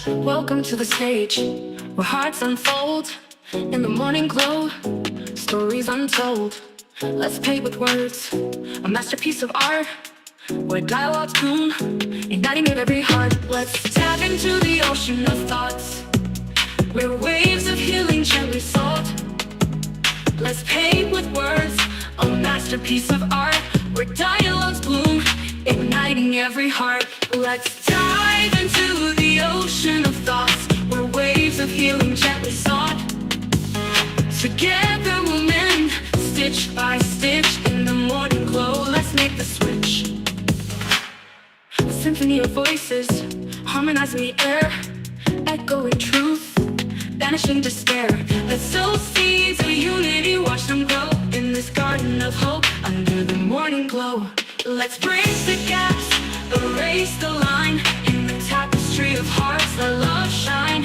Welcome to the stage where hearts unfold in the morning glow, stories untold. Let's play with words, a masterpiece of art where dialogues bloom, igniting in every heart. Let's tap into the ocean of thoughts where waves of healing gently sold. Let's paint with words, a masterpiece of art where dialogues bloom, igniting every heart. Let's dive into the ocean of thoughts where waves of healing gently sought. Together we'll mend, stitch by stitch in the morning glow. Let's make the switch. A symphony of voices, harmonizing the air, echoing truth, banishing despair. Let's sow seeds of unity, watch them grow in this garden of hope under the morning glow. Let's bridge the gaps, erase the line in the tapestry of hearts that love shine.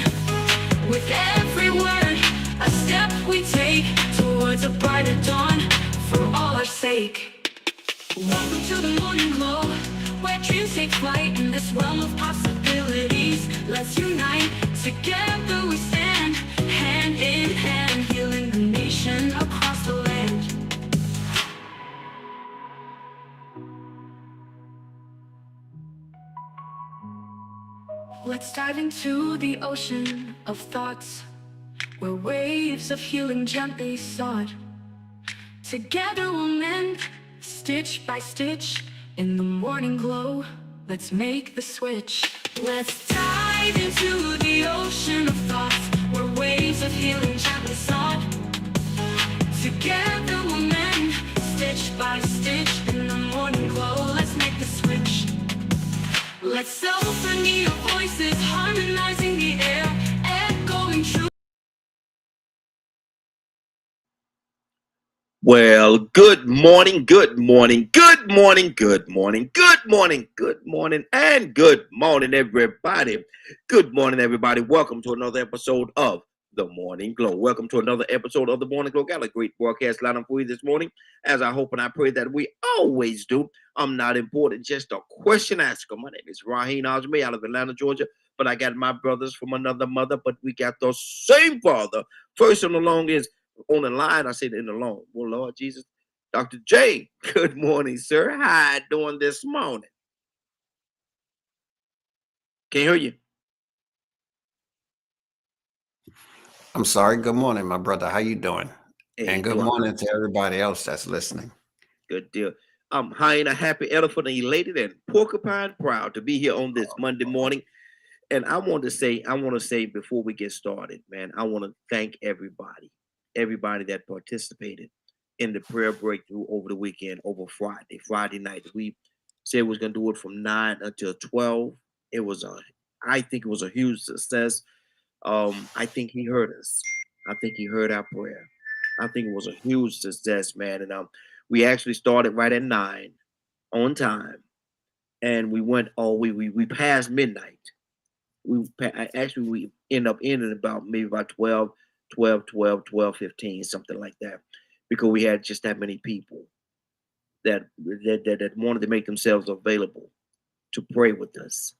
With every word, a step we take towards a brighter dawn for all our sake. Welcome to the morning glow, where dreams take flight in this realm of possibilities. Let's unite, together we stand, hand in hand, healing the nation across the land. Let's dive into the ocean of thoughts where waves of healing gently sought. Together we'll mend, stitch by stitch, in the morning glow. Let's make the switch. Let's dive into the ocean of thoughts where waves of healing gently sought. Together we'll mend, stitch by stitch, in the morning glow. Let's make the switch. Let's symphony of voices, harmonizing the air, echoing true. Well, good morning, good morning, good morning, good morning, good morning, good morning, and good morning, everybody. Good morning, everybody. Welcome to another episode of The Morning Glow. Welcome to another episode of The Morning Glow. Got a great broadcast lineup for you this morning, as I hope and I pray that we always do. I'm not important, just a question asker. My name is Raheem Ajmi out of Atlanta, Georgia, but I got my brothers from another mother, but we got the same father. First on the long is on the line, I said in the long. Well, Lord Jesus, Dr. J, good morning, sir. How you doing this morning? Can't hear you. I'm sorry. Good morning, my brother. How you doing? Hey, And good doing morning to everybody else that's listening. good deal. I'm high and a happy elephant and elated and porcupine proud to be here on this Monday morning. And I want to say before we get started, man, I want to thank everybody that participated in the prayer breakthrough over the weekend, over Friday night. We said we was gonna do it from 9 until 12. It was I think it was a huge success. I think he heard us. I think he heard our prayer. I think it was a huge success, man. And we actually started right at 9 on time, and we went all we passed midnight. Actually we end up ending about maybe about 12, 15, something like that, because we had just that many people that wanted to make themselves available to pray with us.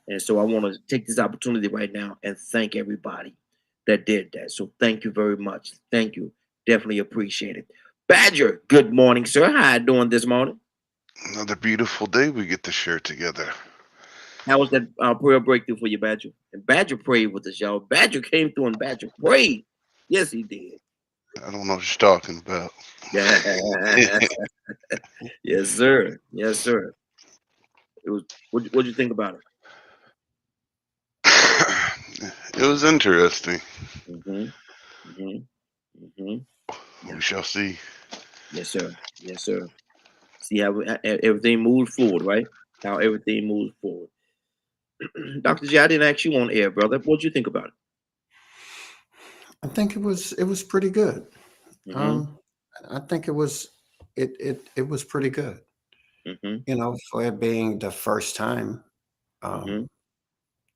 And so I want to take this opportunity right now and thank everybody that did that. So thank you very much. Thank you. Definitely appreciate it. Badger, good morning, sir. How you doing this morning? Another beautiful day we get to share together. How was that prayer breakthrough for you, Badger? And Badger prayed with us, y'all. Badger came through and Badger prayed. Yes, he did. I don't know what you're talking about. Yes, sir. Yes, sir. It was. What'd you think about it? It was interesting. Mm-hmm. Mm-hmm. Mm-hmm. Yeah. We shall see. Yes, sir. Yes, sir. See how everything moves forward, right? How everything moves forward. Dr. J, I didn't ask you on air, brother. What'd you think about it? I think it was pretty good. Mm-hmm. Um, I think it was pretty good. Mm-hmm. For it being the first time. Mm-hmm. Um,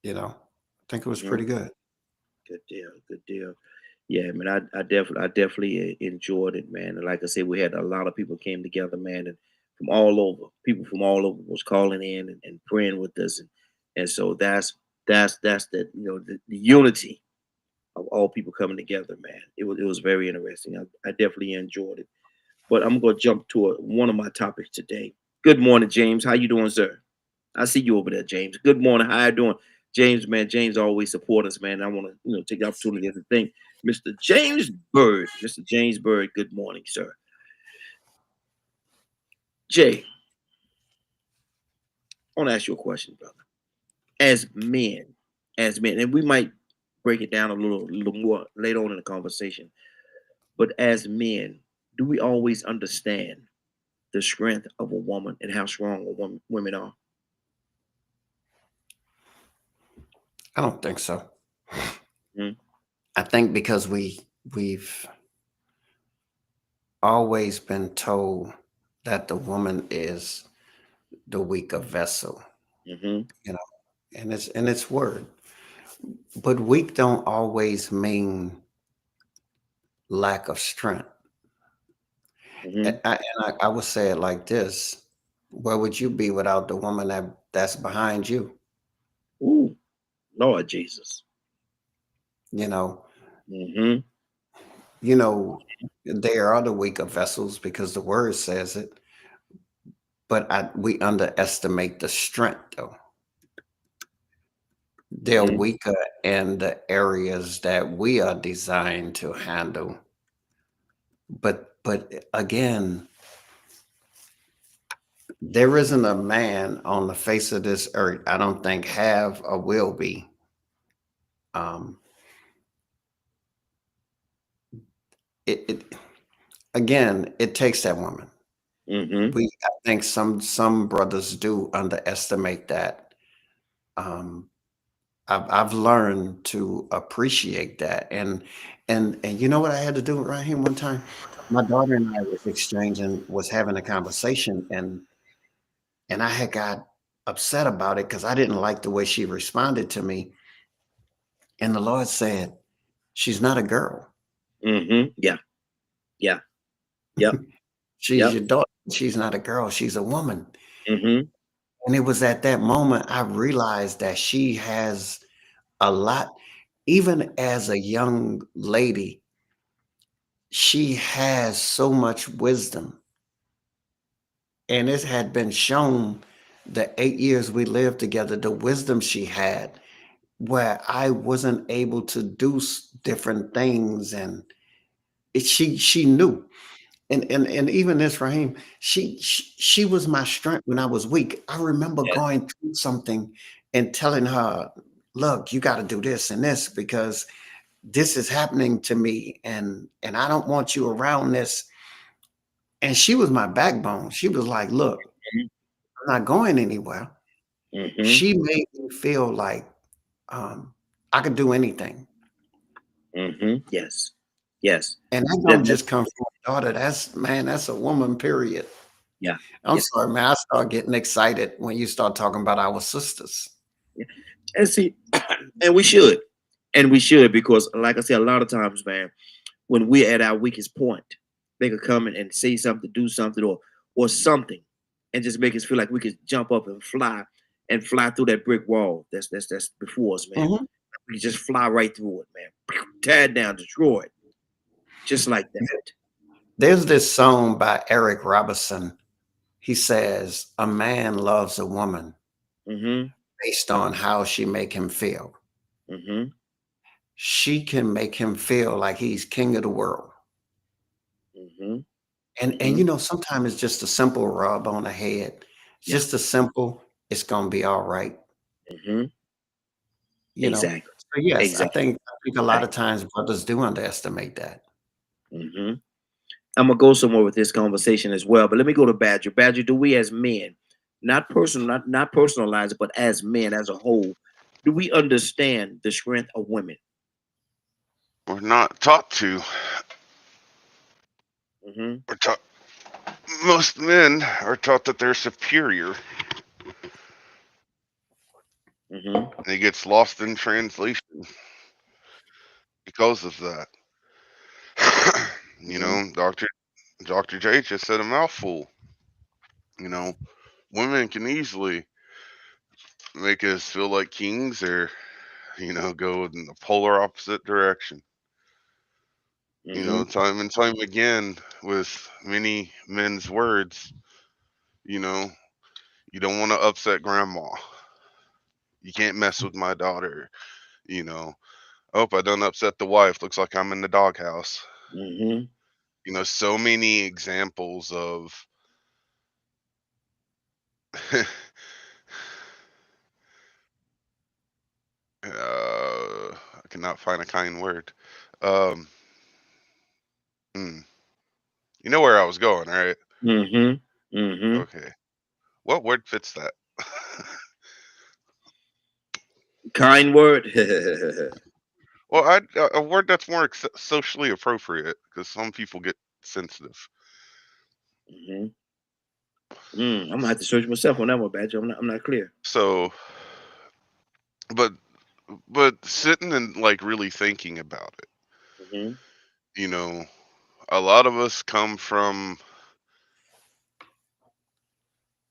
I think it was Mm-hmm. pretty good. Good deal. Good deal. Yeah, man. I definitely enjoyed it, man. And like I said, we had a lot of people came together, man, and from all over. People from all over was calling in and praying with us, and so That's the unity of all people coming together, man. It was very interesting. I definitely enjoyed it. But I'm gonna jump to one of my topics today. Good morning, James. How you doing, sir? I see you over there, James. Good morning. How you doing, James? Man, James always support us, man. I want to take the opportunity to thank Mr. James Bird. Mr. James Bird. Good morning, sir. Jay, I want to ask you a question, brother. As men, and we might break it down a little more later on in the conversation. But as men, do we always understand the strength of a woman and how strong women are? I don't think so. Mhm. I think because we've always been told that the woman is the weaker vessel, Mhm. you know, and it's word. But weak don't always mean lack of strength. Mhm. I would say it like this: where would you be without the woman that's behind you? Ooh, Lord Jesus. You know, Mhm. you know, there are the weaker vessels because the word says it, but we underestimate the strength though. They're Mhm. weaker in the areas that we are designed to handle. But again, there isn't a man on the face of this earth, I don't think have or will be. Um, it again, it takes that woman. Mhm. I think some brothers do underestimate that. Um, I've learned to appreciate that, and you know what I had to do right here one time. My daughter and I was having a conversation, and I had got upset about it because I didn't like the way she responded to me. And the Lord said, "She's not a girl. Mhm. Yeah. Yeah. Yep. She's Yep. your daughter. She's not a girl. She's a woman." Mhm. And it was at that moment I realized that she has a lot, even as a young lady, she has so much wisdom. And it had been shown the 8 years we lived together, the wisdom she had, where I wasn't able to do different things. And she knew. And even this, Raheem, she was my strength when I was weak. I remember Yes. going through something and telling her, "Look, you got to do this and this because this is happening to me, and I don't want you around this." And she was my backbone. She was like, "Look, Mhm. I'm not going anywhere." Mhm. She made me feel like I could do anything, Mhm. Yes. Yes. and that That don't that just come from a daughter. That's a woman. Period. yeah. I'm Yeah. sorry, man. I start getting excited when you start talking about our sisters. Yeah. And see, and we should. And we should because like I said, a lot of times, man, when we're at our weakest point, they could come in and say something, do something, or something, and just make us feel like we could jump up and fly through that brick wall that's before us, man. Mhm. We could just fly right through it, man. Tear it down, destroy it, just like that. There's this song by Eric Robinson. He says, "A man loves a woman Mm-hmm. based on how she make him feel. Mm-hmm. She can make him feel like he's king of the world." Mm-hmm. And Mm-hmm. you know, sometimes it's just a simple rub on the head. It's Yeah. just a simple, "It's gonna be all right." Mm-hmm. You know? Exactly. So yes, Exactly. I think a lot of times brothers do underestimate that. Mm-hmm. I'm gonna go somewhere with this conversation as well, but let me go to Badger. Badger, do we as men, not personalize it, but as men as a whole, do we understand the strength of women? We're not taught to. Mm-hmm. We're taught most men are taught that they're superior, Mm-hmm. and it gets lost in translation because of that. you Mm-hmm. know, Dr. J just said a mouthful. You know, women can easily make us feel like kings, or go in the polar opposite direction. Mm-hmm. Time and time again with many men's words, you know, you don't want to upset grandma. You can't mess with my daughter, you know. Oh, I don't upset the wife. Looks like I'm in the doghouse. Mm-hmm. So many examples of I cannot find a kind word. Um, mm, you know where I was going, right? Mm-hmm. Mm-hmm. Okay. What word fits that? Kind word. Well, a word that's more socially appropriate, because some people get sensitive. Mm-hmm. I'm gonna have to search myself on that one, Badger. I'm not clear. So, but sitting and like really thinking about it, Mm-hmm. you know, a lot of us come from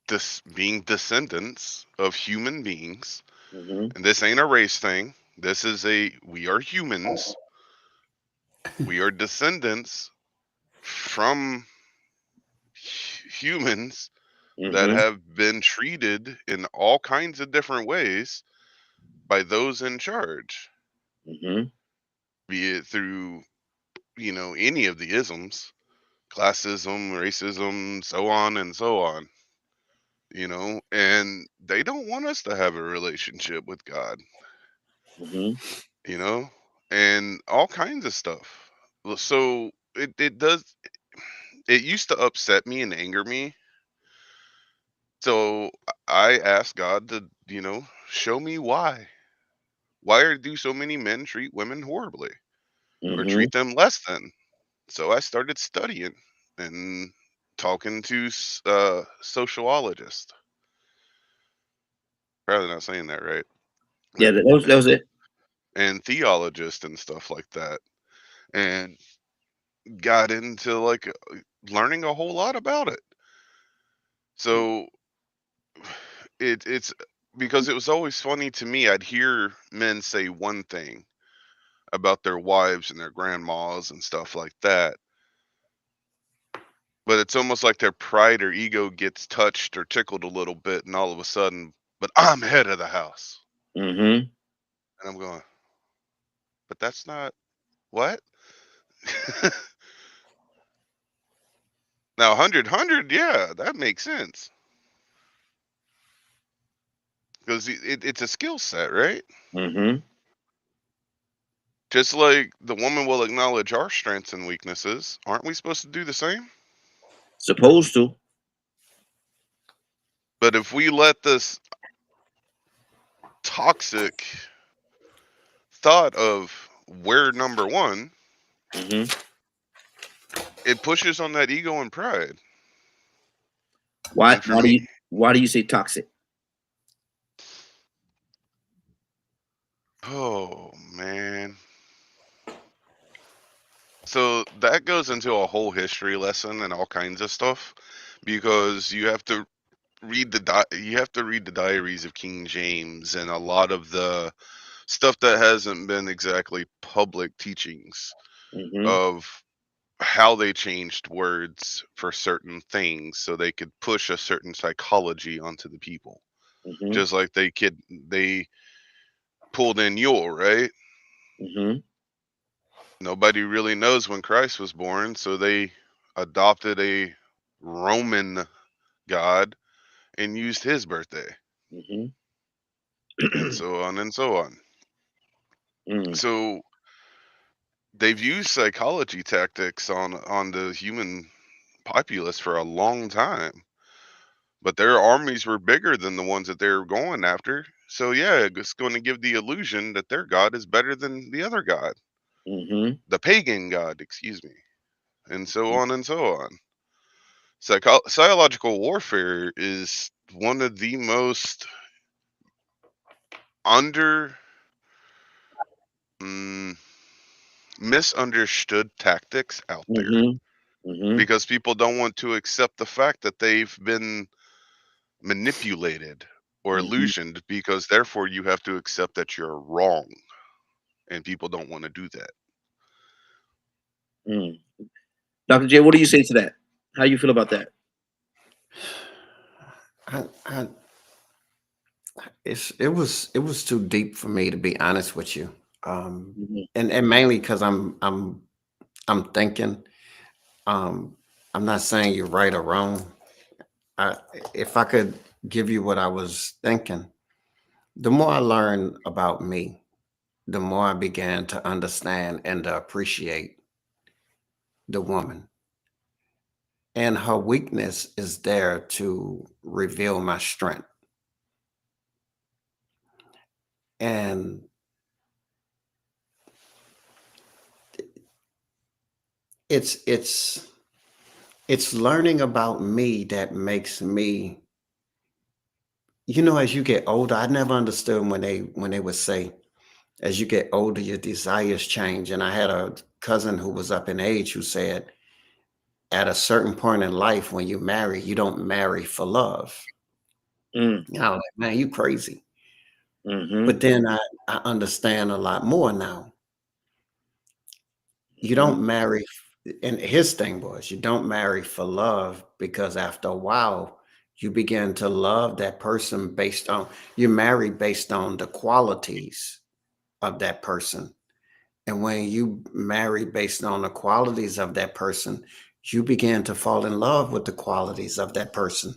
this being descendants of human beings, Mm-hmm. and this ain't a race thing. This is we are humans. We are descendants from humans that Mm-hmm. have been treated in all kinds of different ways by those in charge, Mm-hmm. be it through, any of the isms, classism, racism, so on and so on, and they don't want us to have a relationship with God, Mm-hmm. you know, and all kinds of stuff. So it does, it used to upset me and anger me. So I asked God to, show me why. Do so many men treat women horribly or Mm-hmm. treat them less than? So I started studying and talking to sociologists. Probably not saying that right. Yeah, that was it. And theologists and stuff like that. And got into like learning a whole lot about it. So it's because it was always funny to me. I'd hear men say one thing about their wives and their grandmas and stuff like that. But it's almost like their pride or ego gets touched or tickled a little bit, and all of a sudden, but I'm head of the house. Mm-hmm. And I'm going, but that's not what? Now, 100, yeah, that makes sense. Because it's a skill set, right? Mm-hmm. Just like the woman will acknowledge our strengths and weaknesses, aren't we supposed to do the same? Supposed to. But if we let this toxic thought of we're number one, Mm-hmm. it pushes on that ego and pride. Why And for why do me, you say toxic? oh man. So that goes into a whole history lesson and all kinds of stuff, because you have to you have to read the diaries of King James and a lot of the stuff that hasn't been exactly public teachings Mm-hmm. of how they changed words for certain things so they could push a certain psychology onto the people. Mm-hmm. Just like they pulled in Yule, right? Mm-hmm. Nobody really knows when Christ was born, so they adopted a Roman god and used his birthday, Mm-hmm. and so on and so on. Mm. So they've used psychology tactics on the human populace for a long time, but their armies were bigger than the ones that they were going after. So yeah, it's going to give the illusion that their god is better than the other god, Mm-hmm. the pagan god, excuse me, and so on and so on. Psychological warfare is one of the most under mm, misunderstood tactics out there, Mm-hmm. Mm-hmm. because people don't want to accept the fact that they've been manipulated or Mm-hmm. illusioned, because therefore you have to accept that you're wrong, and people don't want to do that. Mm. Dr. J, what do you say to that? How you feel about that? I it was too deep for me, to be honest with you. Um, Mm-hmm. and mainly because I'm thinking. Um, I'm not saying you're right or wrong. I, if I could give you what I was thinking, the more I learned about me, the more I began to understand and to appreciate the woman. And her weakness is there to reveal my strength. And it's it's it's learning about me that makes me, as you get older, I never understood when they would say, as you get older, your desires change. And I had a cousin who was up in age who said, at a certain point in life, when you marry, you don't marry for love. Mm. I was like, man, you crazy. Mm-hmm. But then I understand a lot more now. You Mm-hmm. don't marry, and his thing was, you don't marry for love, because after a while, you begin to love that person you marry based on the qualities of that person. And when you marry based on the qualities of that person, you begin to fall in love with the qualities of that person,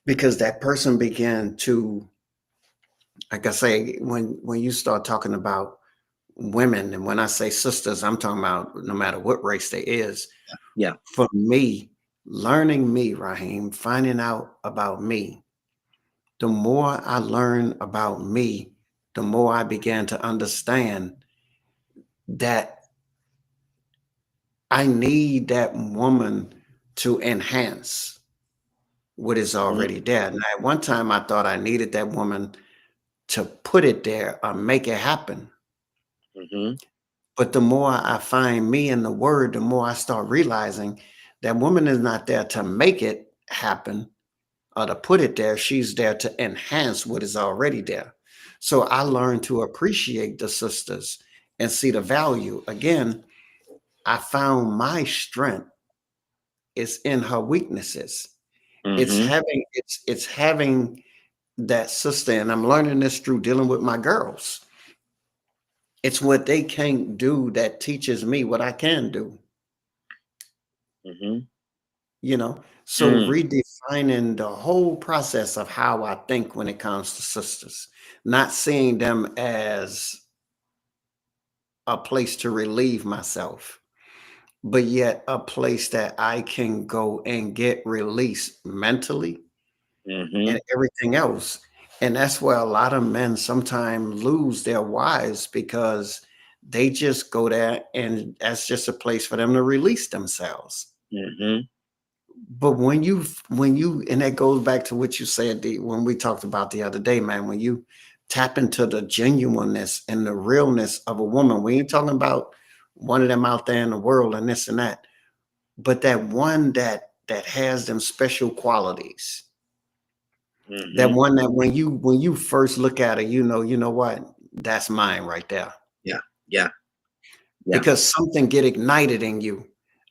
because that person began to, like I say, when you start talking about women, and when I say sisters, I'm talking about no matter what race they is. Yeah. For me, learning me, Raheem, finding out about me, the more I learn about me, the more I began to understand that I need that woman to enhance what is already there. Now, at one time, I thought I needed that woman to put it there or make it happen. Mm-hmm. But the more I find me in the word, the more I start realizing that woman is not there to make it happen or to put it there. She's there to enhance what is already there. So I learned to appreciate the sisters and see the value. Again, I found my strength is in her weaknesses. Mm-hmm. It's having that sister, and I'm learning this through dealing with my girls. It's what they can't do that teaches me what I can do. Mm-hmm. So redefining the whole process of how I think when it comes to sisters, not seeing them as a place to relieve myself, but yet a place that I can go and get released mentally Mm-hmm. and everything else. And that's where a lot of men sometimes lose their wives, because they just go there and that's just a place for them to release themselves. Mm-hmm. But and that goes back to what you said, when we talked about the other day, man, when you tap into the genuineness and the realness of a woman, we ain't talking about one of them out there in the world and this and that, but that one that has them special qualities. That Mm-hmm. one that when you first look at it, you know what? That's mine right there. Yeah. Yeah. Yeah. Because something get ignited in you.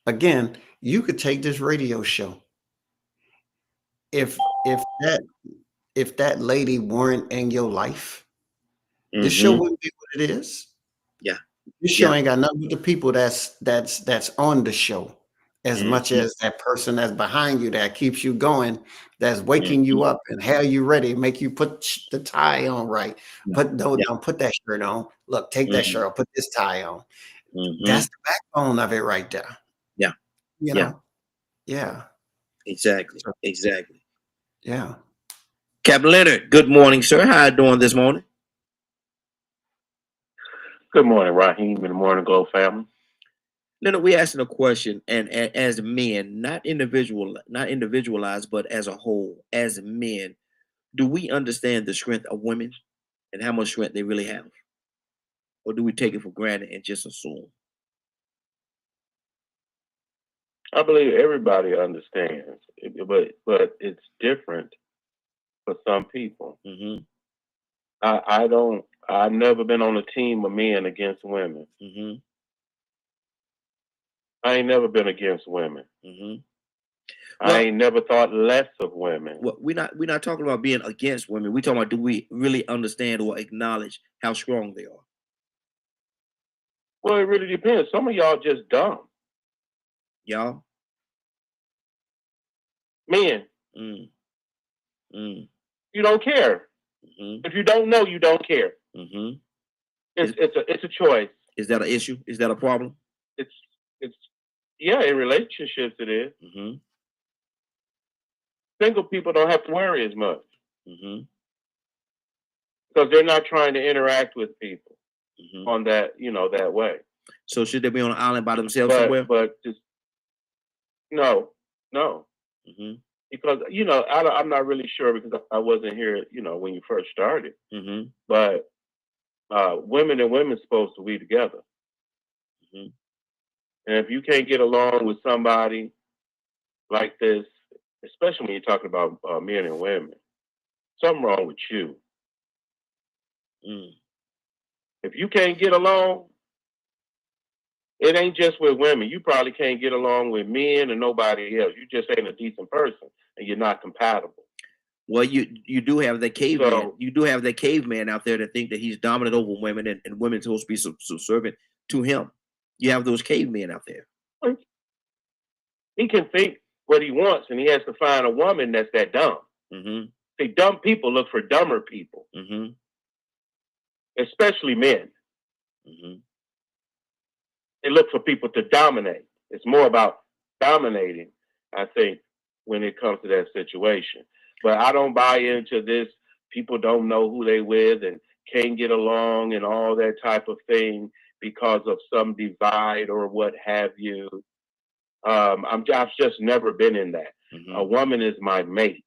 Again, you could take this radio show. If that lady weren't in your life, this show Mm-hmm. wouldn't be what it is. Yeah. This show Yeah. ain't got nothing with the people that's on the show, as much Mm-hmm. as that person that's behind you that keeps you going, that's waking Mm-hmm. you up and have you ready, make you put the tie on right. Yeah. Put Yeah. don't put that shirt on. Look, take that Mm-hmm. shirt off, put this tie on. Mm-hmm. That's the backbone of it right there. Yeah. You Yeah. know? Yeah. Exactly. So, Exactly. yeah. Captain Leonard, good morning, sir. How you doing this morning? Good morning, Raheem, and the Morning Glow family. Leonard, we asking a question, and as men, not individualized, but as a whole, as men, do we understand the strength of women and how much strength they really have, or do we take it for granted and just assume? I believe everybody understands, but it's different for some people. Mm-hmm. I've never been on a team of men against women. Mm-hmm. I ain't never been against women. Mm-hmm. I Well, ain't never thought less of women. we're not talking about being against women. We're talking about, do we really understand or acknowledge how strong they are? Well, it really depends. Some of y'all just dumb. Y'all. Men, Mm. Mm. you don't care. Mm-hmm. If you don't know, you don't care. Mm-hmm. It's a choice. Is that an issue? Is that a problem? It's yeah, in relationships it is. Mm-hmm. Single people don't have to worry as much Mm-hmm. because they're not trying to interact with people Mm-hmm. on that, that way. So should they be on an island by themselves somewhere? But just no. Mm-hmm. Because I'm not really sure because I wasn't here, when you first started. Mm-hmm. But women and women supposed to be together. Mm-hmm. And if you can't get along with somebody like this, especially when you're talking about men and women, something wrong with you. Mm. If you can't get along, it ain't just with women. You probably can't get along with men and nobody else. You just ain't a decent person and you're not compatible. Well, you do have that caveman. So You do have that caveman out there that think that he's dominant over women, and women supposed to be subservient to him. You have those cavemen out there. he can think what he wants and he has to find a woman that's that dumb. Mm-hmm. See, dumb people look for dumber people, Mm-hmm. especially men. Mm-hmm. They look for people to dominate. It's more about dominating, I think, when it comes to that situation. But I don't buy into this. People don't know who they with and can't get along and all that type of thing because of some divide or what have you. I've just never been in that. Mm-hmm. A woman is my mate,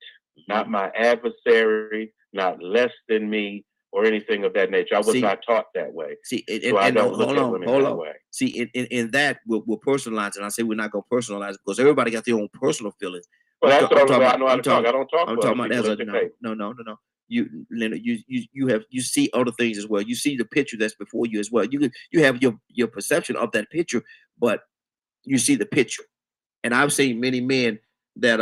not my adversary, not less than me, or anything of that nature. I was not taught that way. See, so I don't look at women that way. See, in that we're personalizing. I say we're not going to personalize it because everybody got their own personal feelings. Well, that's the only way I know how to talk. I don't talk I'm to talking other about people. as It's a okay. no. You, Leonard, you see other things as well. You see the picture that's before you as well. You have your perception of that picture, but you see the picture. And I've seen many men that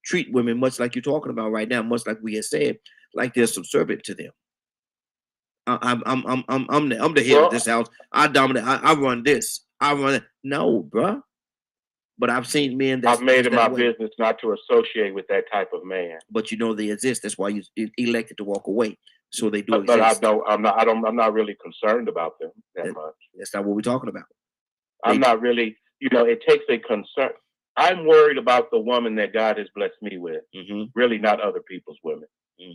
treat women much like you're talking about right now, much like we had said, like they're subservient to them. I'm the head of this house. I dominate. I run this. I run it. No, bruh. But I've seen men I've made it my way. business not to associate with that type of man. But you know they exist. That's why you elected to walk away. So they do But exist. I'm not really concerned about them that much. That's not what we're talking about. I'm not really. It takes a concern. I'm worried about the woman that God has blessed me with. Mm-hmm. Really, not other people's women. Mm.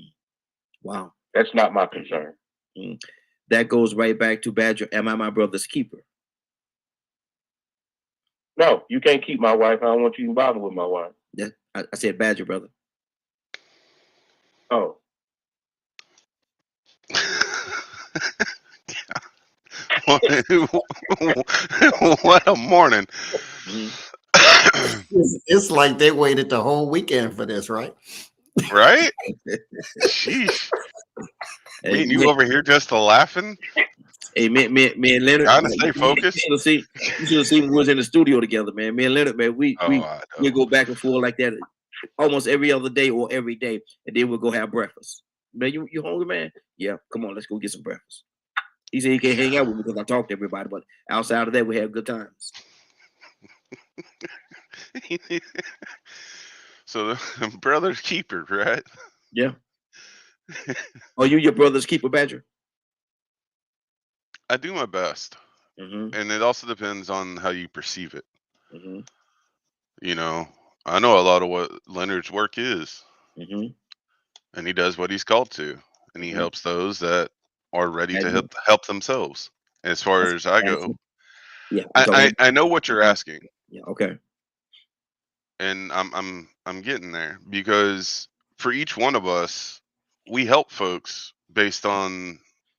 Wow. That's not my concern. Mm. That goes right back to Badger. Am I my brother's keeper? No, you can't keep my wife. I don't want you to bother with my wife. Yeah, I said Badger, brother. Oh. What a morning. It's like they waited the whole weekend for this, right? Right? Sheesh. Hey, you over here just laughing? Hey, me and Leonard. Trying to stay focused. You should have seen we was in the studio together, man. Me and Leonard, man, we go back and forth like that almost every other day or every day, and then we'll go have breakfast. Man, you hungry, man? Yeah, come on, let's go get some breakfast. He said he can't hang out with me because I talk to everybody, but outside of that, we have good times. So the brother's keeper, right? Yeah. Are you your brother's keeper, Badger? I do my best. Mm-hmm. And it also depends on how you perceive it. Mm-hmm. I know a lot of what Leonard's work is. Mm-hmm. And he does what he's called to. And he helps those that are ready to help themselves. As far as I go. Yeah. I know what you're asking. Yeah, okay. And I'm getting there because for each one of us, we help folks based on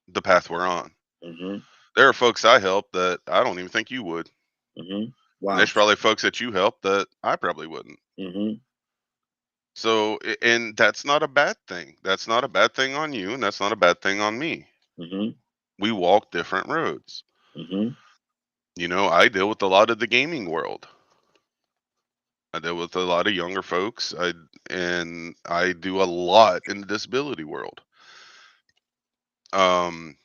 the path we're on. Mm-hmm. There are folks I help that I don't even think you would. Mm-hmm. Wow. And there's probably folks that you help that I probably wouldn't. Mm-hmm. So, and that's not a bad thing. That's not a bad thing on you, and that's not a bad thing on me. Mm-hmm. We walk different roads. Mm-hmm. You know, I deal with a lot of the gaming world. I deal with a lot of younger folks. I do a lot in the disability world. Um,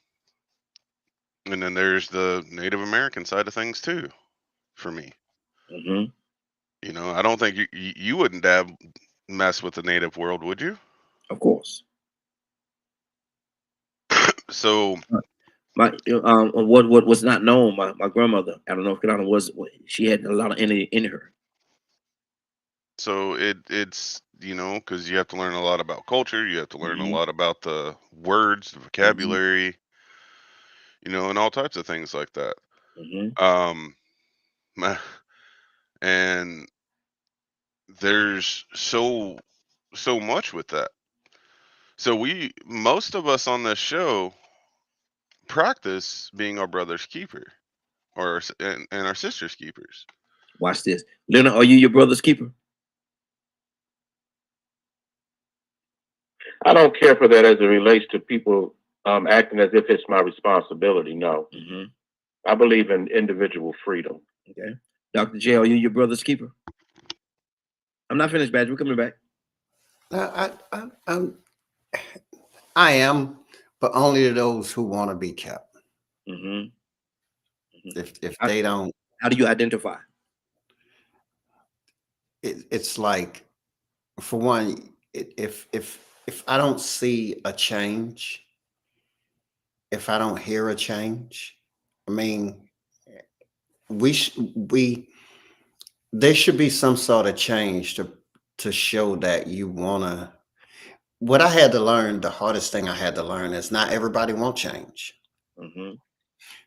and then there's the Native American side of things too, for me. Mm-hmm. You know, I don't think you wouldn't mess with the native world, would you? Of course. So, My what was not known, my grandmother out of North Carolina was she had a lot of energy in her. it's because you have to learn a lot about culture, you have to learn a Mm-hmm. lot about the words, the Mm-hmm. vocabulary, and all types of things like that. Mm-hmm. Um, and there's so much with that. So most of us on this show practice being our brother's keeper and our sister's keepers. Watch this. Leonard, are you your brother's keeper? I don't care for that as it relates to people acting as if it's my responsibility. No, Mm-hmm. I believe in individual freedom. Okay. Dr. J, are you your brother's keeper? I'm not finished, Badge. We're coming back. I am, but only to those who want to be kept. Mm-hmm. If How, they don't, how do you identify? it's like, for one, if I don't see a change, if I don't hear a change, I mean, we there should be some sort of change to show that you wanna. What I had to learn, the hardest thing I had to learn is not everybody want change. Mm-hmm.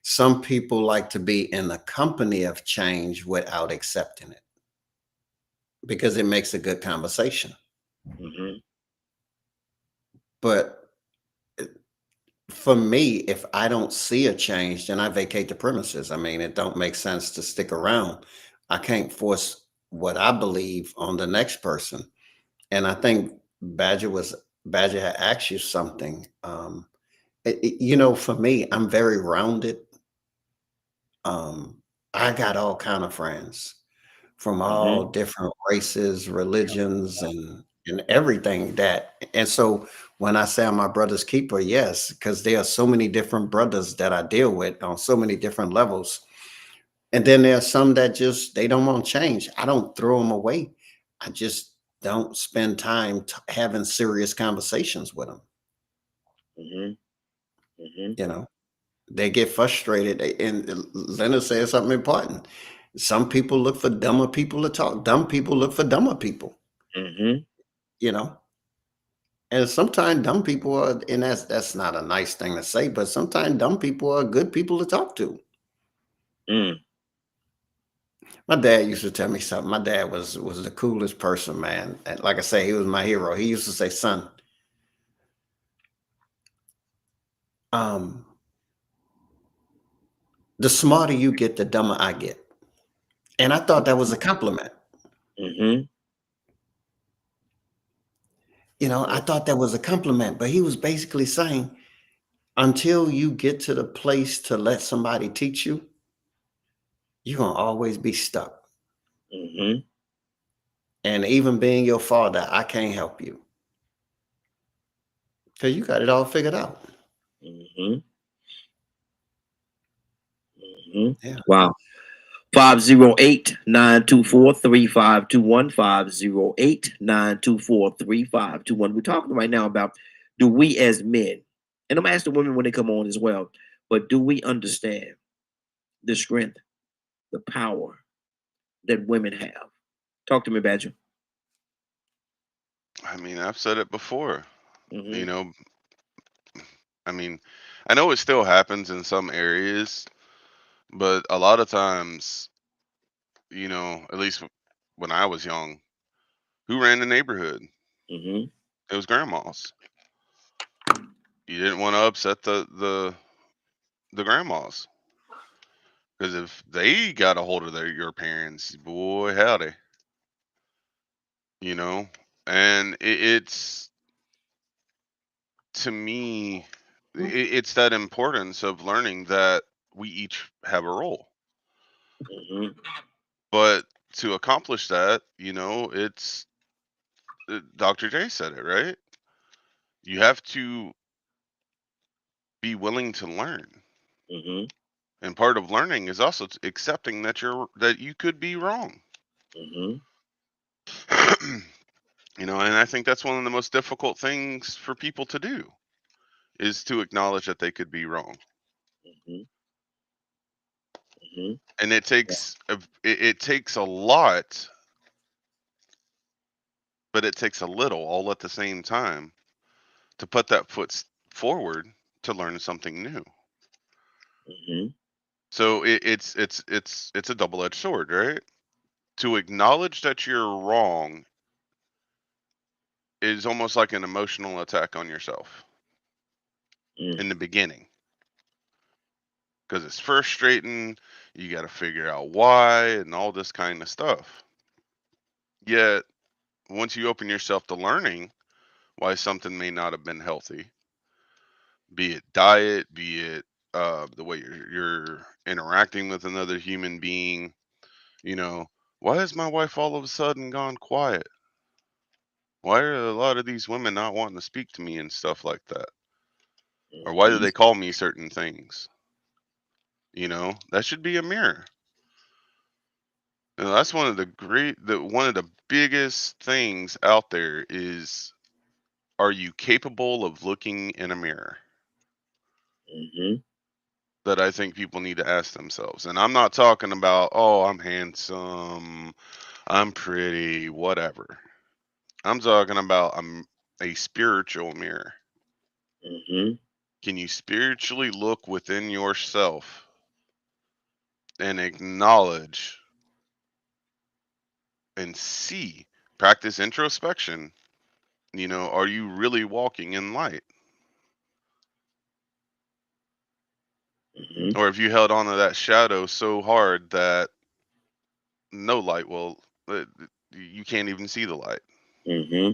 Some people like to be in the company of change without accepting it because it makes a good conversation. Mm-hmm. But for me, if I don't see a change, then I vacate the premises. I mean, it don't make sense to stick around. I can't force what I believe on the next person. And I think Badger had asked you something. For me, I'm very rounded. Um, I got all kind of friends from Mm-hmm. all different races, religions, and everything and so when I say I'm my brother's keeper, yes, because there are so many different brothers that I deal with on so many different levels. And then there are some that just they don't want change. I don't throw them away. I just don't spend time having serious conversations with them. Mm-hmm. Mm-hmm. You know, they get frustrated. And Leonard said something important. Some people look for dumber people to talk. Dumb people look for dumber people. Mm-hmm. You know, and sometimes dumb people are, and that's not a nice thing to say, but sometimes dumb people are good people to talk to. Mm. My dad used to tell me something. My dad was the coolest person, man. And like I say, he was my hero. He used to say, "Son, um, the smarter you get, the dumber I get." And I thought that was a compliment. Mm-hmm. I thought that was a compliment, but he was basically saying, until you get to the place to let somebody teach you, you're gonna always be stuck. Mm-hmm. And even being your father, I can't help you because you got it all figured out. Mm-hmm. Mm-hmm. Yeah. Wow. 508-924-3521. 508-924-3521. We're talking right now about, do we as men, and I'm asking women when they come on as well, but do we understand the strength, the power that women have? Talk to me, Badger. I mean, I've said it before. You Mm-hmm. know, I mean, I know it still happens in some areas, but a lot of times, at least when I was young, who ran the neighborhood? Mm-hmm. It was grandmas. You didn't want to upset the grandmas because if they got a hold of your parents, boy howdy, you know. And it's, to me, it's that importance of learning that we each have a role. hmm But to accomplish that, it's Dr. J said it, right? You have to be willing to learn. hmm And part of learning is also accepting that you could be wrong. hmm And I think that's one of the most difficult things for people to do, is to acknowledge that they could be wrong. hmm hmm And it takes a lot, but it takes a little all at the same time to put that forward to learn something new. hmm So it's a double-edged sword, right? To acknowledge that you're wrong is almost like an emotional attack on yourself in the beginning, because it's frustrating. You got to figure out why and all this kind of stuff. Yet once you open yourself to learning why something may not have been healthy, be it diet, be it the way you're interacting with another human being, you know, why has my wife all of a sudden gone quiet? Why are a lot of these women not wanting to speak to me and stuff like that? Or why do hmm they call me certain things? That should be a mirror. That's one of the biggest things out there is, are you capable of looking in a mirror? hmm That I think people need to ask themselves. And I'm not talking about, oh, I'm handsome, I'm pretty, whatever. I'm talking about a spiritual mirror. hmm Can you spiritually look within yourself and acknowledge and see, practice introspection? Are you really walking in light? hmm Or have you held on to that shadow so hard that no light will, you can't even see the light? hmm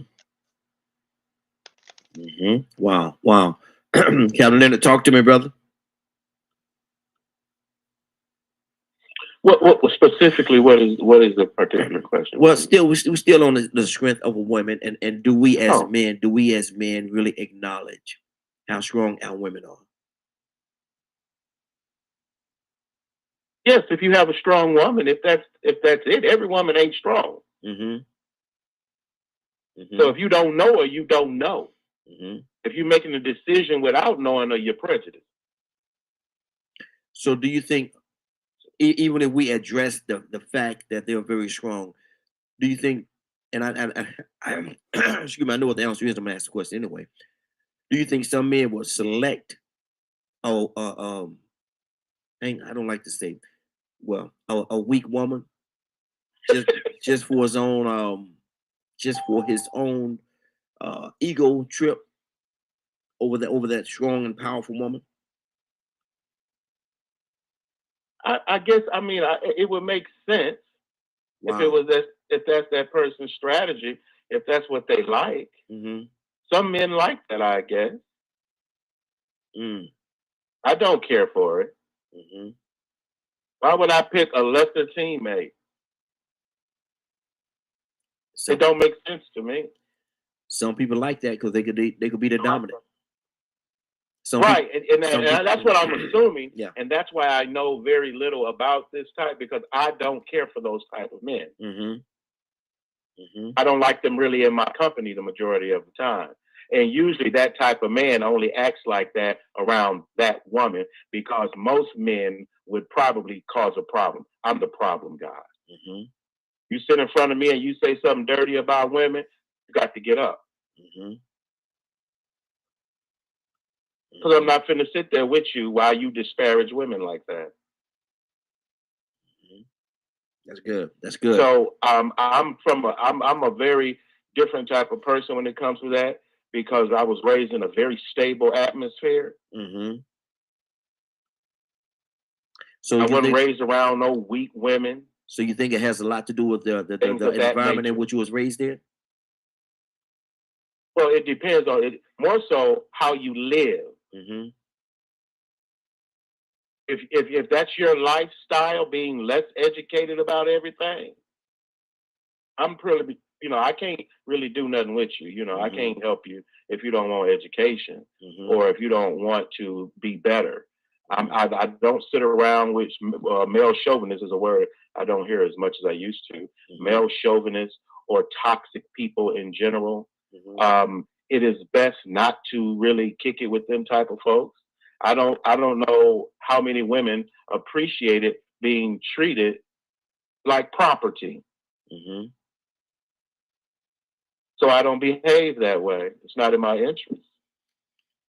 Wow. Wow. Captain Leonard, talk to me, brother. What specifically? What is the particular question? Well, still, we're still on the strength of a woman, and do we as Oh, men really acknowledge how strong our women are? yes. If you have a strong woman, if that's it, every woman ain't strong. hmm So hmm if you don't know her, you don't know. hmm If you're making a decision without knowing her, you're prejudiced. So, do you think, even if we address the fact that they're very strong, do you think? And excuse me, I know what the answer is. I'm gonna ask the question anyway. Do you think some men will select? Oh, I don't like to say. Well, a weak woman just just for his own ego trip over that strong and powerful woman. I guess. I mean, it would make sense if it Wow. was if that's that person's strategy. If that's what they like. Mm-hmm. Some men like that. I guess. Mm, I don't care for it. mm-hmm. Why would I pick a lesser teammate? It Some don't make sense to me. some people like that because they could be the dominant. Some people Right, and, some and that's people what I'm assuming, yeah. and that's why I know very little about this type because I don't care for those type of men. Mm-hmm. Mm-hmm. I don't like them really in my company the majority of the time. And usually that type of man only acts like that around that woman because most men would probably cause a problem. I'm the problem guy. Mm-hmm. You sit in front of me and you say something dirty about women, you got to get up. Mm-hmm. Because I'm not finna sit there with you while you disparage women like that. Mm-hmm. That's good. That's good. So I'm a very different type of person when it comes to that because I was raised in a very stable atmosphere. Mm-hmm. So I you wasn't think raised around no weak women, so you think it has a lot to do with things the of that environment in nature. which you was raised in? Well, it depends on it more so how you live. Mm-hmm. If that's your lifestyle, being less educated about everything, I'm pretty, I can't really do nothing with you. I Mm-hmm. can't help you if you don't want education Mm-hmm. or if you don't want to be better. I don't sit around with male chauvinist is a word I don't hear as much as I used to. Mm-hmm. Male chauvinists or toxic people in general. Mm-hmm. It is best not to really kick it with them type of folks. I don't know how many women appreciate it being treated like property. Mm-hmm. So I don't behave that way. It's not in my interest.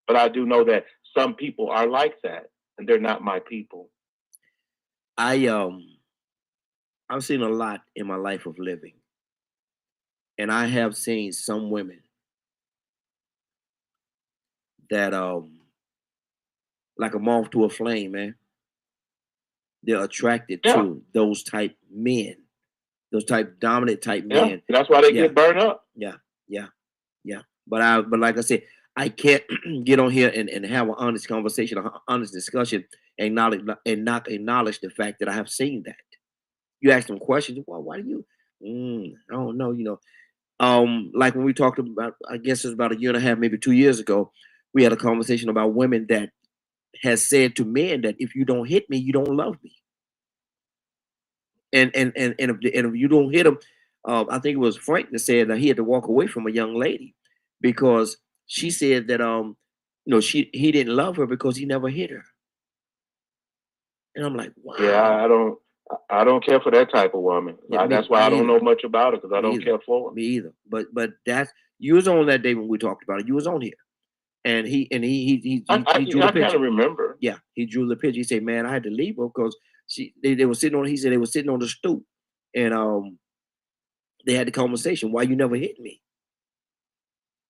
But I do know that some people are like that, and they're not my people. I've seen a lot in my life of living, and I have seen some women that like a moth to a flame, man. They're attracted Yeah, to those type men, those type dominant type yeah. men. That's why they Yeah, get burned up. yeah, yeah, yeah. But like I said, I can't get on here and have an honest conversation, an honest discussion, and not acknowledge the fact that I have seen that. You ask them questions, well, why do you? I don't know, like when we talked about, I guess it was about a year and a half, maybe 2 years ago, we had a conversation about women that has said to men that if you don't hit me, you don't love me. And if you don't hit him, I think it was Frank that said that he had to walk away from a young lady because she said that he didn't love her because he never hit her. And I'm like, Yeah, wow. I don't care for that type of woman. Yeah, That's why I me don't either. know much about it because I Me don't either. care for her. Me either. But that's you was on that day when we talked about it. You was on here, and he drew the I kind picture. of remember. Yeah, he drew the picture. He said, "Man, I had to leave her because they were sitting on." He said they were sitting on the stoop, and they had the conversation. Why you never hit me?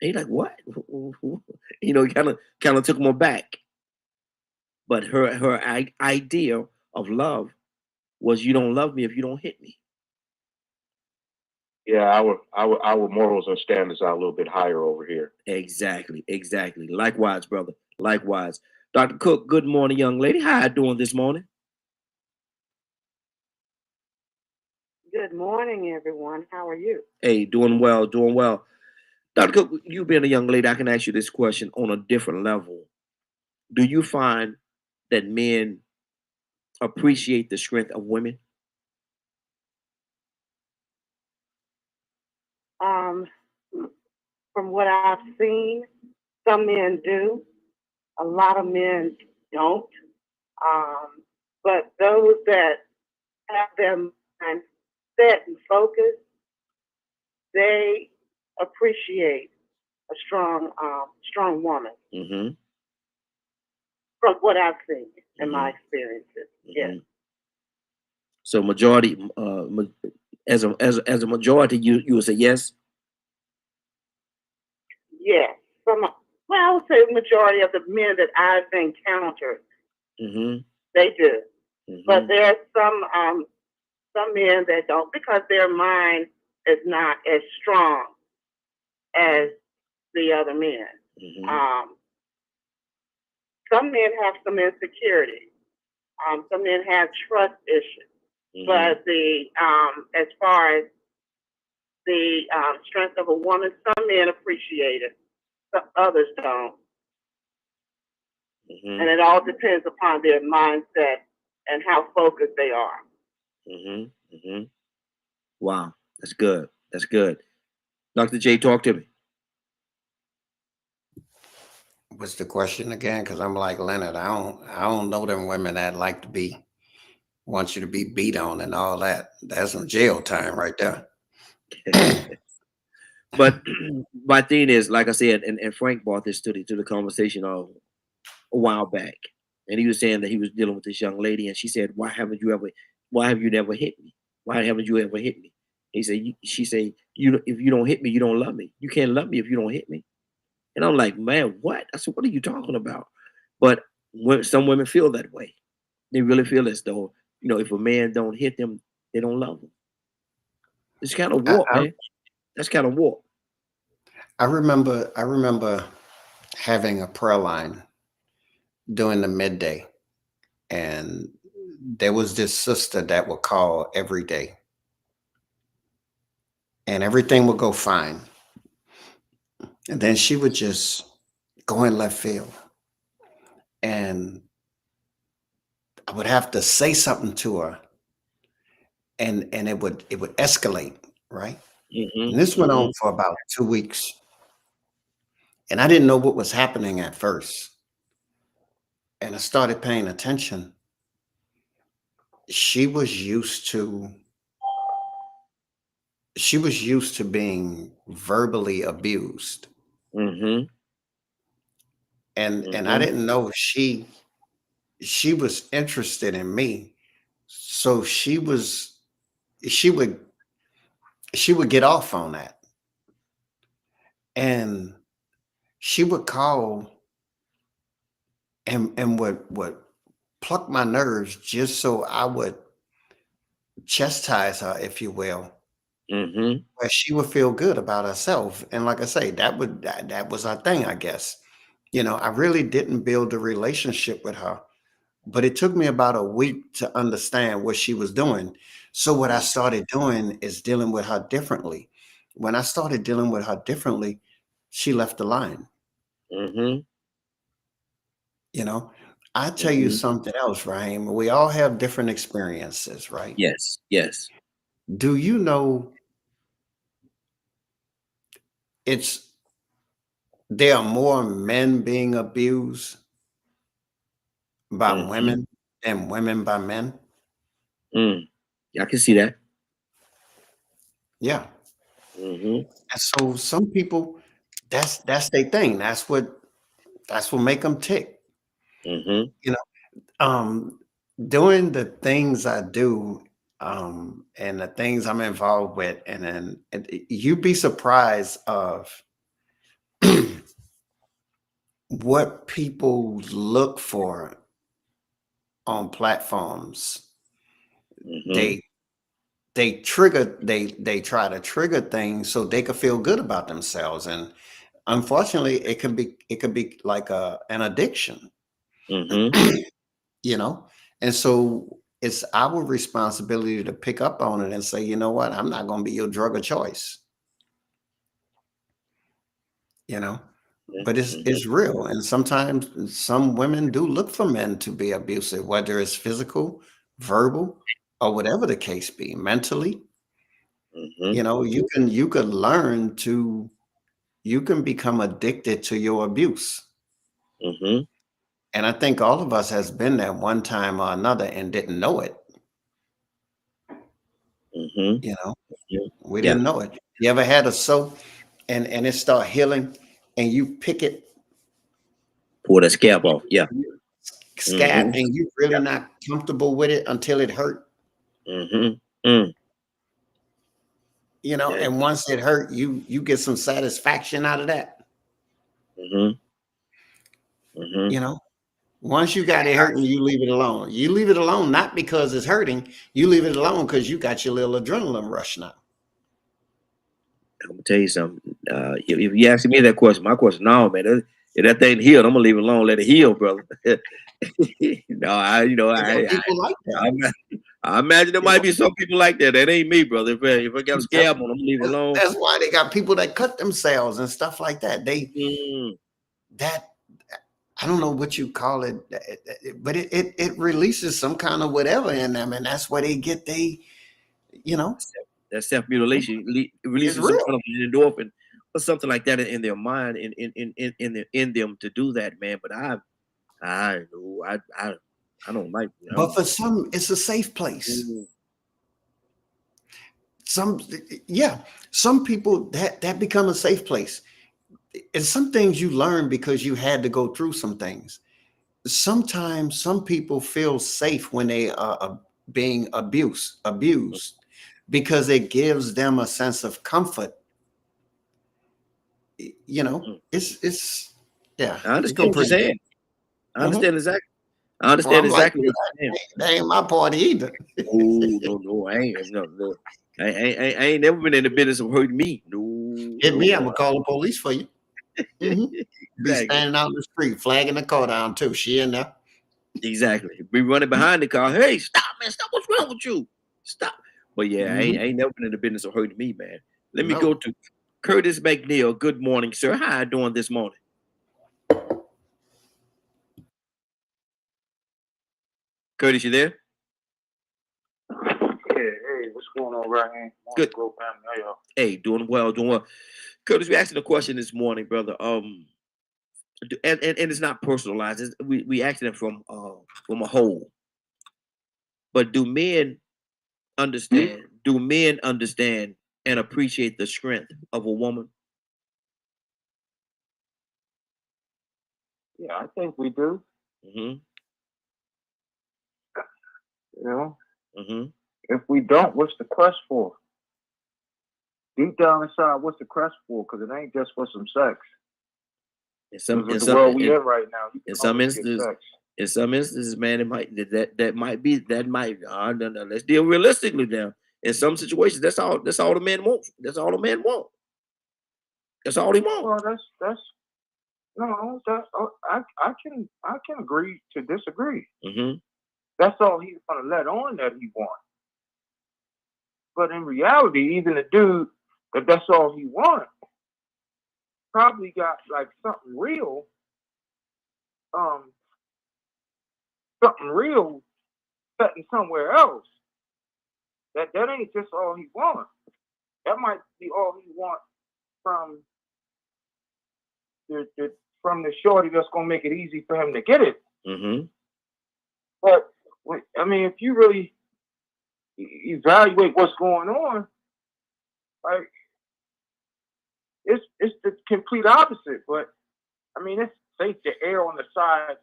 And he's like, "What?" Kind of took him aback. But her idea of love was, you don't love me if you don't hit me. Yeah, our morals and standards are a little bit higher over here. Exactly, exactly. Likewise, brother. Likewise. Dr. Cook, good morning, young lady. How you doing this morning? Good morning, everyone. How are you? Hey, doing well, doing well. Dr. Cook, you being a young lady, I can ask you this question on a different level. Do you find that men appreciate the strength of women? Um, from what I've seen, some men do. A lot of men don't. Um, but those that have their mind set and focused, they appreciate a strong woman. Mm-hmm. From what I've seen in Mm-hmm. my experiences, yes, Mm-hmm. So majority, as a majority, you would say yes. yes. Well, I would say majority of the men that I've encountered, Mm-hmm. they do. But Mm-hmm. there are some men that don't because their mind is not as strong as the other men. Mm-hmm. Some men have some insecurity. Some men have trust issues. Mm-hmm. But as far as the strength of a woman, some men appreciate it, some others don't, Mm-hmm. and it all depends upon their mindset and how focused they are. Mm-hmm. Mm-hmm. Wow, that's good. That's good. Dr. J, talk to me. What's the question again? Because I'm like Leonard. I don't know them women that like to want you to be beat on and all that. That's some jail time right there. But my thing is, like I said, and Frank brought this to the conversation a while back, and he was saying that he was dealing with this young lady, and she said, why have you never hit me? Why haven't you ever hit me?" He said, she said, if you don't hit me, you don't love me. You can't love me if you don't hit me. And I'm like, man, what? I said, what are you talking about? But some women feel that way. They really feel as though, if a man don't hit them, they don't love them. It's kind of I, warped, I, man. That's kind of warped. I remember having a prayer line during the midday, and there was this sister that would call every day, and everything would go fine. And then she would just go in left field, and I would have to say something to her, and it would escalate, right? And this went on for about 2 weeks, and I didn't know what was happening at first. And I started paying attention. She was used to she was used to being verbally abused, Mm-hmm. and I didn't know she was interested in me. So she would she would get off on that, and she would call and would pluck my nerves just so I would chastise her, if you will, Mm-hmm. where she would feel good about herself. And like I say, that was our thing, I guess. I really didn't build a relationship with her, but it took me about a week to understand what she was doing. So what I started doing is dealing with her differently. When I started dealing with her differently, she left the line. Mm-hmm. You know, I tell you something else, Raheem. We all have different experiences, right? Yes. Yes. Do you know it's there are more men being abused by Mm-hmm. women than women by men? Mm. I can see that. Yeah. Mm-hmm. And so some people, that's their thing. That's what make them tick. Mm-hmm. You know, doing the things I do, and the things I'm involved with, and then you'd be surprised of what people look for on platforms. Mm-hmm. They try to trigger things so they could feel good about themselves, and unfortunately it could be like an addiction. Mm-hmm. you know and so it's our responsibility to pick up on it and say, you know what, I'm not going to be your drug of choice. you know but it's real, and sometimes some women do look for men to be abusive, whether it's physical, verbal, or whatever the case be, mentally. Mm-hmm. You can learn to you can become addicted to your abuse. Mm-hmm. And I think all of us has been there one time or another and didn't know it. Mm-hmm. you know we Yeah. didn't know it. You ever had a soap and it start healing, and you pick it, Pull that scab off. Yeah. scab, Mm-hmm. and you really not comfortable with it until it hurt? Mm-hmm. Mm. Yeah. And once it hurt, you get some satisfaction out of that. Mm-hmm. Mm-hmm. you know Once you got it hurting, you leave it alone. You leave it alone not because it's hurting. You leave it alone because you got your little adrenaline rush now. I'm gonna tell you something. If you ask me that question, my question, no, man. If that thing healed, I'm gonna leave it alone. Let it heal, brother. No, There are people like that. I imagine there might be some people like that. That ain't me, brother. If I got a That's, scab on, I'm gonna leave it that's, alone. that's why they got people that cut themselves and stuff like that. Mm. That I don't know what you call it, but it releases some kind of whatever in them, and that's where they get That self mutilation it's releases some real. kind of an endorphin or something like that in their mind, in them to do that, man. But I don't like. But for some, it's a safe place. Mm. Some people that become a safe place. And some things you learn because you had to go through some things. Sometimes some people feel safe when they are being abused because it gives them a sense of comfort. It's yeah. I It go understand what you're pretty. saying. I Mhm. understand exactly. I Well, understand I'm like, exactly what you're saying. that ain't my party either. No, I ain't. No. I ain't never been in the business of hurting me. No. Hit me, I'm gonna call the police for you. Mhm. Be Exactly. standing out in the street, flagging the car down too. She in there. Exactly. Be running behind the car. Hey, stop, man! Stop! What's wrong with you? Stop. But yeah, I ain't never been in the business of hurting me, man. Let me No. go to Curtis McNeil. Good morning, sir. How you doing this morning? Curtis, you there? Yeah, hey, what's going on right here? Good. Glow family, how y'all? Hey, doing well, doing well. Curtis, we asking a question this morning, brother. And it's not personalized. We asking it from a whole. But do men understand? Do men understand and appreciate the strength of a woman? Yeah, I think we do. Mm-hmm. You know, Mm-hmm. if we don't, what's the quest for? Deep down inside, what's the quest for? Because it ain't just for some sex. In some, Because in the some, world we in, in right now, you in can some always get instances, sex. in some instances, man, it might that might be that might. No, no, let's deal realistically now. In some situations, that's all the man wants. That's all the man want. That's all he wants. Well, that's no, that's I can agree to disagree. Mm-hmm. That's all he's gonna let on that he wants. But in reality, even the dude that's all he wants probably got like something real setting somewhere else. That ain't just all he wants. That might be all he wants from the shorty that's gonna make it easy for him to get it. Mm-hmm. But I mean, if you really evaluate what's going on, like it's the complete opposite. But I mean, it's safe to err on the side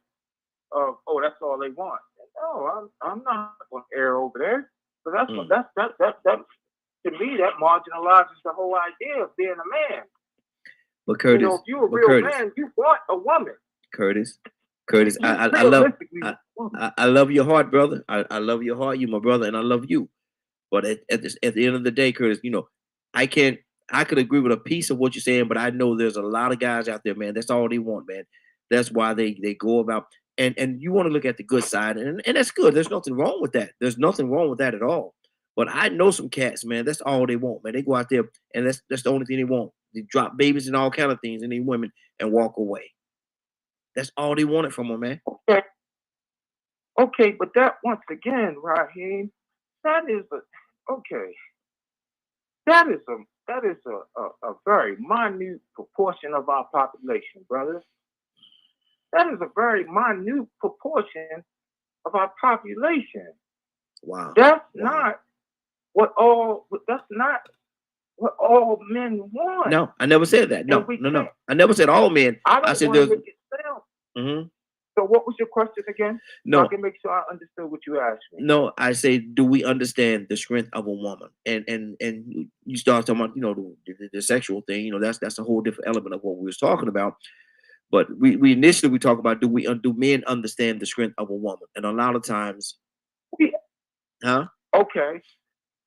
of, oh, that's all they want. No, I'm not going to err over there. So that to me, that marginalizes the whole idea of being a man. But Curtis, you know, if you're a real man, you want a woman. Curtis, I love your heart, brother. I love your heart. You my brother, and I love you. But at the end of the day, Curtis, you know, I could agree with a piece of what you're saying, but I know there's a lot of guys out there, man. That's all they want, man. That's why they go about and you want to look at the good side, and that's good. There's nothing wrong with that. There's nothing wrong with that at all. But I know some cats, man. That's all they want, man. They go out there and that's the only thing they want. They drop babies and all kind of things and they women and walk away. That's all they wanted from them, man. Okay, but that once again, Raheem, that is a very minute proportion of our population, brother. That is a very minute proportion of our population. Wow. That's not what all men want. No, I never said that. No. I never said all men. I said there's. Mm-hmm. So what was your question again? No, so I can make sure I understood what you asked me. No, I say, do we understand the strength of a woman? And you start talking about, you know, the sexual thing. You know, that's a whole different element of what we was talking about. But we initially talk about do men understand the strength of a woman? And a lot of times, huh? Okay.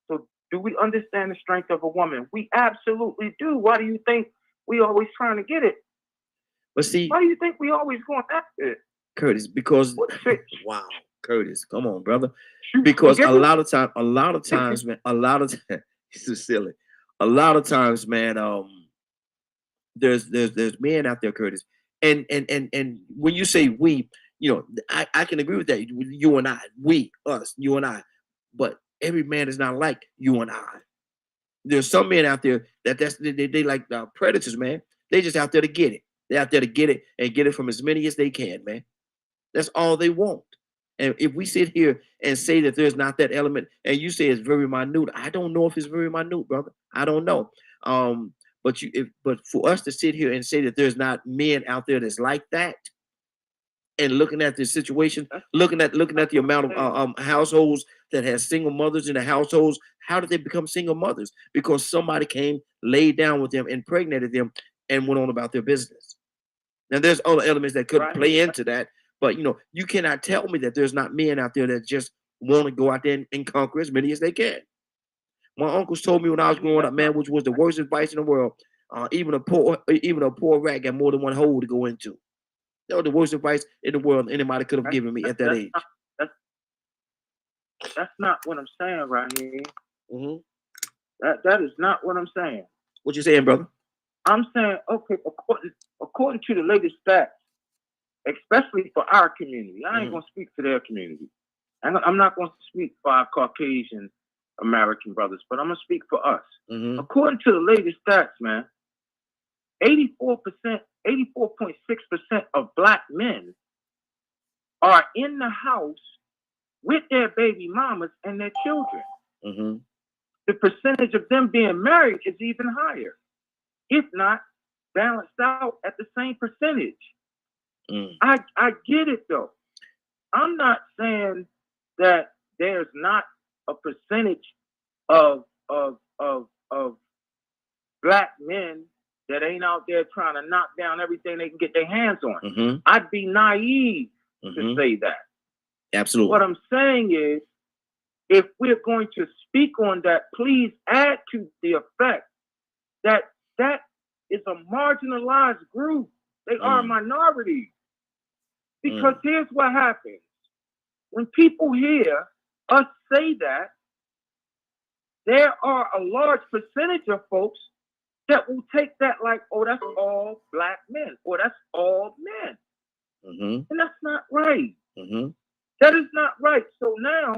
So do we understand the strength of a woman? We absolutely do. Why do you think we always trying to get it? But see, why do you think we always going after it? Curtis, because wow, Curtis, come on, brother. Because a lot of times, man, this is silly. A lot of times, man, there's men out there, Curtis. And when you say we, you know, I can agree with that. You and I, we, us, you and I. But every man is not like you and I. There's some men out there they like predators, man. They just out there to get it. They're out there to get it and get it from as many as they can, man. That's all they want. And if we sit here and say that there's not that element, and you say it's very minute, I don't know if it's very minute, brother. I don't know. But for us to sit here and say that there's not men out there that's like that, and looking at the situation, looking at the amount of households that has single mothers in the households, how did they become single mothers? Because somebody came, laid down with them, impregnated them, and went on about their business. Now, there's other elements that could play into that, but you know, you cannot tell me that there's not men out there that just want to go out there and conquer as many as they can. My uncles told me when I was growing up, man, which was the worst advice in the world. Even a poor rat got more than one hole to go into. That was the worst advice in the world anybody could have given me at that age. That's not what I'm saying right here. Mm-hmm. That is not what I'm saying. What you saying, brother? I'm saying, okay, according to the latest stats, especially for our community, I ain't gonna speak for their community. I'm not gonna speak for our Caucasian American brothers, but I'm gonna speak for us. Mm-hmm. According to the latest stats, man, 84%, 84.6% of Black men are in the house with their baby mamas and their children. Mm-hmm. The percentage of them being married is even higher, if not balanced out at the same percentage. I get it though. I'm not saying that there's not a percentage of Black men that ain't out there trying to knock down everything they can get their hands on. Mm-hmm. I'd be naive to say that. Absolutely. What I'm saying is, if we're going to speak on that, please add to the effect that that is a marginalized group. They are a minority. Because here's what happens. When people hear us say that, there are a large percentage of folks that will take that like, oh, that's all Black men, or that's all men. Mm-hmm. And that's not right. Mm-hmm. That is not right. So now,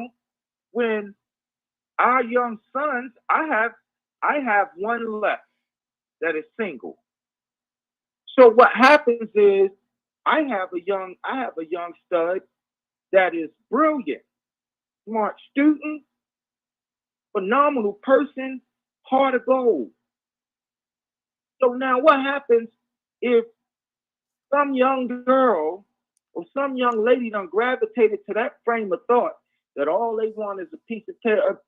when our young sons, I have one left that is single. So what happens is I have a young stud that is brilliant, smart student, phenomenal person, heart of gold. So now what happens if some young girl or some young lady done gravitated to that frame of thought that all they want is a piece of terror,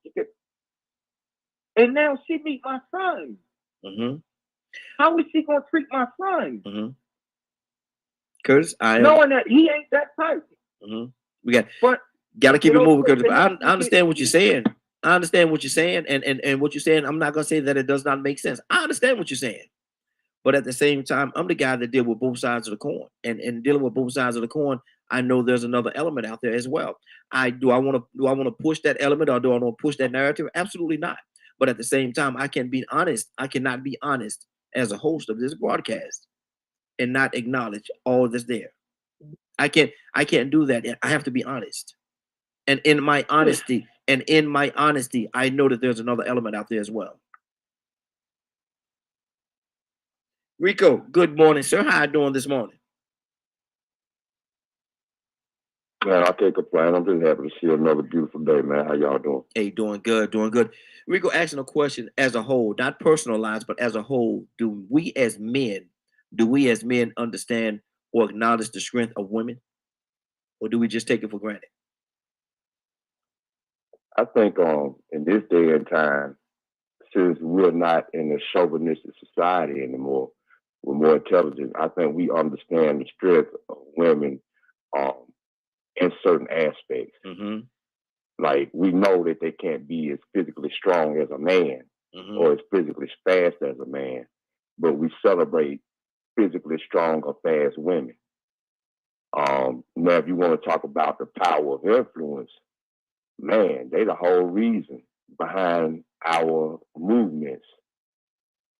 and now she meet my son. Mm-hmm. How is she gonna treat my son? Mm-hmm. Curtis, knowing that he ain't that type. Mm-hmm. We got to keep it moving, Curtis. But I understand what you're saying. I understand what you're saying, and what you're saying. I'm not gonna say that it does not make sense. I understand what you're saying, but at the same time, I'm the guy that deal with both sides of the coin, and dealing with both sides of the coin, I know there's another element out there as well. Do I want to push that element, or do I want to push that narrative? Absolutely not. But at the same time, I can be honest. I cannot be honest as a host of this broadcast and not acknowledge all that's there. I can't do that. I have to be honest. And in my honesty, I know that there's another element out there as well. Rico, good morning, sir. How you doing this morning? Man, I can't complain. I'm just happy to see another beautiful day, man. How y'all doing? Hey, doing good, doing good. Rico, asking a question as a whole, not personalized, but as a whole. Do we as men understand or acknowledge the strength of women? Or do we just take it for granted? I think in this day and time, since we're not in a chauvinistic society anymore, we're more intelligent. I think we understand the strength of women in certain aspects. Mm-hmm. Like, we know that they can't be as physically strong as a man, mm-hmm. or as physically fast as a man, but we celebrate physically strong or fast women. Now, if you want to talk about the power of influence, man, they the whole reason behind our movements.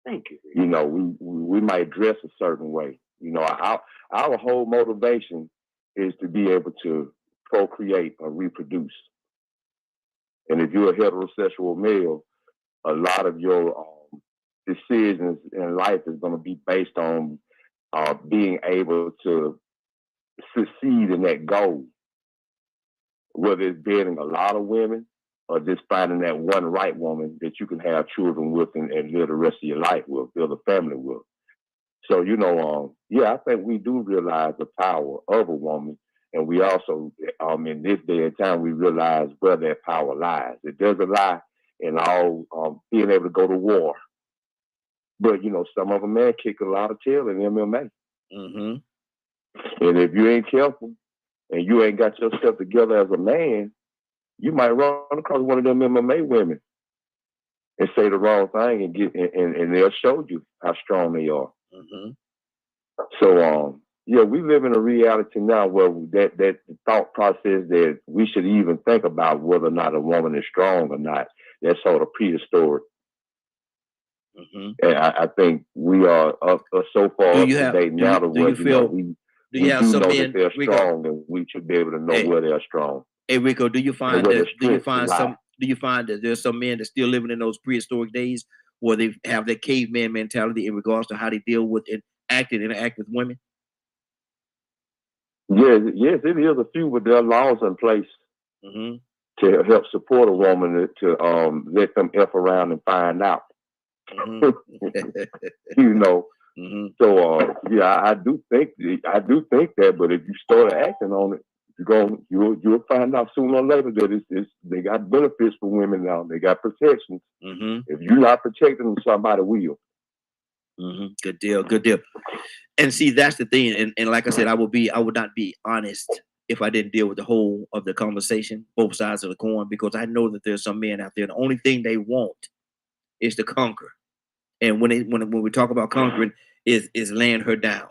Thank you. You know, we might dress a certain way. You know, our whole motivation is to be able to procreate or reproduce. And if you're a heterosexual male, a lot of your decisions in life is going to be based on being able to succeed in that goal. Whether it's dating a lot of women or just finding that one right woman that you can have children with and live the rest of your life with, build a family with. So, you know, I think we do realize the power of a woman. And we also, in this day and time, we realize where that power lies. It doesn't lie in all being able to go to war. But, you know, some of them, man, kick a lot of tail in MMA. Mm-hmm. And if you ain't careful and you ain't got yourself together as a man, you might run across one of them MMA women and say the wrong thing and and they'll show you how strong they are. Mm-hmm. So yeah, we live in a reality now where that thought process that we should even think about whether or not a woman is strong or not, that's sort of prehistoric. Mm-hmm. And I think we are up so far Do up you to have? date Do now you, to do where you feel? Do we you have do some know that men, they're Rico? strong, and we should be able to know Hey, where they're strong hey, Rico. Do you and find where their that? Do you strengths find lie. some? Do you find that there's some men that still living in those prehistoric days where they have that caveman mentality in regards to how they deal with and interact with women? Yes, it is a few, but there are laws in place Mm-hmm. to help support a woman to let them F around and find out. Mm-hmm. You know. Mm-hmm. So yeah, I do think that, but if you start acting on it, you'll find out sooner or later that it's they got benefits for women now. They got protections. Mm-hmm. If you're not protecting them, somebody will. Mm-hmm. Good deal. Good deal. And see, that's the thing. And like I said, I would not be honest if I didn't deal with the whole of the conversation, both sides of the coin, because I know that there's some men out there. The only thing they want is to conquer. And when we talk about conquering, is laying her down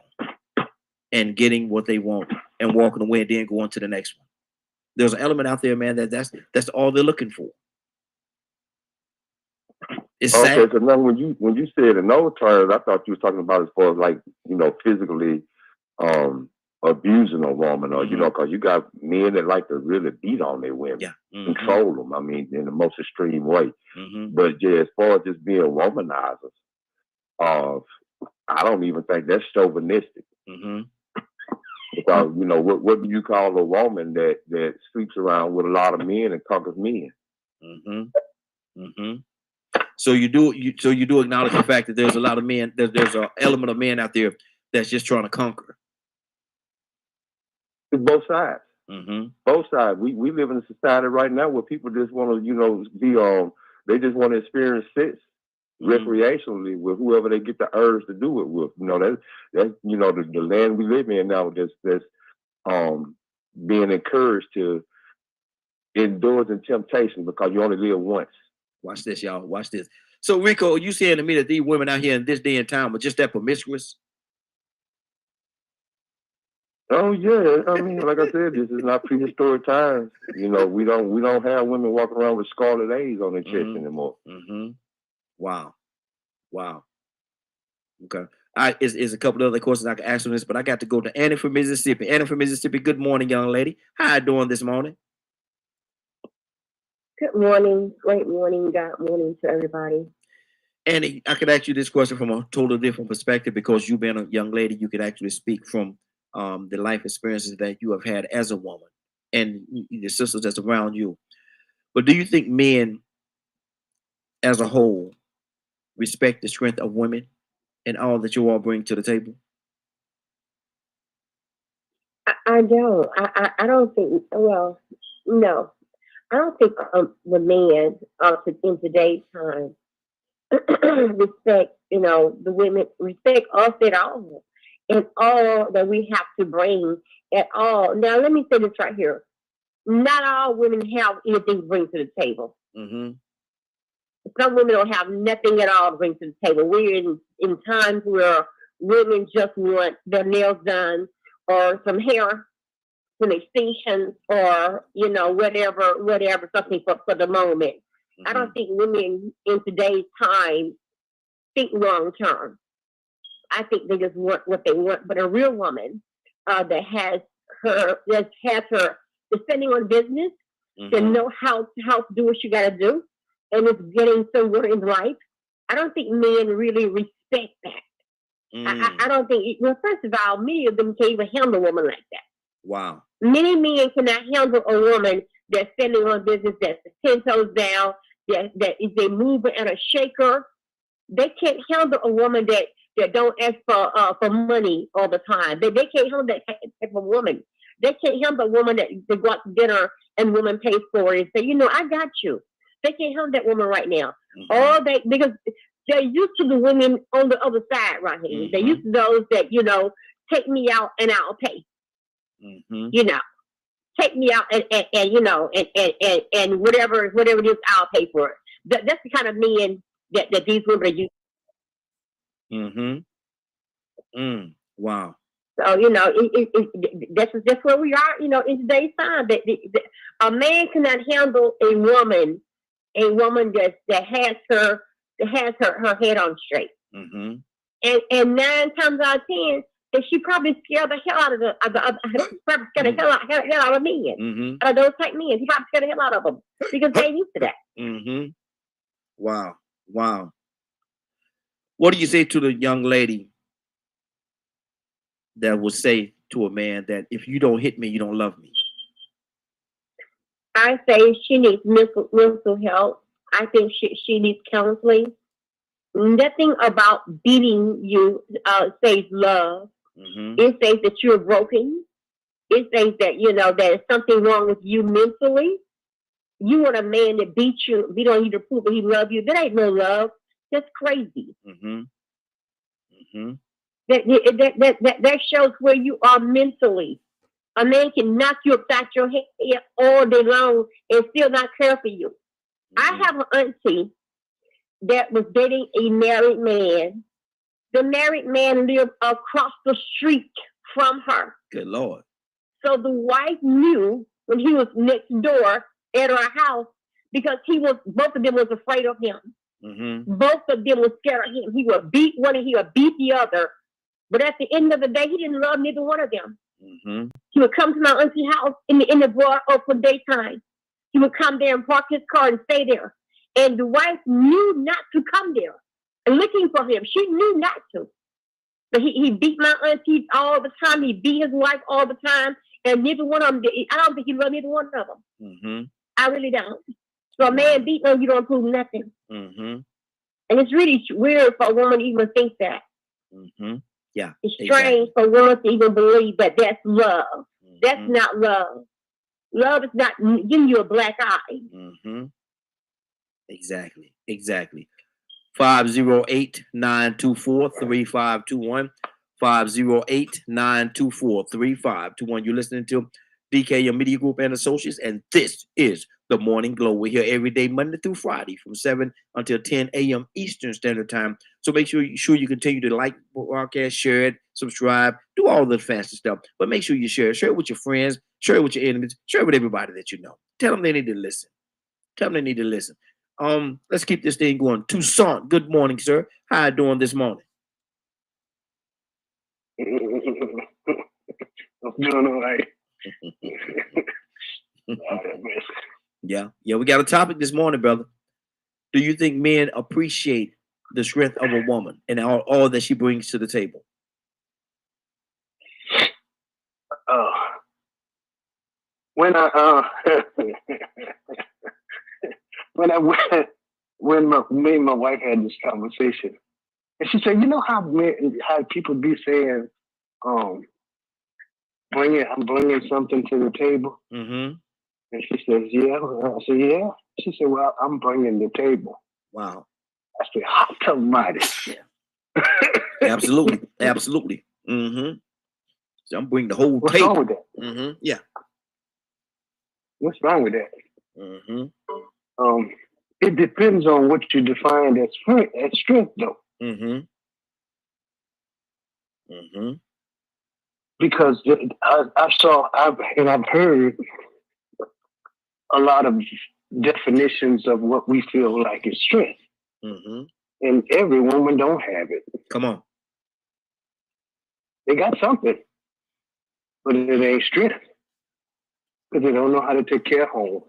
and getting what they want and walking away and then going to the next one. There's an element out there, man, that's all they're looking for. It's Okay, sad. so now when you said in those terms, I thought you was talking about as far as like physically abusing a woman, or Mm-hmm. because you got men that like to really beat on their women, Yeah. Mm-hmm. control them. I mean, in the most extreme way. Mm-hmm. But yeah, as far as just being womanizers, I don't even think that's chauvinistic. Mm-hmm. Because what do you call a woman that sleeps around with a lot of men and conquers men? Mm-hmm. Mm-hmm. So you do acknowledge the fact that there's a lot of men. There's an element of men out there that's just trying to conquer. It's both sides. Mm-hmm. Both sides. We live in a society right now where people just want to be they just want to experience sex recreationally with whoever they get the urge to do it with. That's the land we live in now. That's being encouraged to endure in temptation because you only live once. Watch this, y'all. Watch this. So, Rico, you saying to me that these women out here in this day and time are just that promiscuous? Oh yeah, I mean, like I said, this is not prehistoric times. We don't have women walking around with scarlet A's on their chest anymore. Mm-hmm. Wow. Okay. Is a couple of other questions I can ask on this, but I got to go to Annie from Mississippi. Annie from Mississippi. Good morning, young lady. How you doing this morning? Good morning. Great morning. Good morning to everybody. Annie, I could ask you this question from a totally different perspective because you've been a young lady. You could actually speak from the life experiences that you have had as a woman and the sisters that's around you. But do you think men as a whole respect the strength of women and all that you all bring to the table? I don't. I don't think. Well, no. I don't think the man in today's time respect, the women, respect us at all, and all that we have to bring at all. Now, let me say this right here. Not all women have anything to bring to the table. Mm-hmm. Some women don't have nothing at all to bring to the table. We're in times where women just want their nails done or some hair, some extensions, or whatever, something for the moment. Mm-hmm. I don't think women in today's time think long term. I think they just want what they want. But a real woman that has her depending on business, to know how to do what she got to do, and is getting somewhere in life. I don't think men really respect that. I don't think. Well, first of all, many of them can't even handle a woman like that. Wow. Many men cannot handle a woman that's standing on business, that's 10 toes down, that is a mover and a shaker. They can't handle a woman that don't ask for money all the time. They can't handle that type of woman. They can't handle a woman that go out to dinner and woman pays for it and say, I got you. They can't handle that woman right now. Because they're used to the women on the other side right here. They're used to those that, take me out and I'll pay. Take me out and whatever it is, I'll pay for it. That's the kind of men that these women are using. Wow. So, you know, that's where we are, you know, in today's time. A man cannot handle a woman that has her head on straight. And 9 times out of 10, that she probably scared the hell out of probably scared the hell out of men. Out of those type men. She probably scared the hell out of them because they ain't used to that. Wow. Wow. What do you say to the young lady that would say to a man that if you don't hit me, you don't love me? I say she needs mental health. I think she needs counseling. Nothing about beating you says love. It says that you're broken. It says that, you know, there's something wrong with you mentally. You want a man that beat on you to prove that he loves you. That ain't no love. That's crazy. That shows where you are mentally. A man can knock you upside your head all day long and still not care for you. I have an auntie that was dating a married man. The married man lived across the street from her. Good Lord. So the wife knew when he was next door at her house because both of them was afraid of him. Both of them were scared of him. He would beat one and he would beat the other. But at the end of the day, he didn't love neither one of them. He would come to my auntie's house in the broad open daytime. He would come there and park his car and stay there. And the wife knew not to come there, looking for him. She knew not to. But he beat my auntie all the time. He beat his wife all the time. And neither one of them, I don't think he loved neither one of them. I really don't. So a man beating on you don't prove nothing. And it's really weird for a woman to even think that. Yeah. It's strange for a woman to even believe that that's love. That's not love. Love is not giving you a black eye. Exactly. 508-924-3521. 508-924-3521. You're listening to DK Media Group and Associates, and this is The Morning Glow. We're here every day, Monday through Friday, from 7 until 10 a.m. Eastern Standard Time. So make sure you continue to like the broadcast, share it, subscribe, do all the fancy stuff. But make sure you share it with your friends, share it with your enemies, share it with everybody that you know. Tell them they need to listen. Let's keep this thing going. Toussaint, good morning, sir. How you doing this morning? I'm doing all right. Yeah, we got a topic this morning, brother. Do you think men appreciate the strength of a woman and all that she brings to the table? When me and my wife had this conversation, and she said, "You know how people be saying, I'm bringing something to the table." And she says, "Yeah." I said, "Yeah." She said, "Well, I'm bringing the table." Wow. I said, "Hot tamale." Yeah. Absolutely. So I'm bringing the whole What's table. wrong with that? Yeah. What's wrong with that? It depends on what you define as strength, though. Because I've heard a lot of definitions of what we feel like is strength. And every woman don't have it. Come on. They got something, but it ain't strength. Because they don't know how to take care of home.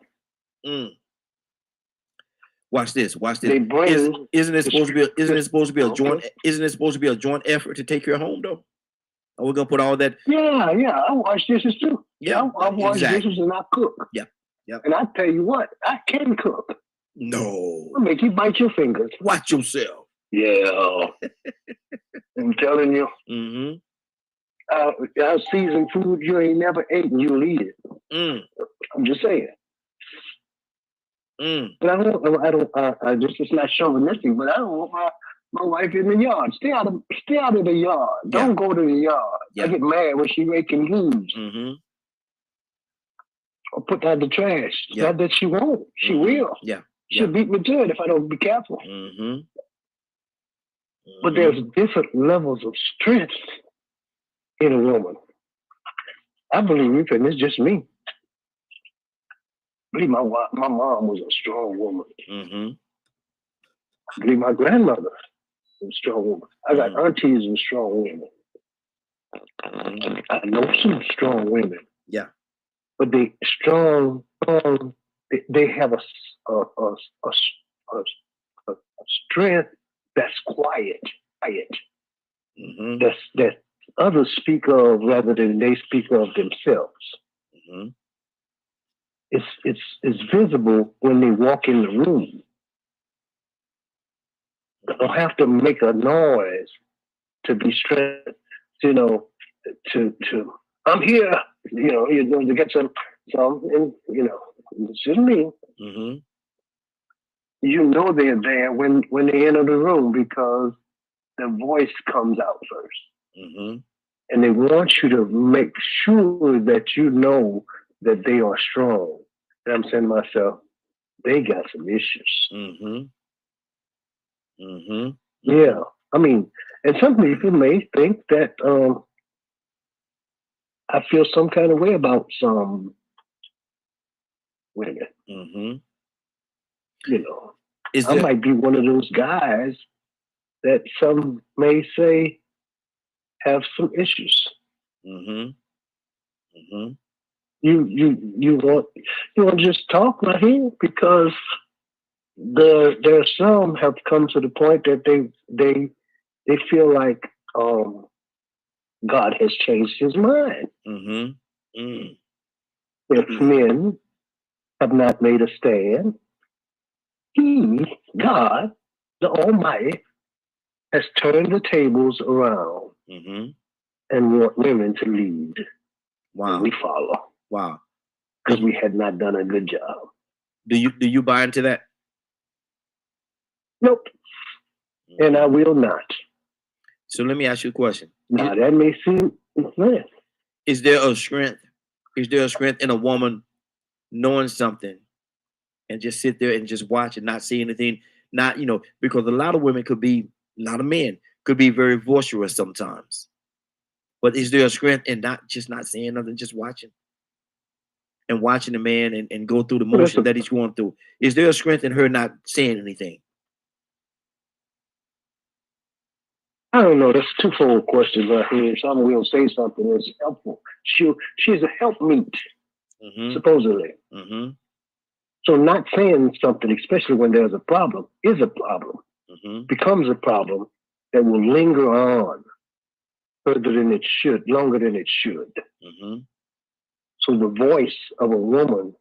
Watch this. They bring Isn't it supposed to be a joint effort to take care of home though? Are we gonna put all that? Yeah. I wash dishes too. Yeah, I wash dishes and I cook. Yeah. And I tell you what, I can cook. No. I'll make you bite your fingers. Watch yourself. Yeah. I'm telling you. I'll season food you ain't never ate and you'll eat it. I'm just saying. But it's not chauvinistic, but I don't want my wife in the yard. Stay out of the yard. Don't go to the yard. I get mad when she raking leaves. Or put out the trash. Not that she won't. She will. Yeah. She'll beat me to it if I don't be careful. Mm-hmm. But there's different levels of strength in a woman. I believe, and it's just me. I believe my mom was a strong woman. Mm-hmm. I believe my grandmother was a strong woman. I got aunties and strong women. I know some strong women. Yeah. But they strong. They have a strength that's quiet. Mm-hmm. That others speak of rather than they speak of themselves. Mm-hmm. It's visible when they walk in the room. They don't have to make a noise to be strength. You know, to I'm here. You know, you're going to get some, and you know, it's just me. Mm-hmm. You know they're there when they enter the room because the voice comes out first. Mm-hmm. And they want you to make sure that you know that they are strong. And I'm saying to myself, they got some issues. Mm-hmm. Mm-hmm. Yeah. I mean, and some people may think that I feel some kind of way about some women. Mm-hmm. You know, I might be one of those guys that some may say have some issues. Mm-hmm. Mm-hmm. You want to just talk right here because there some have come to the point that they feel like God has changed his mind. Mm-hmm. Mm. If men have not made a stand, he, God, the Almighty, has turned the tables around and want women to lead. Wow. And we follow. Wow. Because we had not done a good job. Do you buy into that? Nope. And I will not. So let me ask you a question. Now that may seem unfair. Is there a strength? Is there a strength in a woman knowing something and just sit there and just watch and not see anything? Not, because a lot of women a lot of men could be very boisterous sometimes. But is there a strength in not saying nothing, just watching? And watching the man and go through the motion that he's going through. Is there a strength in her not saying anything? I don't know. That's a twofold question right here. Someone will say something that's helpful. She's a helpmeet, supposedly. Mm-hmm. So not saying something, especially when there's a problem, is a problem. Becomes a problem that will linger on further than it should, longer than it should. So the voice of a woman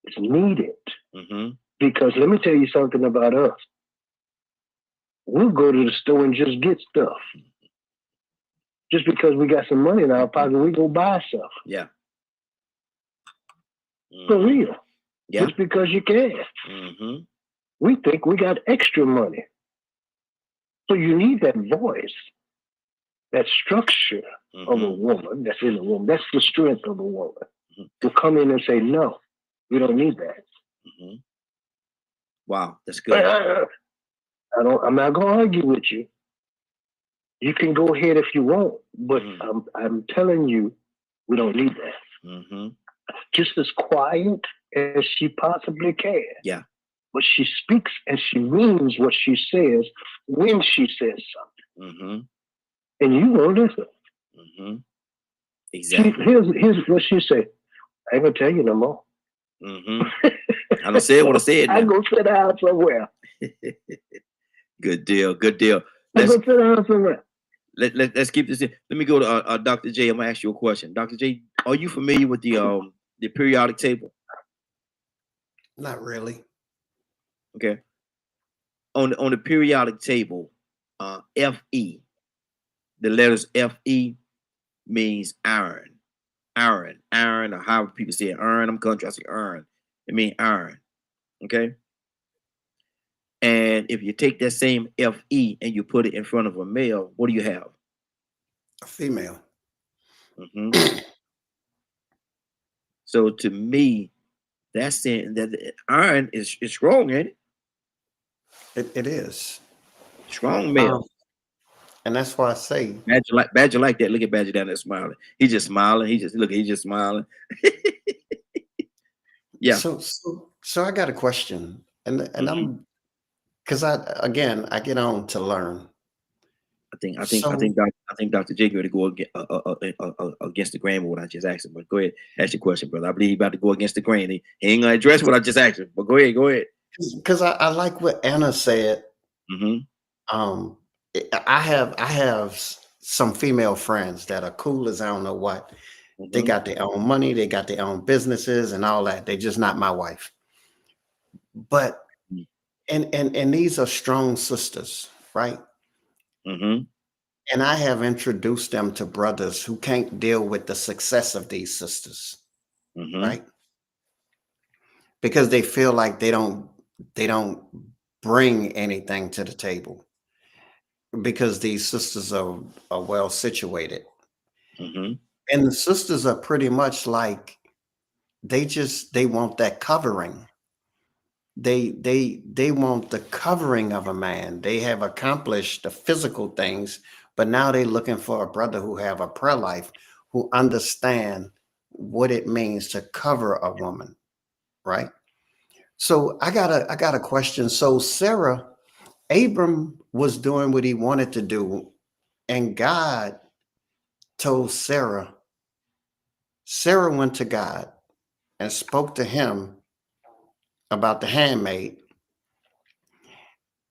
is needed. Because let me tell you something about us. We'll go to the store and just get stuff. Just because we got some money in our pocket, we go buy stuff. Yeah. For real. Yeah. Just because you can. We think we got extra money. So you need that voice, that structure of a woman that's in a woman. That's the strength of a woman. To come in and say, no, we don't need that. Wow, that's good. I'm not going to argue with you. You can go ahead if you want, but I'm telling you, we don't need that. Just as quiet as she possibly can. Yeah. But she speaks and she means what she says when she says something. And you won't listen. Exactly. Here's what she said. I ain't gonna tell you no more. I don't say it when I say it. I go sit down somewhere. Good deal. Good deal. Let's go sit down somewhere. Let's keep this in. Let me go to Dr. J. I'm gonna ask you a question. Dr. J, are you familiar with the periodic table? Not really. Okay. On the periodic table, Fe, the letters Fe means iron. Iron, or however people say it, iron. I'm country, I say iron. It means iron. Okay. And if you take that same Fe and you put it in front of a male, what do you have? A female. So to me, That's it. That the iron is strong, ain't it? It is. Strong male. And that's why I say, Badger like that. Look at Badger down there smiling. He's just smiling. He's just smiling. Yeah. so I got a question, and Mhm. I'm because I get on to learn. I think So Dr. J going to go against the grain with what I just asked him. But go ahead, ask your question, brother. I believe he's about to go against the grain. He ain't gonna address what I just asked him. But go ahead. because I like what Anna said. Mm-hmm. I have some female friends that are cool as I don't know what. They got their own money, they got their own businesses and all that. They're just not my wife. But and these are strong sisters, right? Mm-hmm. And I have introduced them to brothers who can't deal with the success of these sisters, Mm-hmm. right? Because they feel like they don't bring anything to the table because these sisters are well situated. Mm-hmm. And the sisters are pretty much like they want that covering. They want the covering of a man. They have accomplished the physical things, but now they're looking for a brother who have a prayer life, who understand what it means to cover a woman, right? So I got a question. So Abram was doing what he wanted to do, and God told Sarah. Sarah went to God and spoke to him about the handmaid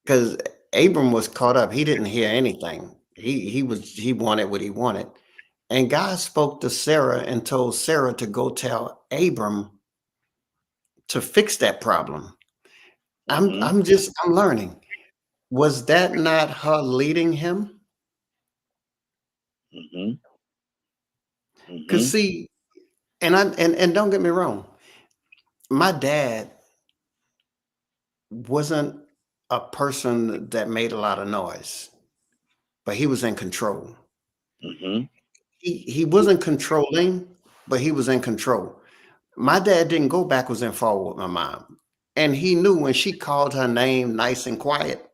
because Abram was caught up. He didn't hear anything. He wanted what he wanted. And God spoke to Sarah and told Sarah to go tell Abram to fix that problem. Mm-hmm. I'm learning. Was that not her leading him? Mm-hmm. Because Mm-hmm. see, and don't get me wrong, my dad wasn't a person that made a lot of noise, but he was in control. Mm-hmm. He wasn't controlling, but he was in control. My dad didn't go backwards and forward with my mom. And he knew when she called her name nice and quiet,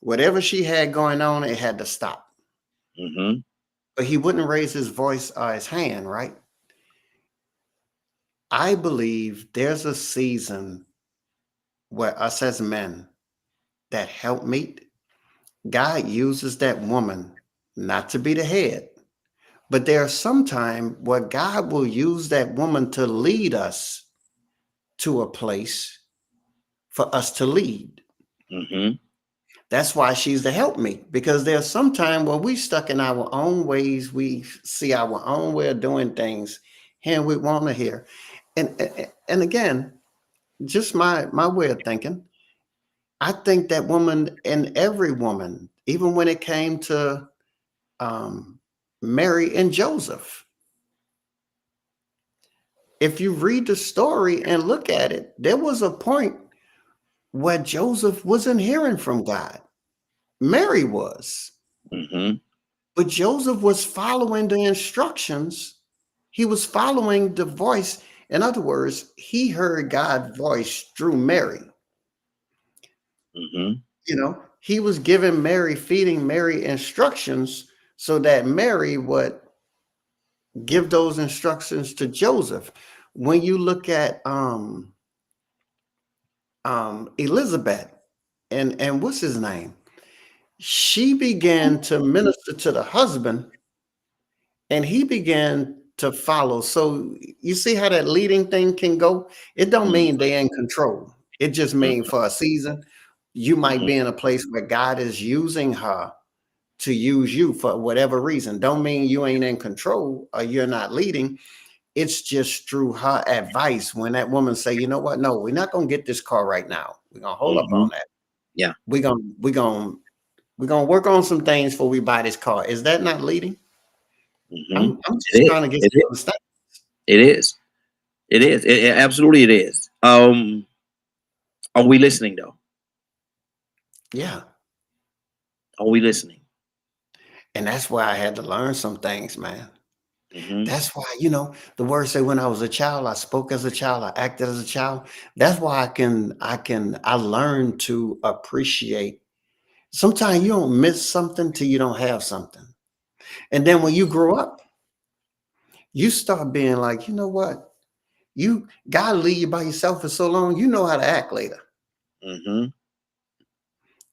whatever she had going on, it had to stop. Mm-hmm. But he wouldn't raise his voice or his hand, right? I believe there's a season where us as men that help meet, God uses that woman not to be the head. But there's some time where God will use that woman to lead us to a place for us to lead. Mm-hmm. That's why she's the helpmeet, because there's some time where we stuck in our own ways. We see our own way of doing things, and we want to hear. And again, just my way of thinking. I think that woman and every woman, even when it came to Mary and Joseph, if you read the story and look at it, there was a point where Joseph wasn't hearing from God. Mary was. Mm-hmm. But Joseph was following the instructions. He was following the voice. In other words, he heard God's voice through Mary. Mm-hmm. You know, he was giving Mary, feeding Mary instructions so that Mary would give those instructions to Joseph. When you look at Elizabeth and what's his name, she began to minister to the husband and he began to follow. So you see how that leading thing can go? It don't mean they're in control. It just means for a season, you might be in a place where God is using her to use you for whatever reason. Don't mean you ain't in control or you're not leading. It's just through her advice when that woman say, you know what? No, we're not gonna get this car right now. We're gonna hold up Mm-hmm. on that. Yeah. We're gonna work on some things before we buy this car. Is that not leading? Mm-hmm. I'm just trying to get you to understand. It is. It is. Absolutely it is. Are we listening though? Yeah. Are we listening? And that's why I had to learn some things, man. Mm-hmm. That's why, the word say when I was a child, I spoke as a child, I acted as a child. That's why I learned to appreciate. Sometimes you don't miss something till you don't have something. And then when you grow up, you start being like, you know what? God leave you by yourself for so long, you know how to act later. Mm-hmm.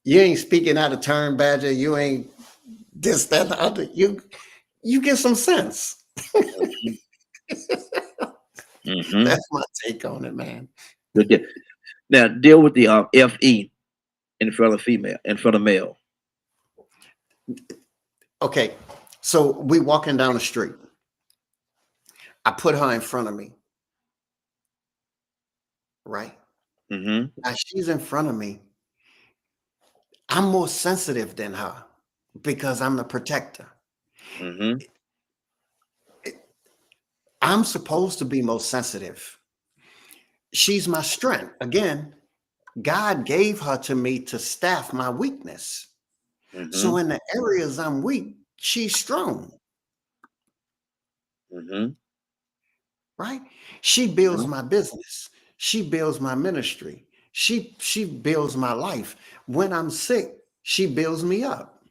You ain't speaking out of turn, Badger. You ain't this, that, the other. You get some sense. Mm-hmm. That's my take on it, man. Good deal. Now deal with the FE in front of female, in front of male. Okay, so we walking down the street. I put her in front of me, right? Mm-hmm. Now she's in front of me. I'm more sensitive than her because I'm the protector. Mm-hmm. I'm supposed to be most sensitive. She's my strength. Again, God gave her to me to staff my weakness. Mm-hmm. So in the areas I'm weak, she's strong, Mm-hmm. right? She builds my business. She builds my ministry. She builds my life. When I'm sick, she builds me up.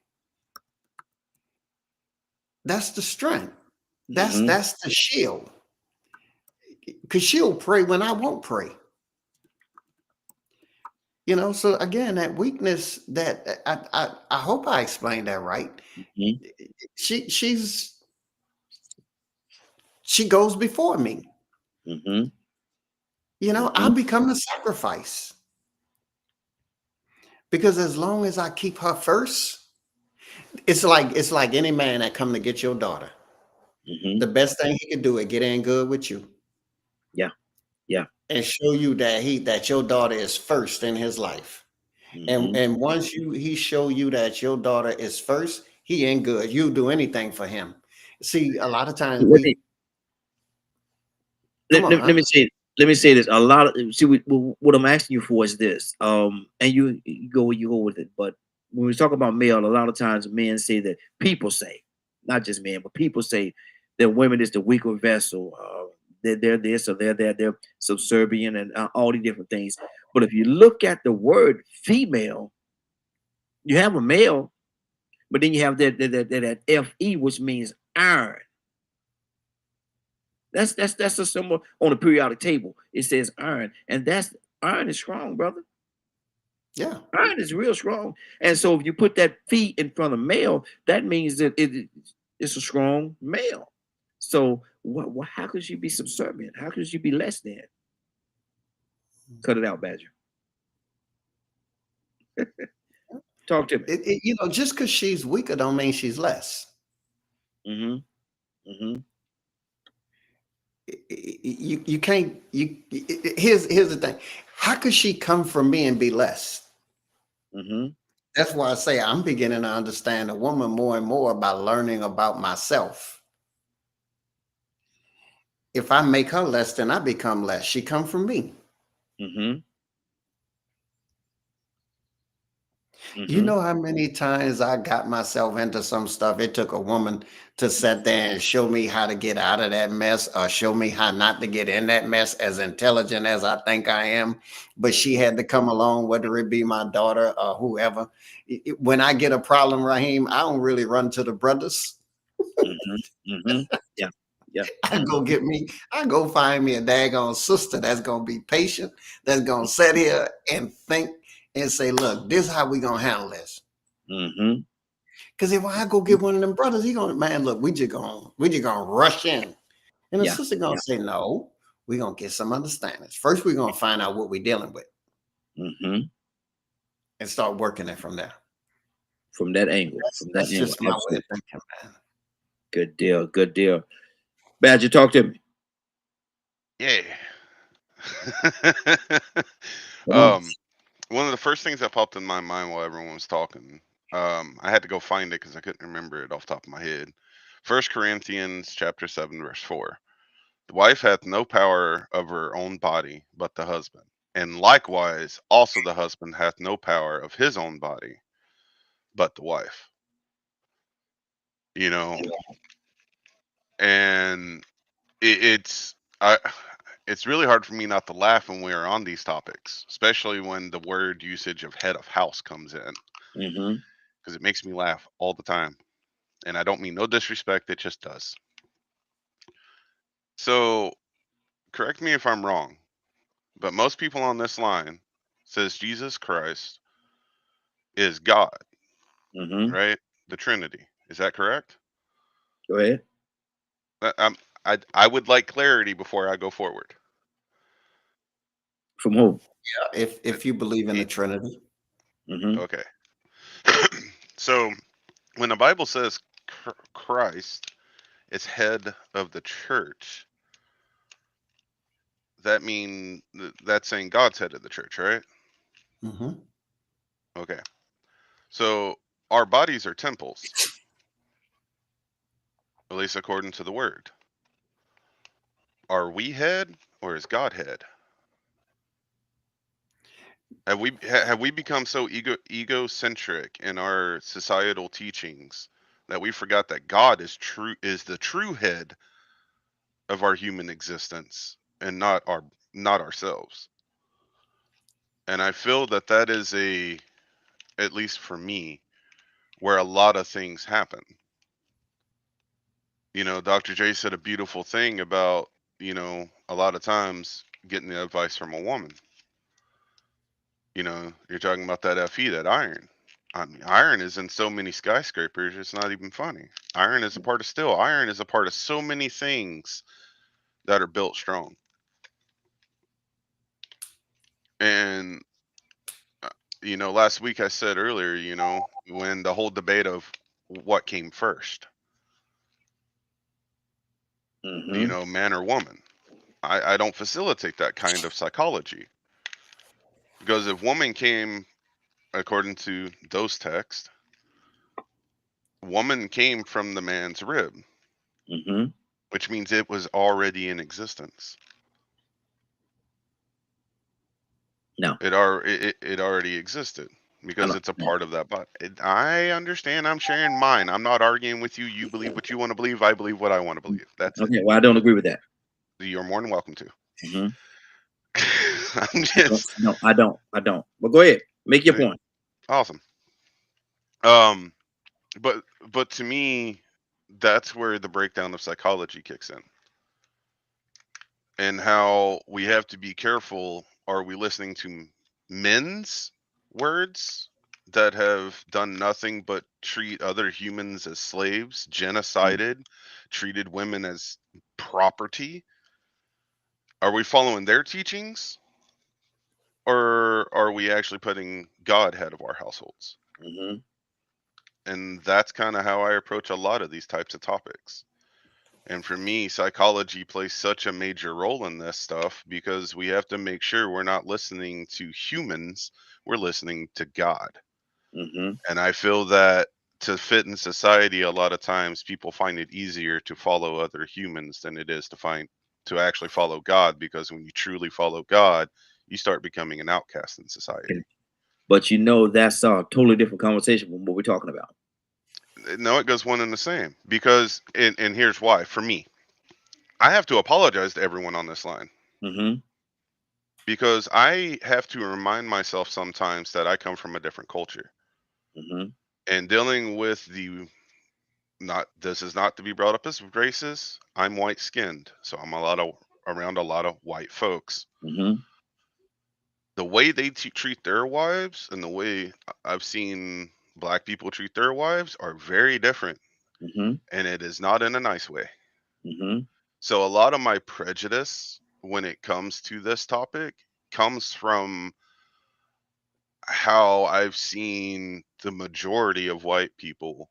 That's the strength. That's Mm-hmm. that's the shield. Because she'll pray when I won't pray. So again, that weakness that I hope I explained that right. Mm-hmm. She goes before me. Mm-hmm. I become the sacrifice. Because as long as I keep her first, it's like any man that come to get your daughter. Mm-hmm. The best thing he can do is get in good with you. Yeah. Yeah. And show you that your daughter is first in his life. Mm-hmm. And once he show you that your daughter is first, he ain't good. You do anything for him. See, a lot of times Let me come let, on, let, let huh? me say let me say this. A lot of see what I'm asking you for is this. And you go with it. But when we talk about male, a lot of times men say that people say, not just men, but people say that women is the weaker vessel. They're this or they're that. They're subservient and all the different things. But if you look at the word female, you have a male, but then you have that FE, which means iron. That's a symbol on the periodic table. It says iron, and that's iron is strong, brother. Yeah. Iron is real strong. And so if you put that feet in front of male, that means that it's a strong male. So how could you be subservient? How could you be less than? Cut it out, Badger. Talk to me. Just because she's weaker don't mean she's less. Mm-hmm. Mm-hmm. You can't. Here's the thing. How could she come from me and be less? Mm-hmm. That's why I say I'm beginning to understand a woman more and more by learning about myself. If I make her less, then I become less. She come from me. Mm-hmm. You Mm-hmm. know how many times I got myself into some stuff? It took a woman to sit there and show me how to get out of that mess or show me how not to get in that mess, as intelligent as I think I am. But she had to come along, whether it be my daughter or whoever. When I get a problem, Raheem, I don't really run to the brothers. Mm-hmm. Mm-hmm. Yeah. Yeah. I go find me a daggone sister that's gonna be patient, that's gonna sit here and think and say, look, this is how we gonna handle this. Mm-hmm. Because if I go get one of them brothers, he gonna, man, look, we just gonna rush in. And the Yeah. sister gonna say, no, we gonna get some understandings. First, we're gonna find out what we're dealing with Mm-hmm. and start working it from there. From that angle. That's just my way of thinking, man. Good deal. Good deal. Badger, talk to me. Yeah. Come on. One of the first things that popped in my mind while everyone was talking, I had to go find it because I couldn't remember it off the top of my head. 1 Corinthians chapter 7, verse 4. The wife hath no power of her own body, but the husband. And likewise, also the husband hath no power of his own body, but the wife. You know, And it's really hard for me not to laugh when we are on these topics, especially when the word usage of head of house comes in, Mm-hmm. because it makes me laugh all the time. And I don't mean no disrespect, it just does. So correct me if I'm wrong, but most people on this line says Jesus Christ is God, Mm-hmm. right? The Trinity. Is that correct? Go ahead. I would like clarity before I go forward. From who? Yeah, if you believe in the He- Trinity. Mm-hmm. Okay. So when the Bible says Christ is head of the church, that's saying God's head of the church, right? Mm-hmm. Okay. So our bodies are temples, at least according to the word. Are we head or is God head? Have we become so egocentric in our societal teachings that we forgot that God is the true head of our human existence and not ourselves? And I feel that is at least for me, where a lot of things happen. Dr. J said a beautiful thing about, a lot of times getting the advice from a woman. You're talking about that Fe, that iron. I mean, iron is in so many skyscrapers, it's not even funny. Iron is a part of steel. Iron is a part of so many things that are built strong. And, last week I said earlier, when the whole debate of what came first, Mm-hmm. man or woman, I don't facilitate that kind of psychology. Because if woman came, according to those texts, woman came from the man's rib, Mm-hmm. which means it was already in existence. No. It already existed I because don't. it's a part of that body. I understand. I'm sharing mine. I'm not arguing with you. You believe what you want to believe. I believe what I want to believe. That's it. Okay. Well, I don't agree with that. You're more than welcome to. Mm-hmm. I'm just No, I don't. I don't. But go ahead. Make your point. awesome. But to me, that's where the breakdown of psychology kicks in, and how we have to be careful. Are we listening to men's words that have done nothing but treat other humans as slaves, genocided, treated women as property? Are we following their teachings, or are we actually putting God head of our households? Mm-hmm. And that's kind of how I approach a lot of these types of topics. And for me, psychology plays such a major role in this stuff because we have to make sure we're not listening to humans, we're listening to God. Mm-hmm. And I feel that to fit in society, a lot of times people find it easier to follow other humans than it is to actually follow God, because when you truly follow God, you start becoming an outcast in society. Okay. But that's a totally different conversation from what we're talking about. No, it goes one and the same, because and here's why. For me, I have to apologize to everyone on this line, Mm-hmm. because I have to remind myself sometimes that I come from a different culture, Mm-hmm. and dealing with this is not to be brought up as racist. I'm white skinned, so I'm around a lot of white folks. Mm-hmm. The way they treat their wives and the way I've seen black people treat their wives are very different, Mm-hmm. and it is not in a nice way. Mm-hmm. So a lot of my prejudice when it comes to this topic comes from how I've seen the majority of white people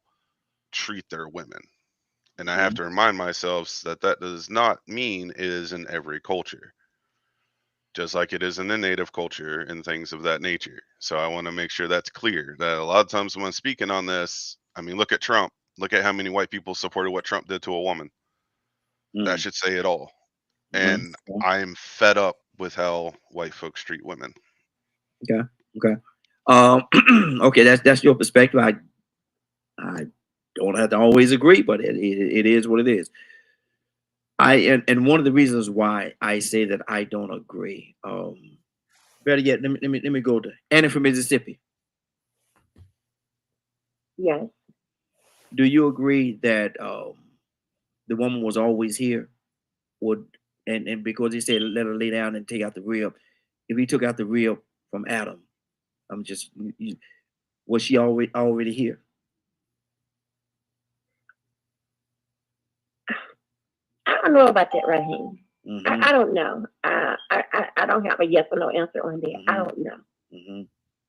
treat their women. And I have Mm-hmm. to remind myself that does not mean it is in every culture, just like it is in the native culture and things of that nature. So I want to make sure that's clear, that a lot of times when speaking on this, I mean, look at Trump. Look at how many white people supported what Trump did to a woman. That should say it all. Mm-hmm. And I'm fed up with how white folks treat women. Okay. Okay. Okay. That's your perspective. I don't have to always agree, but it is what it is. And one of the reasons why I say that I don't agree. Better yet, let me go to Annie from Mississippi. Yes. Do you agree that the woman was always here? Would and because he said let her lay down and take out the rib, if he took out the rib from Adam, I'm just was she already here? I don't know about that, Raheem. Mm-hmm. I don't know. I don't have a yes or no answer on that. Mm-hmm. I don't know. Mm-hmm.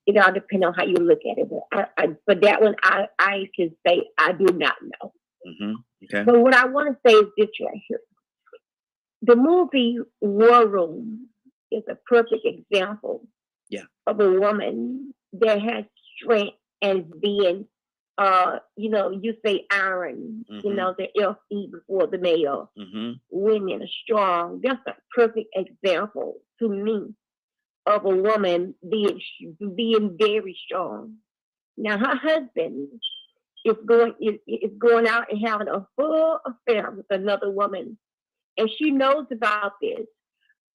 It all depends on how you look at it. But for that one, I can say I do not know. Mm-hmm. Okay. But what I want to say is this right here. The movie War Room is a perfect example of a woman that has strength and being, you say iron, the LC before the male. Mm-hmm. Women are strong. That's a perfect example to me of a woman being very strong. Now her husband is going out and having a full affair with another woman, and she knows about this.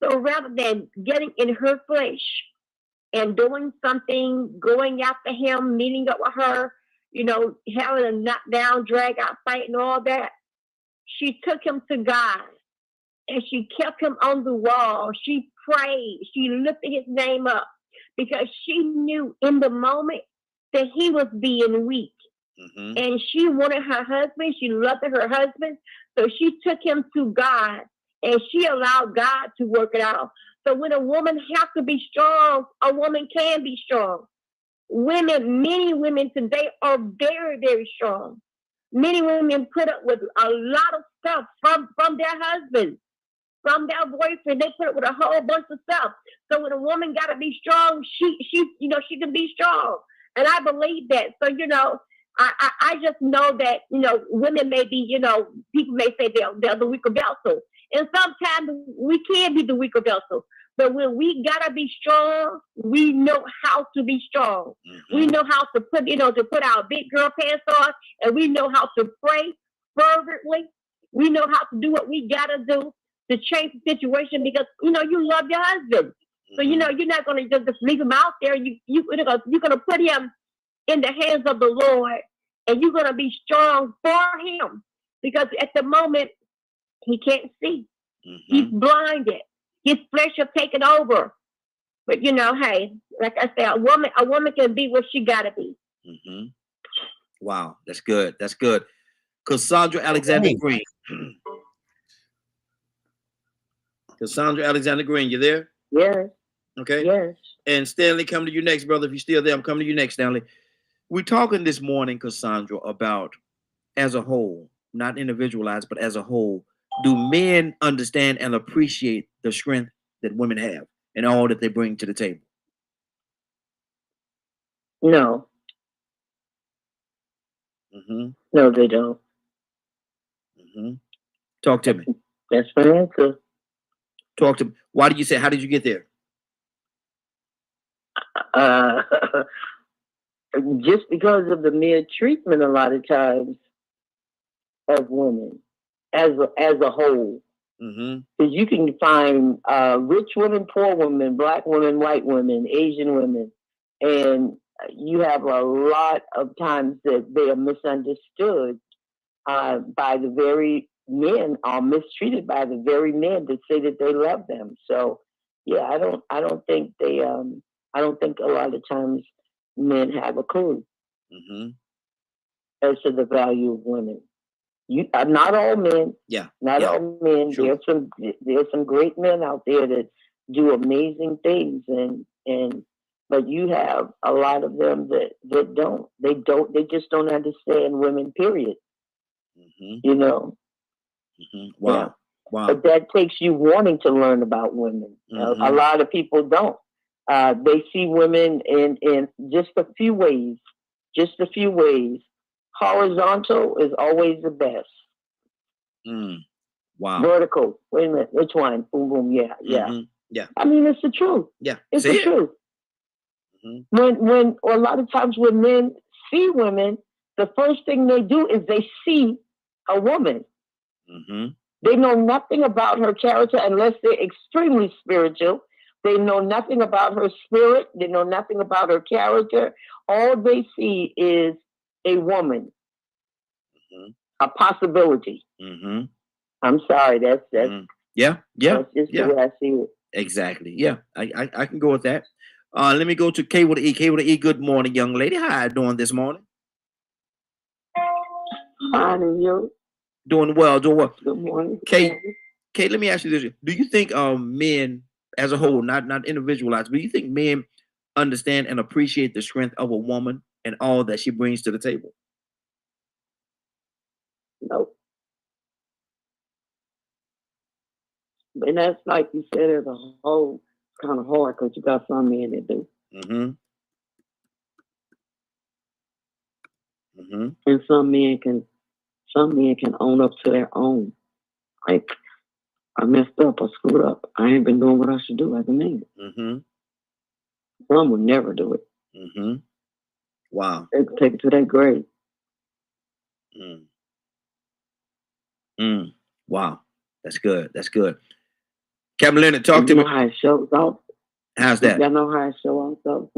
So rather than getting in her flesh and doing something, going after him, meeting up with her, having a knockdown, drag out fight and all that, she took him to God and she kept him on the wall. She prayed. She lifted his name up because she knew in the moment that he was being weak. Mm-hmm. And she wanted her husband. She loved her husband. So she took him to God and she allowed God to work it out. So when a woman has to be strong, a woman can be strong. Many women today are very, very strong. Many women put up with a lot of stuff from their husbands, from their boyfriend. They put up with a whole bunch of stuff. So when a woman got to be strong, she can be strong. And I believe that. So, I just know that, women may be, people may say they're the weaker vessel. And sometimes we can be the weaker vessel. But when we gotta be strong, we know how to be strong. Mm-hmm. We know how to put our big girl pants on, and we know how to pray fervently. We know how to do what we gotta do to change the situation because you love your husband. So you're not gonna just leave him out there. You're gonna put him in the hands of the Lord, and you're gonna be strong for him because at the moment he can't see. Mm-hmm. He's blinded. His flesh will take it over. But hey, like I said, a woman can be what she gotta be. Mm-hmm. Wow, that's good. That's good. Cassandra Alexander Green. Cassandra Alexander Green, you there? Yes. Okay. Yes. And Stanley, come to you next, brother. If you're still there, I'm coming to you next, Stanley. We're talking this morning, Cassandra, about as a whole, not individualized, but as a whole, do men understand and appreciate the strength that women have and all that they bring to the table? No. Mm-hmm. No, they don't. Mm-hmm. Talk to me. That's my answer. Talk to me. Why did you say? How did you get there? Just because of the mere treatment, a lot of times, of women as a whole. Mm-hmm. Because you can find rich women, poor women, black women, white women, Asian women, and you have a lot of times that they are misunderstood by the very men, are mistreated by the very men that say that they love them. So, yeah, I don't think I don't think a lot of times men have a clue as to the value of women. Not all men. Not all men. Sure. There's some great men out there that do amazing things, but you have a lot of them that don't. They just don't understand women. Period. Mm-hmm. Wow. Yeah. Wow. But that takes you wanting to learn about women. Mm-hmm. A lot of people don't. They see women in just a few ways. Horizontal is always the best. Wow. Vertical. Wait a minute. Which one? Boom, boom. Yeah. Mm-hmm. Yeah. I mean, it's the truth. Yeah. It's the truth. Mm-hmm. When or a lot of times when men see women, the first thing they do is they see a woman. Mm-hmm. They know nothing about her character unless they're extremely spiritual. They know nothing about her spirit. They know nothing about her character. All they see is a woman, a possibility. I'm sorry. That's Yeah. that's just the way I see it. Exactly. Yeah, I can go with that. Let me go to K with the E. K with the E. Good morning, young lady. How you doing this morning? Fine, and you? Doing well. Doing well. Good morning. Kate, let me ask you this: do you think men as a whole, not individualized, but do you think men understand and appreciate the strength of a woman and all that she brings to the table? No. And that's like you said, as a whole, it's kind of hard because you got some men that do. And some men can own up to their own. Like, I messed up, I screwed up. I ain't been doing what I should do as a man. Some would never do it. Wow. They could take it to their grave. Wow. That's good. That's good. Captain Leonard, talk to me. How it shows off. How's that? Y'all know how it shows off.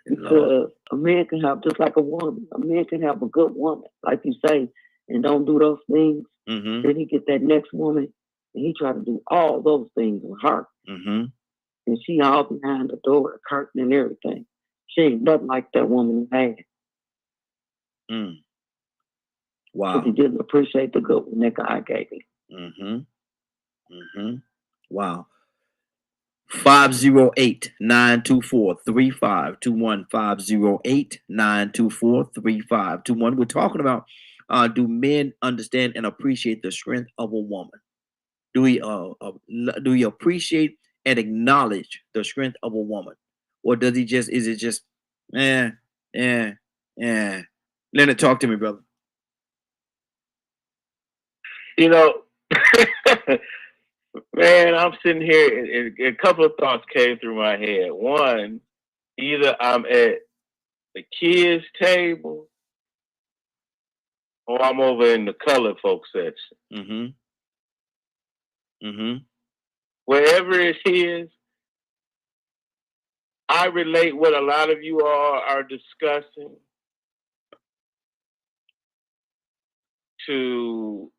Because a man can have, just like a woman, a man can have a good woman, like you say, and don't do those things. Then he get that next woman, and he try to do all those things with her. And she all behind the door, the curtain and everything. She ain't nothing like that woman had. Wow. Because he didn't appreciate the good one that God gave him. Wow. 508-924-3521. 508-924-3521. We're talking about do men understand and appreciate the strength of a woman? Do we appreciate and acknowledge the strength of a woman? Or is it just Leonard, talk to me, brother. You know, man, I'm sitting here and a couple of thoughts came through my head. One, either I'm at the kids' table or I'm over in the colored folks section. Wherever it is, I relate what a lot of you all are discussing to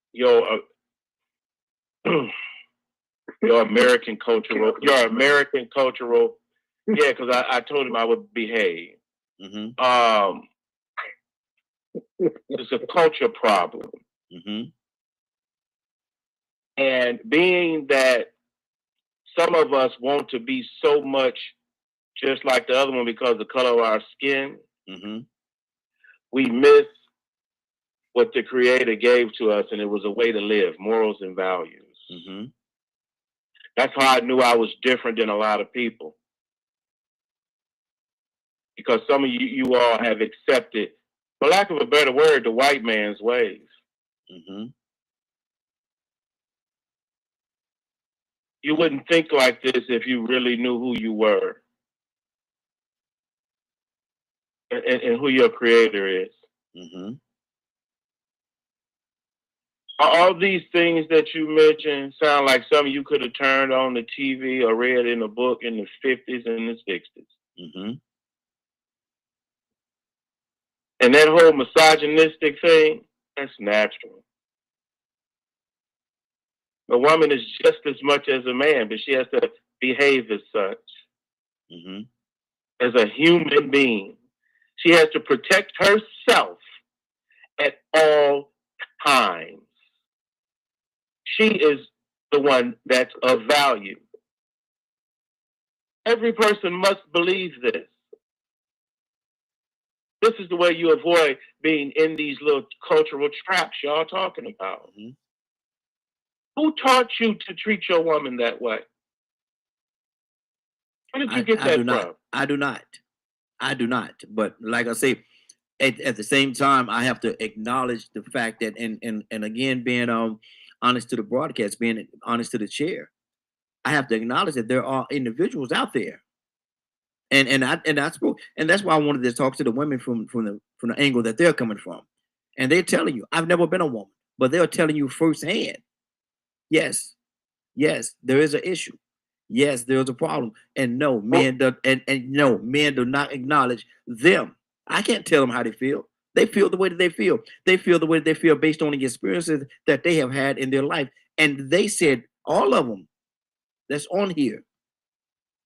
your American cultural, yeah, because I told him I would behave. It's a culture problem. And being that some of us want to be so much just like the other one because of the color of our skin, we miss what the Creator gave to us, and it was a way to live, morals and values. That's how I knew I was different than a lot of people. Because some of you all have accepted, for lack of a better word, the white man's ways. You wouldn't think like this if you really knew who you were and who your Creator is. All these things that you mentioned sound like something you could have turned on the TV or read in a book in the 50s and the 60s. And that whole misogynistic thing, that's natural. A woman is just as much as a man, but she has to behave as such. As a human being. She has to protect herself at all times. She is the one that's of value. Every person must believe this. This is the way you avoid being in these little cultural traps y'all talking about. Who taught you to treat your woman that way? Where did you get that from? I do not. But like I say, at the same time, I have to acknowledge the fact that, and again, being honest to the broadcast, being honest to the chair, I have to acknowledge that there are individuals out there, And I spoke, and that's why I wanted to talk to the women from the angle that they're coming from, and they're telling you, I've never been a woman, but they're telling you firsthand, yes, yes, there is an issue, yes, there's a problem, and no, men do, and no, men do not acknowledge them. I can't tell them how they feel. They feel the way that they feel. They feel the way that they feel based on the experiences that they have had in their life, and they said all of them that's on here,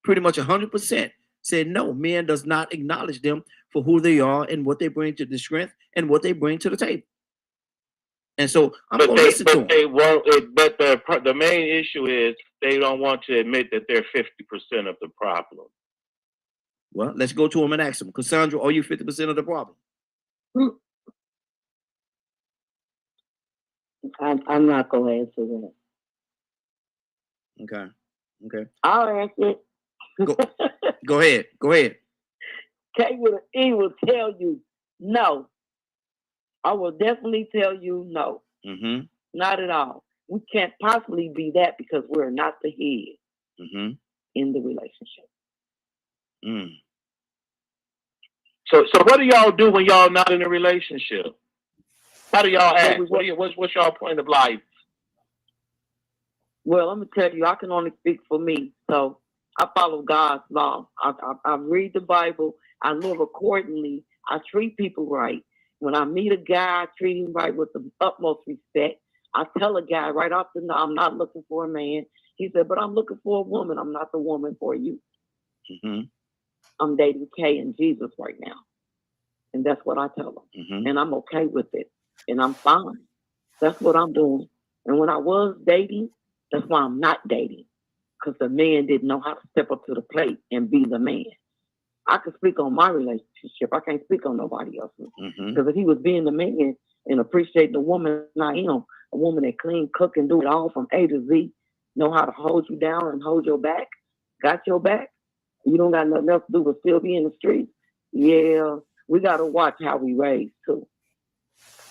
pretty much 100%. Said no, men does not acknowledge them for who they are and what they bring to the strength and what they bring to the table. And so I'm going to listen to them. They won't. But the main issue is they don't want to admit that they're 50% of the problem. Well, let's go to them and ask them. Cassandra, are you 50% of the problem? I'm not going to answer that. Okay. Okay. I'll answer it. Go ahead. Go ahead. K with an E will tell you no. I will definitely tell you no. Mm-hmm. Not at all. We can't possibly be that because we're not the head in the relationship. Mm. So what do y'all do when y'all not in a relationship? How do y'all act? What's y'all point of life? Well, I'm gonna tell you, I can only speak for me. So I follow God's law. I read the Bible. I live accordingly. I treat people right. When I meet a guy, I treat him right with the utmost respect. I tell a guy right off the I'm not looking for a man. He said, but I'm looking for a woman. I'm not the woman for you. Mm-hmm. I'm dating Kay and Jesus right now. And that's what I tell them. Mm-hmm. And I'm okay with it. And I'm fine. That's what I'm doing. And when I was dating, that's why I'm not dating. Because the man didn't know how to step up to the plate and be the man. I can speak on my relationship. I can't speak on nobody else's. Because if he was being the man and appreciating the woman, not him, a woman that clean, cook, and do it all from A to Z, know how to hold you down and hold your back, got your back, you don't got nothing else to do but still be in the streets. Yeah, we got to watch how we raise too.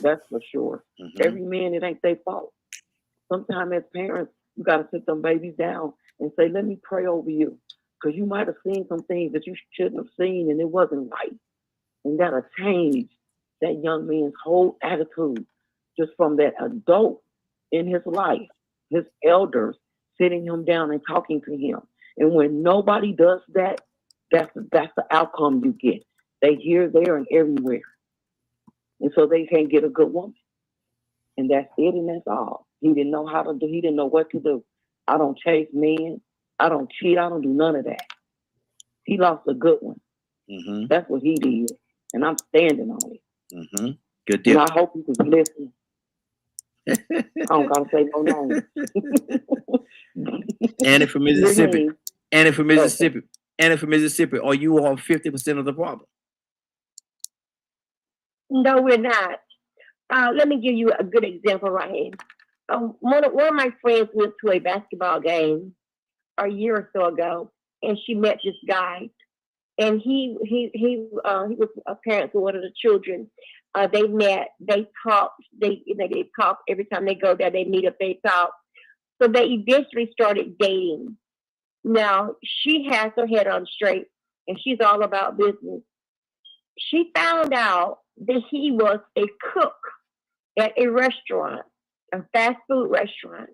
That's for sure. Every man, it ain't their fault. Sometimes as parents, you got to sit them babies down and say, let me pray over you. Because you might have seen some things that you shouldn't have seen and it wasn't right. And that'll change that young man's whole attitude just from that adult in his life, his elders sitting him down and talking to him. And when nobody does that, that's the outcome you get. They here, there, and everywhere. And so they can't get a good woman. And that's it, and that's all. He didn't know how to do, he didn't know what to do. I don't chase men. I don't cheat. I don't do none of that. He lost a good one. That's what he did. And I'm standing on it. Good deal. And I hope he was listening. I don't got to say no names. Annie from Mississippi. Annie from Mississippi. Annie from Mississippi. Are you all 50% of the problem? No, we're not. Let me give you a good example right here. One of my friends went to a basketball game a year or so ago, and she met this guy, and he was a parent to one of the children. They met, they talked, they talk every time they go there. They meet up, they talk. So they eventually started dating. Now she has her head on straight, and she's all about business. She found out that he was a cook at a restaurant, a fast food restaurant.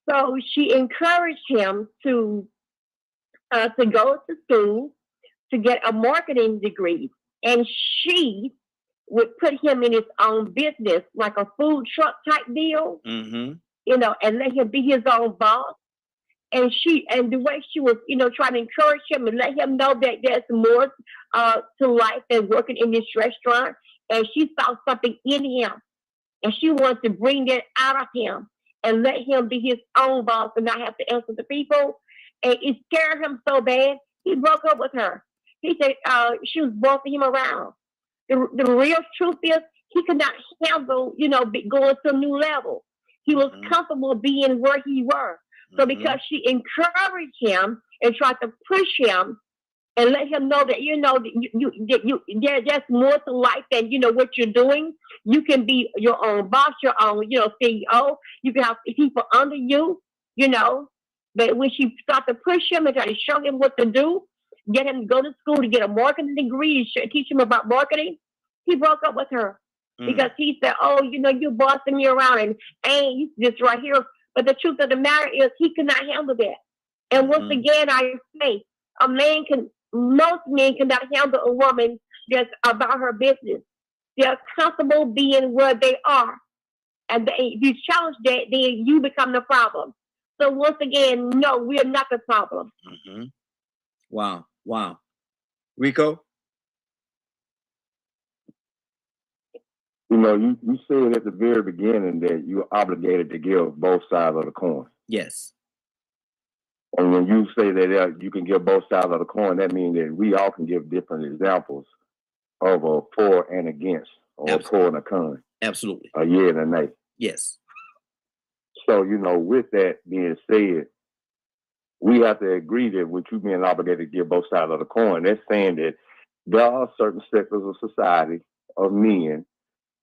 So she encouraged him to go to school to get a marketing degree, and she would put him in his own business, like a food truck type deal, and let him be his own boss. And the way she was, trying to encourage him and let him know that there's more to life than working in this restaurant. And she saw something in him, and she wanted to bring that out of him and let him be his own boss and not have to answer to people. And it scared him so bad, he broke up with her. He said she was bossing him around. The real truth is he could not handle, going to a new level. He was comfortable being where he was. So because she encouraged him and tried to push him and let him know that, there's more to life than, what you're doing. You can be your own boss, your own, CEO. You can have people under you, But when she started to push him and try to show him what to do, get him to go to school to get a marketing degree, teach him about marketing. He broke up with her because he said, "Oh, you know, you're bossing me around and ain't just right here." But the truth of the matter is, he could not handle that. And once again, I say, most men cannot handle a woman that's about her business. They're comfortable being where they are. And if you challenge that, then you become the problem. So once again, no, we are not the problem. Wow. Wow. Rico? You know, you said at the very beginning that you're obligated to give both sides of the coin. Yes. And when you say that you can give both sides of the coin, that means that we all can give different examples of a for and against, or a pro and a con. Absolutely. A yeah and a nay. Yes. So, you know, with that being said, we have to agree that with you being obligated to give both sides of the coin, that's saying that there are certain sectors of society of men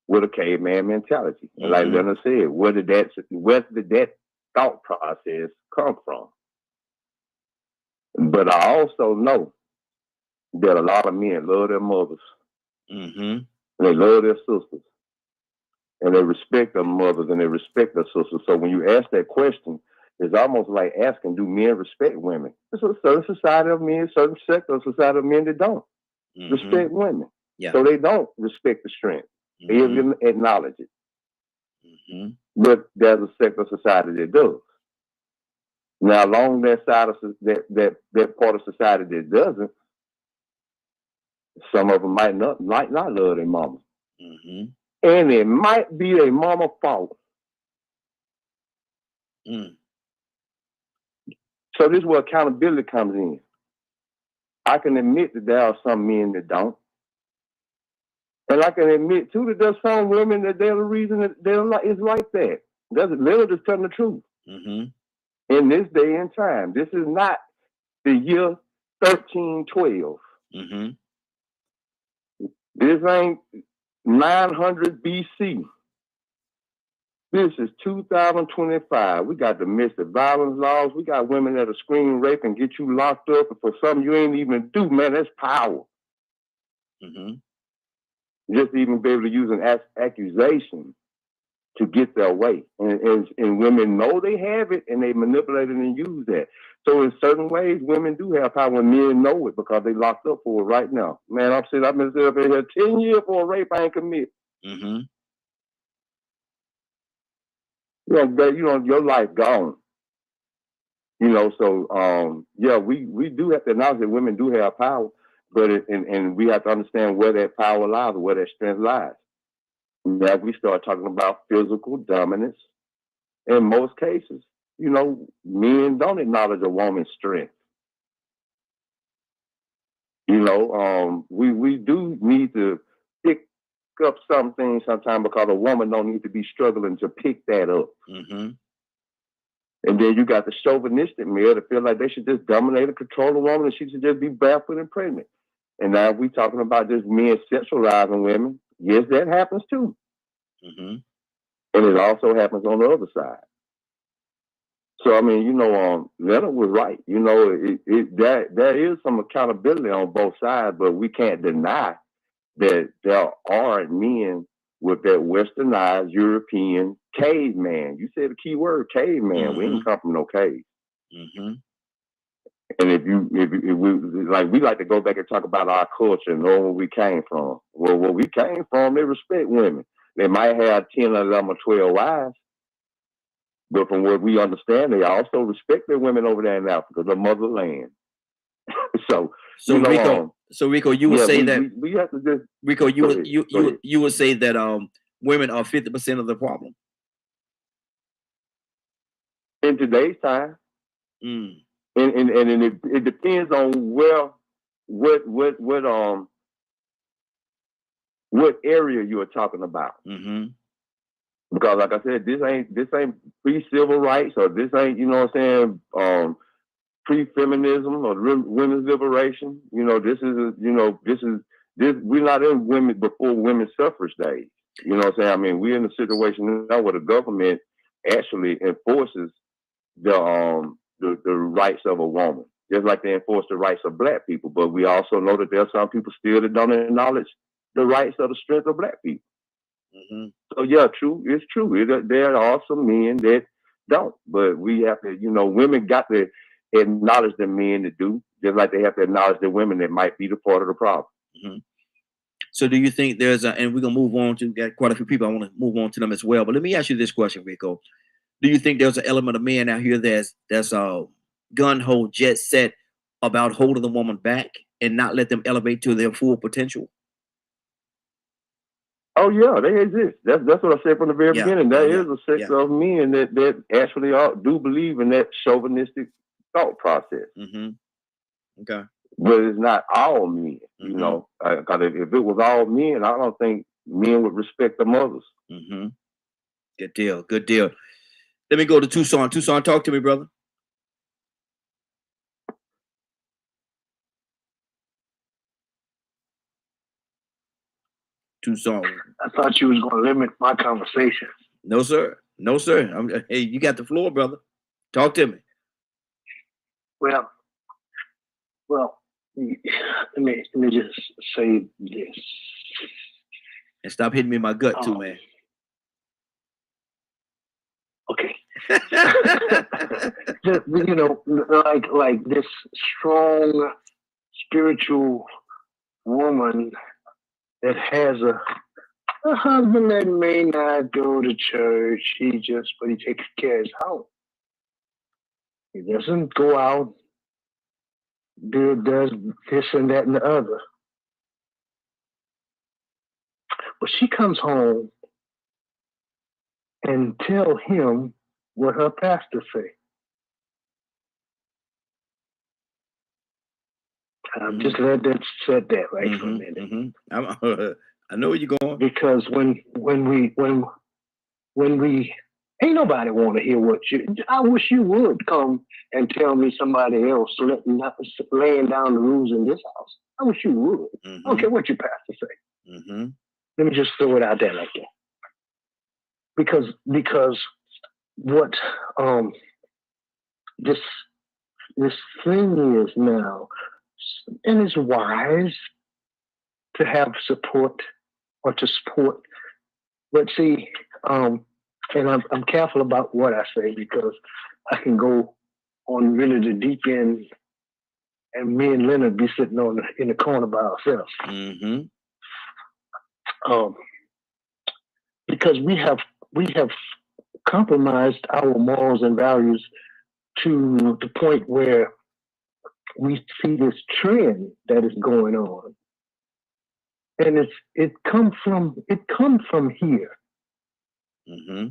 with a caveman mentality. And like Leonard said, where did that thought process come from? But I also know that a lot of men love their mothers. And they love their sisters. And they respect their mothers and they respect their sisters. So when you ask that question, it's almost like asking, do men respect women? There's a certain society of men, certain sector of society of men that don't respect women. Yeah. So they don't respect the strength. They even acknowledge it. But there's a sector of society that does. Now, along that side of that part of society that doesn't, some of them might not love their mama. And it might be their mama's fault. So this is where accountability comes in. I can admit that there are some men that don't. And I can admit, too, that there's some women that they're the reason that it's like that. They're just telling the truth. In this day and time, this is not the year 1312. This ain't 900 BC. This is 2025. We got domestic violence laws. We got women that'll scream rape and get you locked up. And for something you ain't even do, man, that's power. Just to even be able to use an accusation to get their way. And women know they have it and they manipulate it and use that. So in certain ways, women do have power when men know it because they locked up for it right now. Man, I've been sitting up in here 10 years for a rape I ain't commit. Your life gone. So yeah, we do have to acknowledge that women do have power, but and we have to understand where that power lies, where that strength lies. Now we start talking about physical dominance. In most cases, men don't acknowledge a woman's strength. We do need to pick up some things sometimes because a woman don't need to be struggling to pick that up. And then you got the chauvinistic male that feel like they should just dominate and control a woman and she should just be barefoot and pregnant. And now we talking about just men sexualizing women. Yes, that happens too. And it also happens on the other side. So, I mean, Leonard was right. There is some accountability on both sides, but we can't deny that there are men with that westernized European caveman. You said the key word, caveman. We ain't come from no cave. And if we like to go back and talk about our culture and know where we came from. Well, where we came from, they respect women. They might have 10, 11, or 12 wives. But from what we understand, they also respect their women over there in Africa, the motherland. So Rico, you would say that we have to just Rico, you would say that women are 50% of the problem in today's time. And it depends on what area you are talking about. Because like I said, this ain't pre-civil rights, or this ain't, pre-feminism or women's liberation. This is we're not in women before women's suffrage days. You know what I'm saying? I mean, we're in a situation now where the government actually enforces the rights of a woman. just like they enforce the rights of black people. But we also know that there are some people still that don't acknowledge the rights of the strength of black people. Mm-hmm. So yeah, it's true. There are some men that don't, but we have to, women got to acknowledge the men that do, just like they have to acknowledge the women that might be the part of the problem. Mm-hmm. So do you think there's and we're gonna move on to, got quite a few people, I want to move on to them as well. But let me ask you this question, Rico. Do you think there's an element of men out here that's gun-ho, jet set about holding the woman back and not let them elevate to their full potential? Oh yeah, they exist. That's what I said from the very beginning. There is a sector of men that actually do believe in that chauvinistic thought process. Mm-hmm. Okay. But it's not all men, because if it was all men, I don't think men would respect the mothers. Mm-hmm. Good deal. Good deal. Let me go to Tucson. Tucson, talk to me, brother. Tucson. I thought you was going to limit my conversation. No, sir. No, sir. Hey, you got the floor, brother. Talk to me. Well, let me just say this. And stop hitting me in my gut too, man. Okay. like this strong spiritual woman that has a husband that may not go to church, but he takes care of his house. He doesn't go out, does this and that and the other. But she comes home and tell him what her pastor say. Just let that set that right for a minute. Mm-hmm. I know where you're going. Because when we ain't nobody want to hear what I wish you would come and tell me somebody else laying down the rules in this house. I wish you would. Mm-hmm. Okay, what your pastor say? Mm-hmm. Let me just throw it out there like that. Because what this thing is now, and it's wise to have support or to support. But see, and I'm careful about what I say because I can go on really the deep end, and me and Leonard be sitting in the corner by ourselves. Mm-hmm. Because we have compromised our morals and values to the point where we see this trend that is going on, and it comes from here, mm-hmm.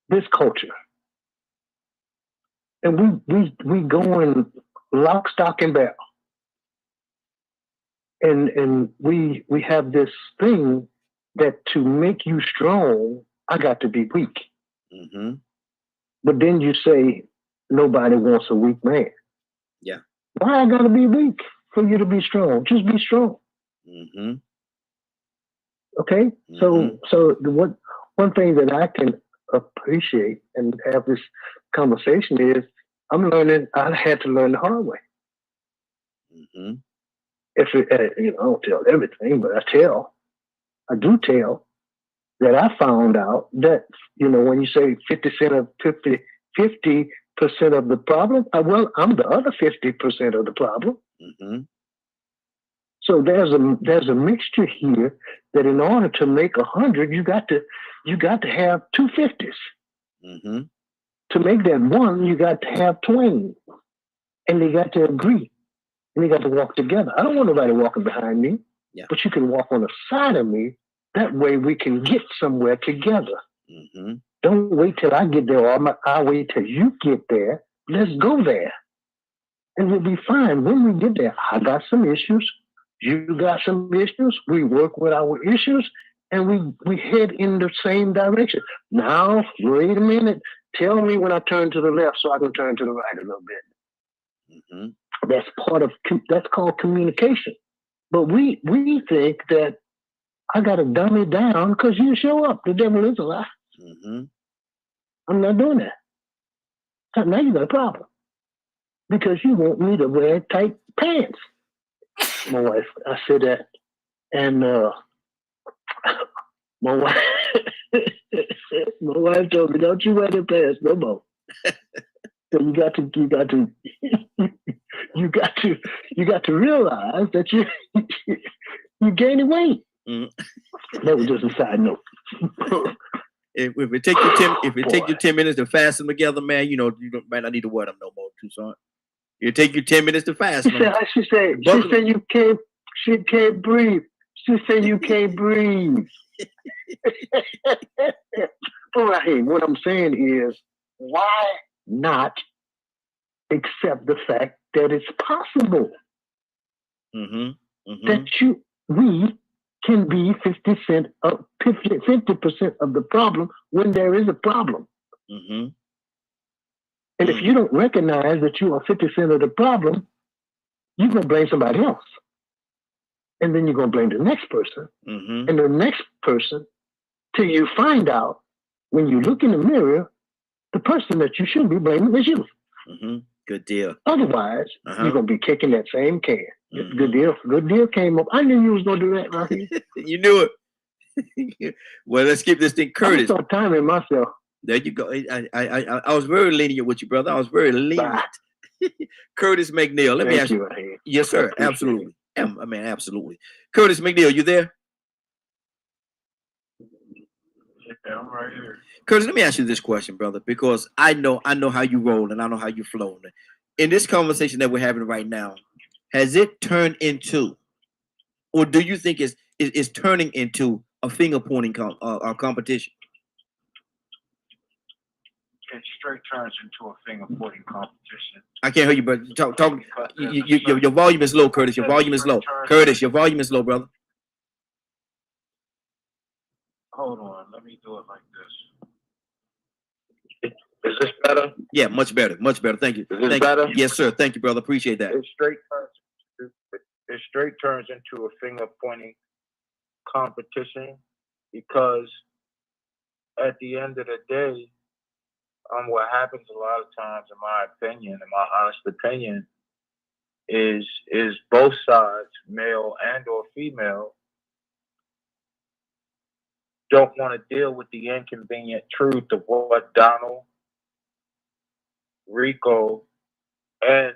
this culture, and we go in lock, stock, and barrel, and we have this thing that to make you strong, I got to be weak. Mm-hmm. But then you say nobody wants a weak man. Yeah. Why I gotta be weak for you to be strong? Just be strong. Mm-hmm. Okay. Mm-hmm. So one thing that I can appreciate and have this conversation is I'm learning. I had to learn the hard way. Mm-hmm. I don't tell everything, but I do tell that I found out that when you say 50% of the problem, I'm the other 50% of the problem. Mm-hmm. So there's a mixture here that in order to make 100, you got to have 2 50s. Mm-hmm. To make that one, you got to have twain, and they got to agree, and they got to walk together. I don't want nobody walking behind me, but you can walk on the side of me. That way we can get somewhere together. Mm-hmm. Don't wait till I get there, or I'll wait till you get there. Let's go there, and we'll be fine. When we get there, I got some issues. You got some issues. We work with our issues, and we head in the same direction. Now, wait a minute. Tell me when I turn to the left so I can turn to the right a little bit. Mm-hmm. That's called communication. But we think that I got to dumb it down because you show up. The devil is a lie. Mm-hmm. I'm not doing that. So now you got a problem. because you want me to wear tight pants. My wife, I said that, and my wife, my wife told me, "Don't you wear the pants no more." So you got to realize that you're gaining weight. That was just a side note. If it take you 10 minutes to fast them together, man, you might not need to wear them no more, Tucson. It take you 10 minutes to fast them. She said you can't. She can't breathe. She said you can't breathe. All right. What I'm saying is, why not accept the fact that it's possible that we can be 50% of the problem when there is a problem. And if you don't recognize that you are 50% of the problem, you're going to blame somebody else. And then you're going to blame the next person and the next person till you find out when you look in the mirror, the person that you should be blaming is you. Good deal. Otherwise, you're going to be kicking that same can. Good deal. Good deal came up. I knew you was going to do that, right here. You knew it. Well, let's keep this thing, Curtis. I'm timing myself. There you go. I was very lenient with you, brother. I was very lenient. Curtis McNeil. Let me ask you. Yes, sir. Absolutely. I mean, absolutely. Curtis McNeil, you there? Yeah, I'm right here. Curtis, let me ask you this question, brother, because I know how you roll and I know how you flow. In this conversation that we're having right now, has it turned into, or do you think it's turning into a finger pointing competition? It straight turns into a finger pointing competition. I can't hear you, but talk. Your volume is low, Curtis. Your volume is low. Curtis, your volume is low, brother. Hold on, let me do it like this. Is this better? Yeah, much better. Much better. Thank you. Is this better? Yes, sir. Thank you, brother. Appreciate that. It straight turns into a finger pointing competition because at the end of the day, what happens a lot of times, in my opinion, in my honest opinion, is both sides, male and or female, don't want to deal with the inconvenient truth of what Donald, Rico, and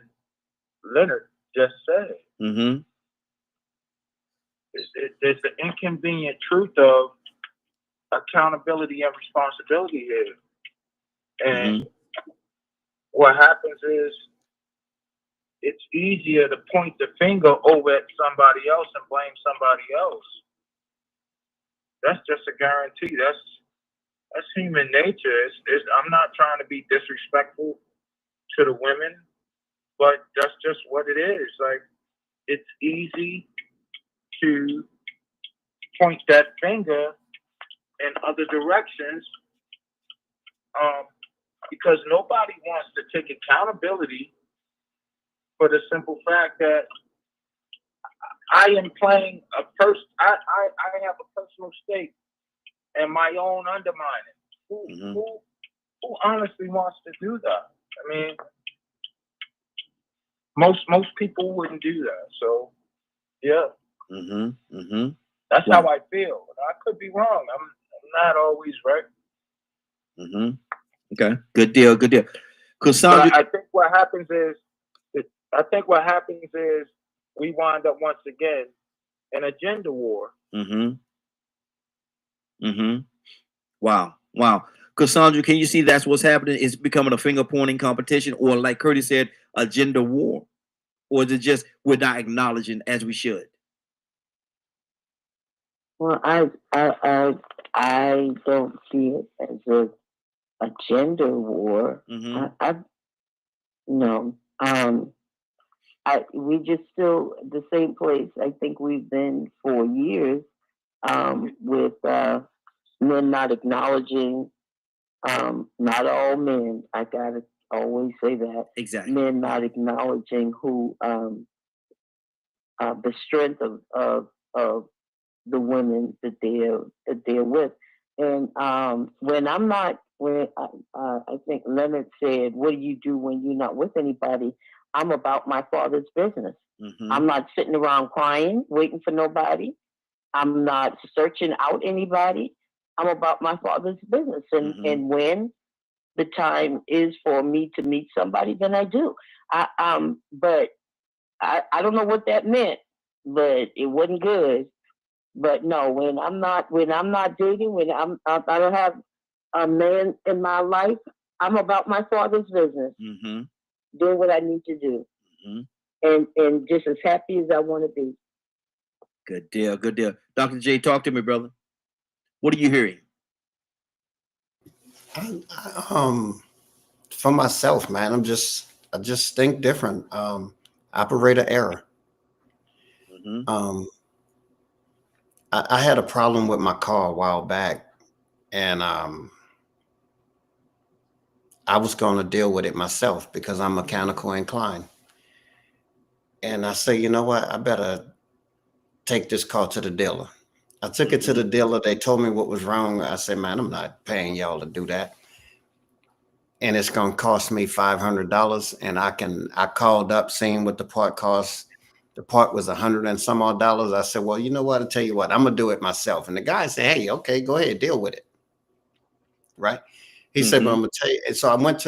Leonard just said. There's the inconvenient truth of accountability and responsibility here. And what happens is it's easier to point the finger over at somebody else and blame somebody else. That's just a guarantee. That's human nature. I'm not trying to be disrespectful to the women, but that's just what it is. Like, it's easy to point that finger in other directions because nobody wants to take accountability for the simple fact that I am playing a I have a personal stake and my own undermining. Who honestly wants to do that? I mean, most people wouldn't do that. So, yeah. That's how I feel. I could be wrong. I'm not always right. Okay. Good deal. Good deal. Cassandra, I think what happens is we wind up once again in a gender war. Wow. Cassandra, can you see that's what's happening? It's becoming a finger pointing competition, or like Curtis said, a gender war? Or is it just we're not acknowledging as we should? Well, I don't see it as a gender war. We just still the same place. I think we've been for years with men not acknowledging. Not all men. I gotta always say that. Exactly. Men not acknowledging who the strength of the women that they're with. And when I'm not when I think Leonard said, "What do you do when you're not with anybody?" I'm about my Father's business. Mm-hmm. I'm not sitting around crying, waiting for nobody. I'm not searching out anybody. I'm about my Father's business, and Mm-hmm. and when the time is for me to meet somebody, then I do. But I don't know what that meant, but it wasn't good. But no, when I'm not dating, I don't have a man in my life, I'm about my Father's business, Mm-hmm. doing what I need to do, Mm-hmm. and just as happy as I want to be. Good deal. Good deal. Dr. J, talk to me, brother. What are you hearing? For myself, man, I just think different. Operator error. Mm-hmm. I had a problem with my car a while back, and I was going to deal with it myself because I'm mechanical inclined. And I say, you know what? I better take this car to the dealer. I took it to the dealer. They told me what was wrong. I said, man, I'm not paying y'all to do that. And it's going to cost me $500. And I called up, seeing what the part cost. The part was $100 and some odd dollars. I said, well, you know what? I'll tell you what, I'm going to do it myself. And the guy said, hey, okay, go ahead, deal with it. Right. He said, well, I'm going to tell you. And so I went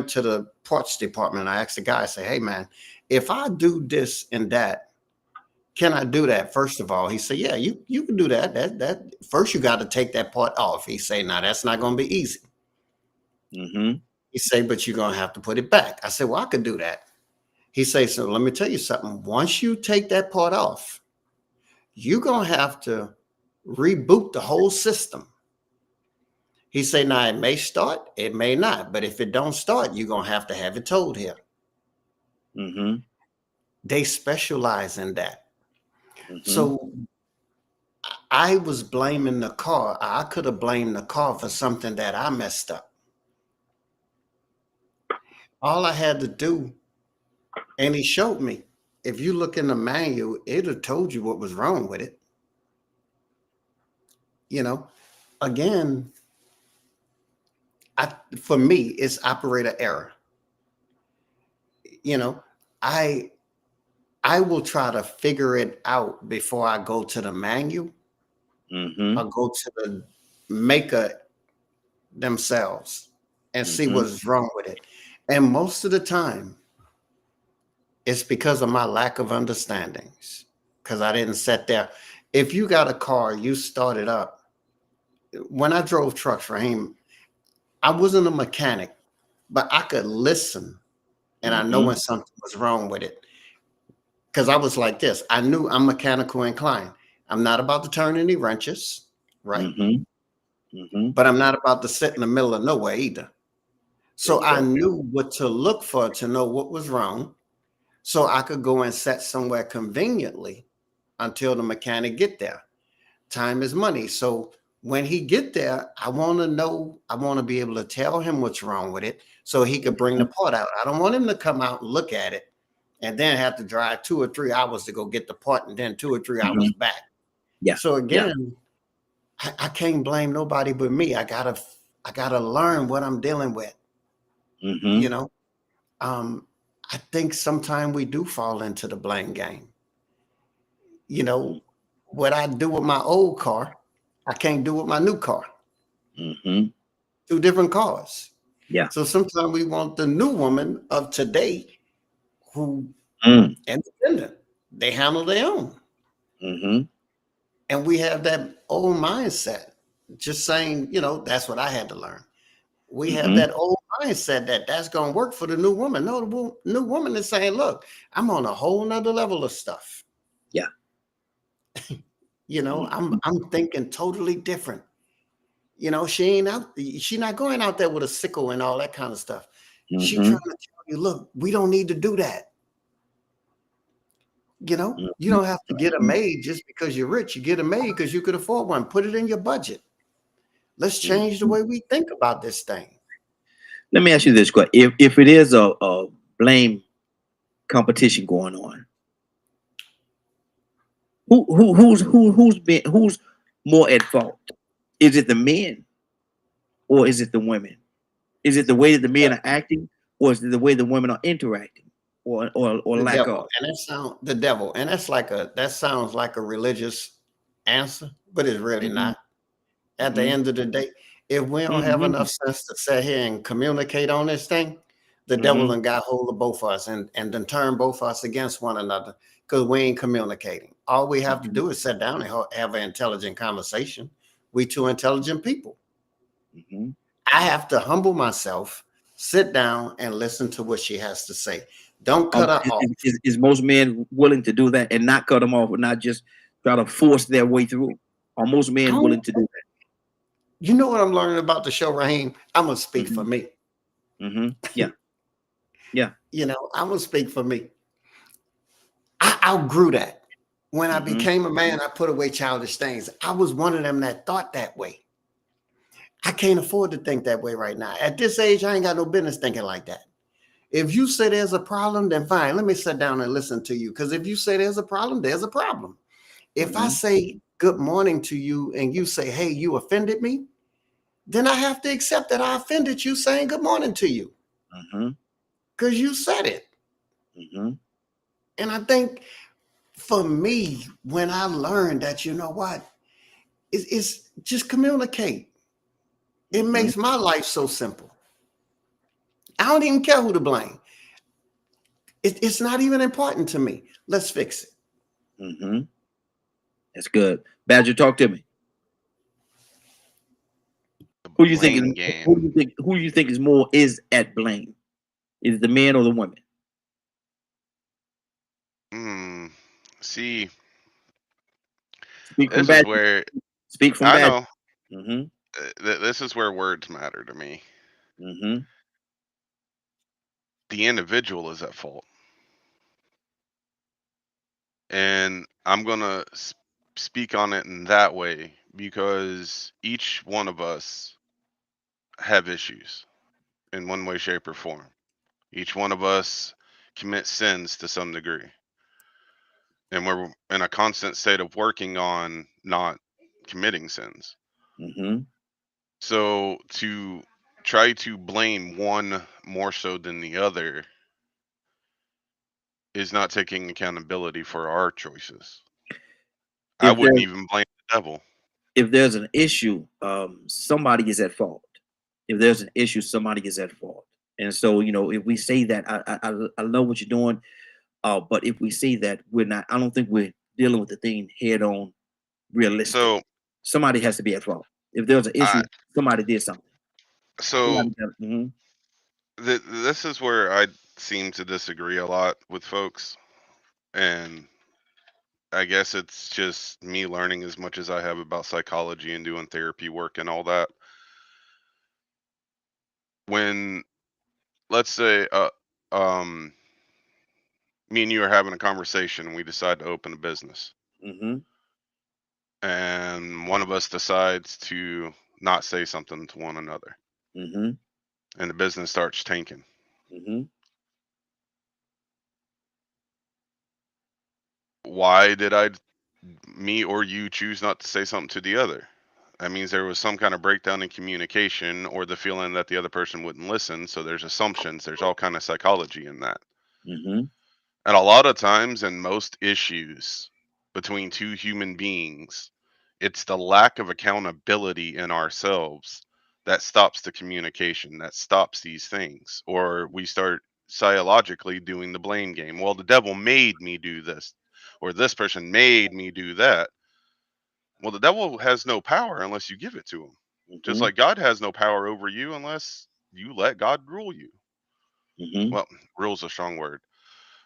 to the parts department. And I asked the guy, I said, hey, man, if I do this and that, can I do that? First of all, he said, yeah, you can do that. That first you got to take that part off. He said, now that's not going to be easy. Mm-hmm. He said, but you're going to have to put it back. I said, well, I could do that. He said, so let me tell you something. Once you take that part off, you're going to have to reboot the whole system. He said, now it may start, it may not, but if it don't start, you're going to have it towed here. Mm-hmm. They specialize in that. Mm-hmm. So I was blaming the car. I could have blamed the car for something that I messed up. All I had to do, and he showed me, if you look in the manual, it have told you what was wrong with it. You know, again, for me, it's operator error. You know, I will try to figure it out before I go to the manual. Mm-hmm. I'll go to the maker themselves and see what's wrong with it. And most of the time, it's because of my lack of understandings, because I didn't sit there. If you got a car, you start it up. When I drove trucks, Raheem, I wasn't a mechanic, but I could listen and I know when something was wrong with it. Because I was like this. I knew I'm mechanical inclined. I'm not about to turn any wrenches, right? But I'm not about to sit in the middle of nowhere either. So I knew what to look for to know what was wrong, so I could go and sit somewhere conveniently until the mechanic get there. Time is money. So when he get there, I want to know, I want to be able to tell him what's wrong with it so he could bring the part out. I don't want him to come out and look at it and then have to drive 2 or 3 hours to go get the part and then 2 or 3 hours back. Yeah. So again, I can't blame nobody but me. I gotta learn what I'm dealing with. You know, I think sometimes we do fall into the blame game. You know, what I do with my old car, I can't do with my new car. 2 different cars. Yeah. So sometimes we want the new woman of today who independent. They handle their own. And we have that old mindset, just saying, you know, that's what I had to learn. We have that old mindset that's going to work for the new woman. No, the new woman is saying, look, I'm on a whole nother level of stuff. Yeah. You know, I'm thinking totally different. You know, she's not going out there with a sickle and all that kind of stuff. She's trying to tell you, look, we don't need to do that. You know, you don't have to get a maid just because you're rich. You get a maid because you could afford one. Put it in your budget. Let's change the way we think about this thing. Let me ask you this question: if it is a blame competition going on, who's more at fault? Is it the men or is it the women? Is it the way that the men are acting, or is it the way the women are interacting, or The lack devil, of? and the devil, and that sounds like a religious answer, but it's really Mm-hmm. not. At the Mm-hmm. end of the day, if we don't have Mm-hmm. enough sense to sit here and communicate on this thing, the devil Mm-hmm. done got hold of both of us and then turn both of us against one another because we ain't communicating. All we have to do is sit down and have an intelligent conversation. We two intelligent people. Mm-hmm. I have to humble myself, sit down, and listen to what she has to say. Don't cut her off. Is most men willing to do that and not cut them off, or not just try to force their way through? Are most men willing to do that? You know what I'm learning about the show, Raheem? I'm gonna speak Mm-hmm. for me. Mm-hmm. Yeah. Yeah. You know, I'm gonna speak for me. I outgrew that. When I Mm-hmm. became a man, I put away childish things. I was one of them that thought that way. I can't afford to think that way right now. At this age, I ain't got no business thinking like that. If you say there's a problem, then fine. Let me sit down and listen to you. Because if you say there's a problem, there's a problem. If I Mm-hmm. say good morning to you and you say, hey, you offended me, then I have to accept that I offended you saying good morning to you. Mm-hmm. Because you said it. Mm-hmm. And I think for me, when I learned that, you know what, it's just communicate. It Mm-hmm. makes my life so simple. I don't even care who to blame. It's not even important to me. Let's fix it. Mm-hmm. That's good. Badger, talk to me. Who do you think Blame is game. who do you think is at blame? Is it the men or the women? See, Speak from this is Badger. where Speak from I Badger. know Mm-hmm. this is where words matter to me. Mm-hmm. The individual is at fault, and I'm gonna speak on it in that way because each one of us have issues in one way, shape, or form. Each one of us commits sins to some degree, and we're in a constant state of working on not committing sins. Mm-hmm. So to try to blame one more so than the other is not taking accountability for our choices. I If wouldn't there's even blame the devil. if there's an issue, somebody is at fault. If there's an issue, somebody is at fault. And so, if we say that, I know what you're doing, but if we say that we're not, I don't think we're dealing with the thing head on, realistic. So Somebody has to be at fault. If there's an issue, I somebody did something. so Mhm. this is where I seem to disagree a lot with folks, and I guess it's just me learning as much as I have about psychology and doing therapy work and all that. When let's say um me and you are having a conversation and we decide to open a business, Mhm. and one of us decides to not say something to one another, Mhm. and the business starts tanking. Mhm. Why did me or you choose not to say something to the other? That means there was some kind of breakdown in communication or the feeling that the other person wouldn't listen. So there's assumptions, there's all kind of psychology in that. Mhm. And a lot of times in most issues between two human beings, it's the lack of accountability in ourselves that stops the communication, that stops these things. Or we start psychologically doing the blame game. Well, the devil made me do this, or this person made me do that. Well, the devil has no power unless you give it to him. Just Mhm. like God has no power over you unless you let God rule you. Mhm. Well, rule's a strong word.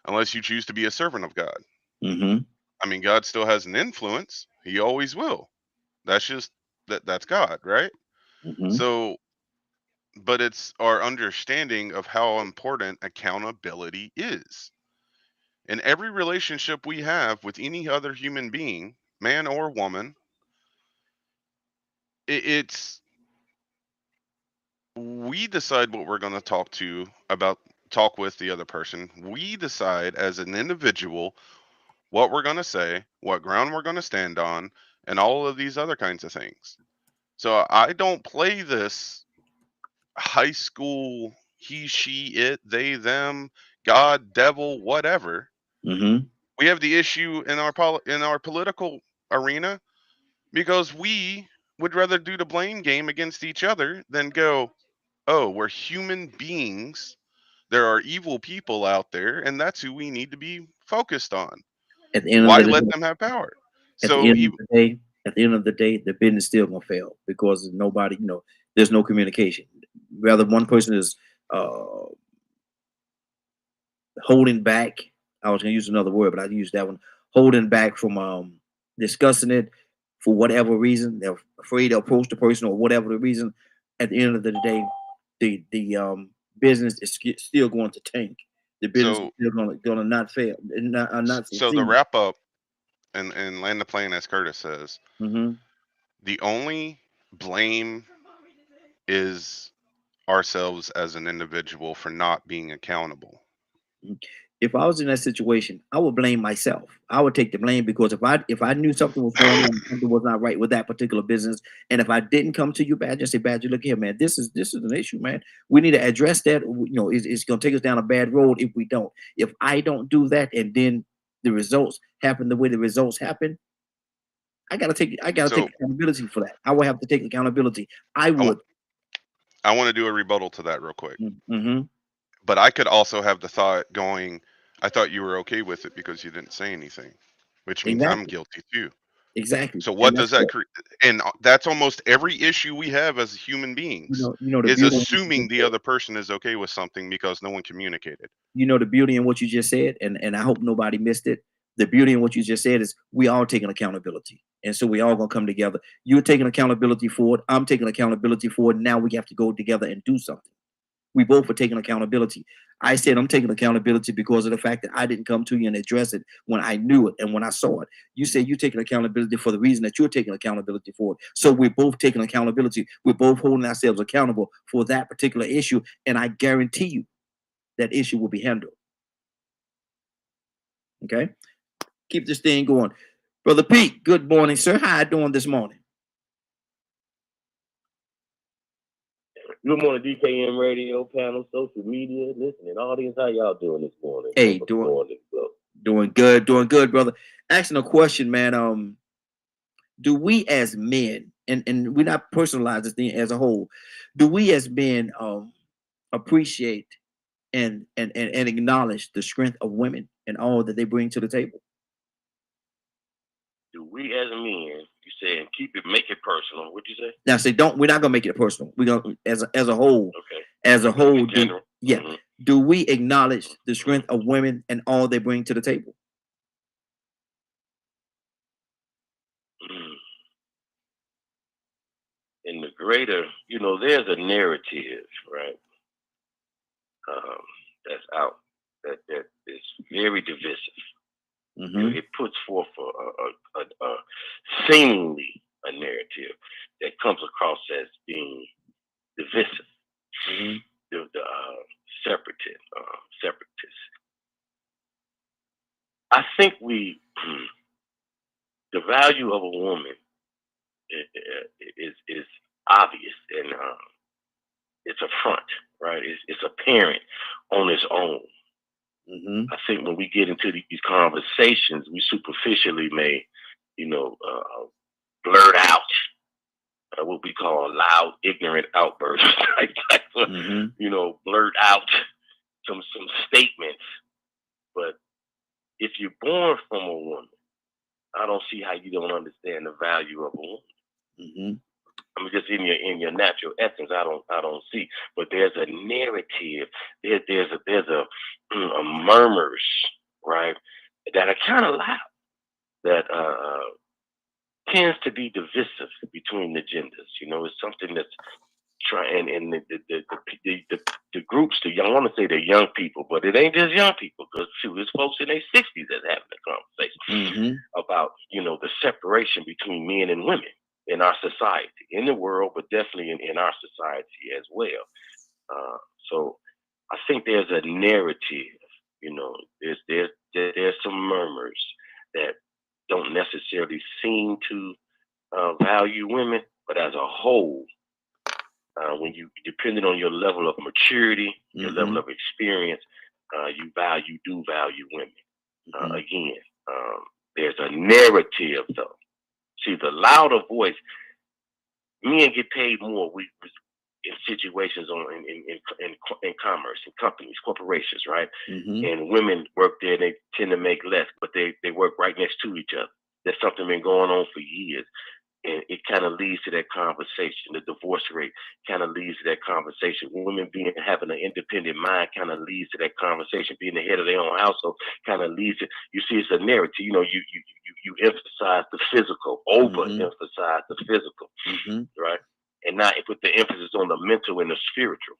Unless you choose to be a servant of God. Mhm. I mean, God still has an influence. He always will. That's just that's God, right? Mhm. So, but it's our understanding of how important accountability is. In every relationship we have with any other human being, man or woman, it's we decide what we're going to talk with the other person. We decide as an individual what we're going to say, what ground we're going to stand on, and all of these other kinds of things. So I don't play this high school he, she, it, they, them, God, devil, whatever. Mm-hmm. We have the issue in our political arena because we would rather do the blame game against each other than go, oh, we're human beings. There are evil people out there, and that's who we need to be focused on. At the end of Why the let day, them have power? at the So end of the day, at the end of the day, the business still gonna fail because nobody, there's no communication. Rather, one person is uh holding back. I was gonna use another word, but I used that one. Holding back from discussing it for whatever reason. They're afraid to approach the person or whatever the reason. At the end of the day, the business is still going to tank. The business is so still gonna not fail, not so the succeed. wrap up and land the plane, as Curtis says, Hmm. the only blame is ourselves as an individual for not being accountable. If I was in that situation, I would blame myself. I would take the blame because if I knew something was going on, something was not right with that particular business, and if I didn't come to you, Badger, say, Badger, look here, man, this is an issue, man. We need to address that. It's going to take us down a bad road if we don't. If I don't do that, and then the results happen the way the results happen, I gotta take So accountability for that. I will have to take accountability. I I, would. I want to do a rebuttal to that real quick. Mm-hmm. But I could also have the thought going, I thought you were okay with it because you didn't say anything, which means I'm Exactly. guilty too. Exactly. So And what that's does that what create? And that's almost every issue we have as human beings the is beauty of what you assuming just the said. other person is okay with something because no one communicated. The beauty in what you just said, and I hope nobody missed it. The beauty in what you just said is we all taking accountability, and so we all gonna come together. You're taking accountability for it. I'm taking accountability for it. Now we have to go together and do something. We both are taking accountability. I said I'm taking accountability because of the fact that I didn't come to you and address it when I knew it and when I saw it. You say you're taking accountability for the reason that you're taking accountability for it. So we're both taking accountability. We're both holding ourselves accountable for that particular issue, and I guarantee you that issue will be handled. Okay, keep this thing going, brother Pete. Good morning, sir. How you doing this morning? Good morning, DKM radio panel, social media, listening audience. How y'all doing this morning? Hey, doing good, brother. Asking a question, man. Do we as men, and we're not personalize this thing as a whole, do we as men appreciate and acknowledge the strength of women and all that they bring to the table? Do we as men, you saying make it personal? What'd you say? Now, say we're not gonna make it personal. We're gonna as a whole, Okay. as a whole, General. do we acknowledge the strength of women and all they bring to the table? In the greater, there's a narrative, right? That's out that is very divisive. Mm-hmm. It puts forth a seemingly a narrative that comes across as being divisive. Mm-hmm. The separatists. I think the value of a woman is obvious, and it's a front, right? It's apparent on its own. Mm-hmm. I think when we get into these conversations, we superficially may, blurt out what we call loud, ignorant outbursts, blurt out some statements. But if you're born from a woman, I don't see how you don't understand the value of a woman. Mm-hmm. I mean, just in your natural essence, I don't see. But there's a narrative. There's a murmurs, right, that are kind of loud, that tends to be divisive between the genders. It's something that's trying, and the groups, I want to say the young people, but it ain't just young people, because it's folks in their 60s that's having a conversation about the separation between men and women in our society, in the world, but definitely in our society as well. So I think there's a narrative. There's some murmurs that don't necessarily seem to value women, but as a whole, when you depending on your level of maturity, your Mhm. level of experience, you do value women. Mhm. Again, there's a narrative though. See, the louder voice, men get paid more. We in situations in commerce, in companies, corporations, right? Mhm. And women work there. They tend to make less, but they work right next to each other. There's something been going on for years. And it kind of leads to that conversation. The divorce rate kind of leads to that conversation. Women having an independent mind kind of leads to that conversation. Being the head of their own household kind of leads to. You see, it's a narrative. You know, you emphasize the physical, overemphasize the physical, Mhm. right? And not put the emphasis on the mental and the spiritual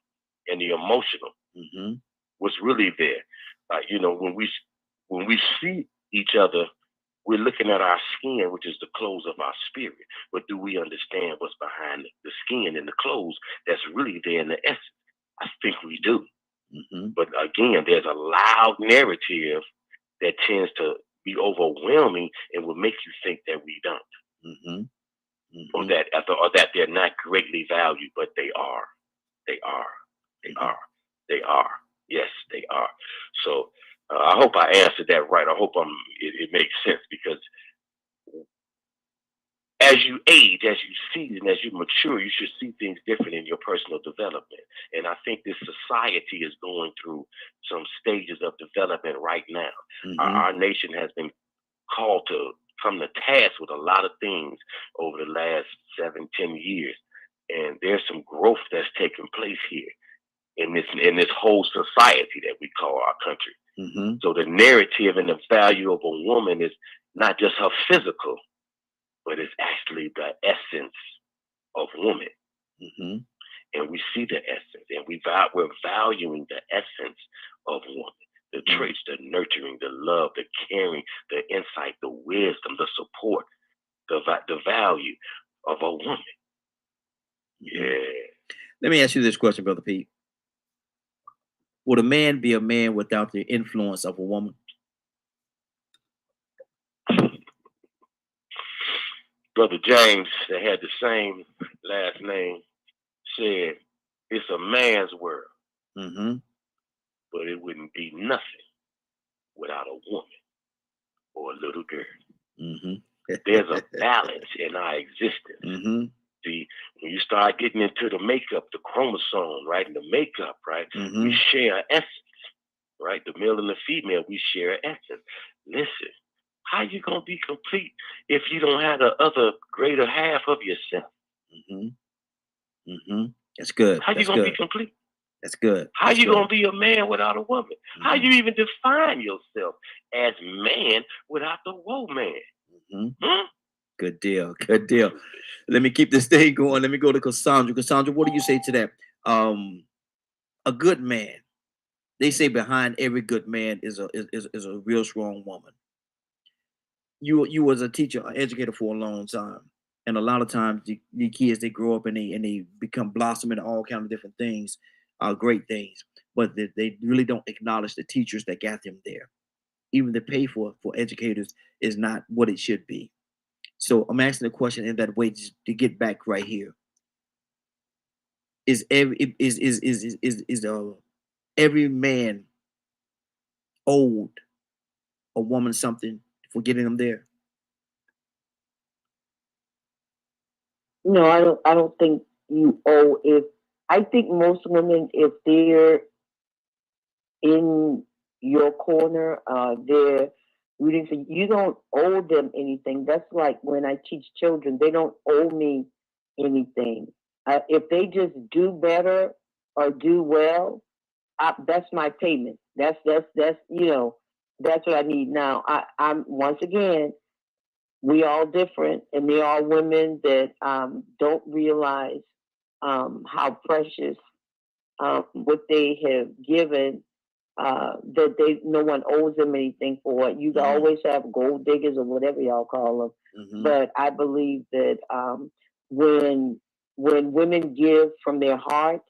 and the emotional. Mhm. What's really there? You know, when we see each other, we're looking at our skin, which is the clothes of our spirit. But do we understand what's behind the skin and the clothes that's really there in the essence? I think we do. Mhm. But again, there's a loud narrative that tends to be overwhelming and will make you think that we don't, Mhm. or Mhm. that they're not greatly valued, but they are. They are. They Mhm. are. They are. Yes, they are. So I hope I answered that right. I hope it makes sense, because as you age, as you season, as you mature, you should see things different in your personal development. And I think this society is going through some stages of development right now. Mhm. Our nation has been called to come to task with a lot of things over the last 7, 10 years. And there's some growth that's taking place here in this whole society that we call our country. Mhm. So the narrative and the value of a woman is not just her physical, but it's actually the essence of woman. Mhm. And we see the essence, and we're valuing the essence of woman. The Mhm. traits, the nurturing, the love, the caring, the insight, the wisdom, the support, the value of a woman. Yeah. Let me ask you this question, Brother Pete. Would a man be a man without the influence of a woman? Brother James, that had the same last name, said, it's a man's world, Mm-hmm. but it wouldn't be nothing without a woman or a little girl. Mm-hmm. There's a balance in our existence. Mm-hmm. See, when you start getting into the makeup, the chromosome, right, and the makeup, right, Mm-hmm. we share an essence, right? The male and the female, we share an essence. Listen, how you gonna be complete if you don't have the other greater half of yourself? Mm-hmm. Mm-hmm. That's good. How you That's gonna good. be complete? That's good. How That's you good. gonna be a man without a woman? How Mhm. you even define yourself as man without the woman? Mm-hmm. Hmm? Good deal. Good deal. Let me keep this thing going. Let me go to Cassandra. Cassandra, what do you say to that? A good man. They say behind every good man is a real strong woman. You was a teacher, an educator for a long time, and a lot of times the kids, they grow up and they become blossoming all kind of different things, great things, but they really don't acknowledge the teachers that got them there. Even the pay for educators is not what it should be. So I'm asking the question in that way just to get back right here. Is every man owed a woman something for getting them there? No, I don't think you owe it. I think most women, if they're in your corner, they're rooting for you. You don't owe them anything. That's like when I teach children, they don't owe me anything. If they just do better or do well, that's my payment. That's that's what I need now. I'm once again, we all different, and there are women that don't realize how precious what they have given. That no one owes them anything for it. You always have gold diggers or whatever y'all call them. Mm-hmm. But I believe that when women give from their heart,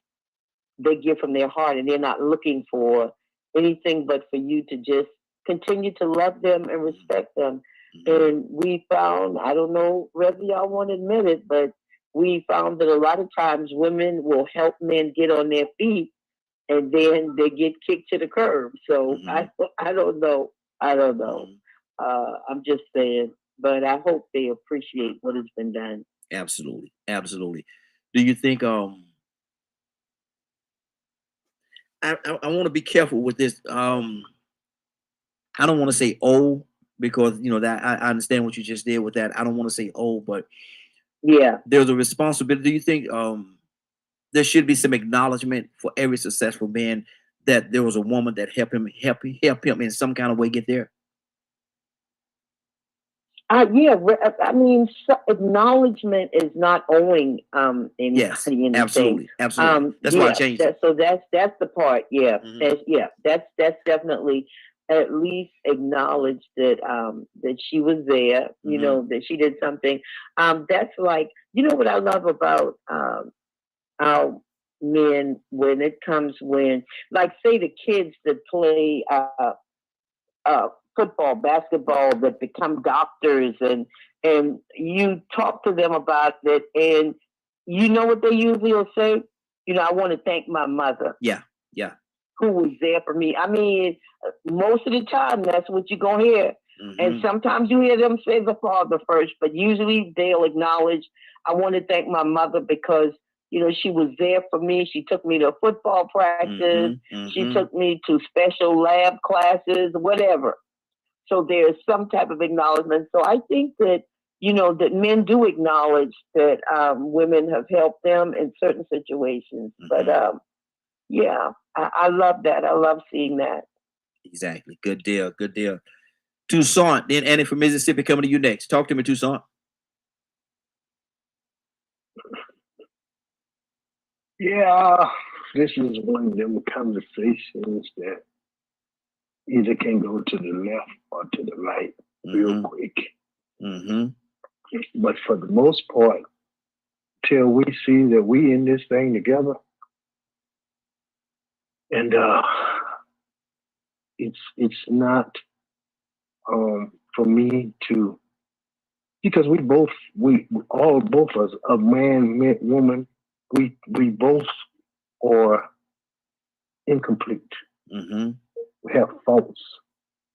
they give from their heart, and they're not looking for anything but for you to just continue to love them and respect them. And we found, I don't know whether y'all want to admit it, but we found that a lot of times women will help men get on their feet, and then they get kicked to the curb. So I don't know. I don't know. I'm just saying, but I hope they appreciate what has been done. Absolutely, absolutely. Do you think I want to be careful with this. I don't want to say oh, because you know that I understand what you just did with that. I don't want to say oh, but yeah, there's a responsibility. Do you think there should be some acknowledgement for every successful man that there was a woman that helped him in some kind of way get there? Yeah, I mean, acknowledgement is not owing anybody Yes, anything. absolutely, absolutely. That's why I changed it. So that's the part. Yeah, that's definitely at least acknowledge that that she was there. You know, that she did something. That's like, you know what I love about our men when it comes when, like, say the kids that play football, basketball, that become doctors, and you talk to them about it, and you know what they usually will say? You know, I want to thank my mother. Yeah. Who was there for me. I mean, most of the time, that's what you're going to hear. And sometimes you hear them say the father first, but usually they'll acknowledge, I want to thank my mother because, you know, she was there for me. She took me to football practice. She took me to special lab classes, whatever. So there's some type of acknowledgement. So I think that, you know, that men do acknowledge that women have helped them in certain situations. But yeah, I love that. I love seeing that. Exactly. Good deal. Good deal. Toussaint, then Annie from Mississippi coming to you next. Talk to me, Toussaint. Yeah, this is one of them conversations that either can go to the left or to the right real quick. But for the most part, till we see that we in this thing together, and it's not for me to, because both of us, a man, woman, we both are incomplete. We have faults,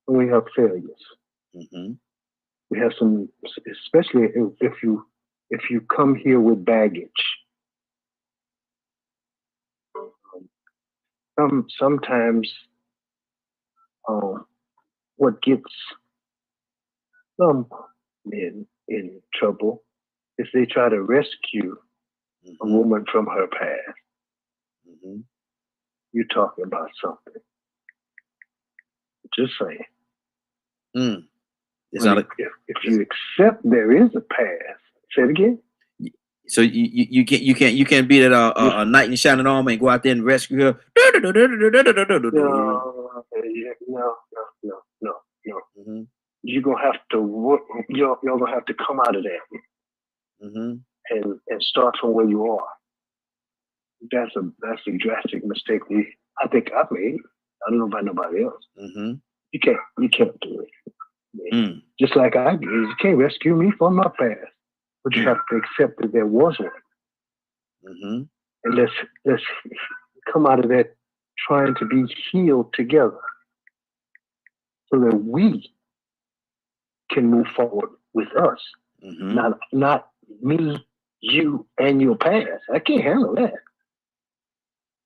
and we have failures. We have some, especially if you come here with baggage. Sometimes what gets some men in trouble is they try to rescue a woman from her past. You're talking about something. Just saying. If you accept there is a past, say it again. So you can't be that a knight in shining armor and go out there and rescue her. No. You're gonna have to work. You're gonna have to come out of that and start from where you are. That's a drastic mistake I think I've made. I don't know about nobody else. You can't do it. Just like I did. You can't rescue me from my past. But you have to accept that there was one. And let's come out of that trying to be healed together so that we can move forward with us. Not me, you, and your past. I can't handle that.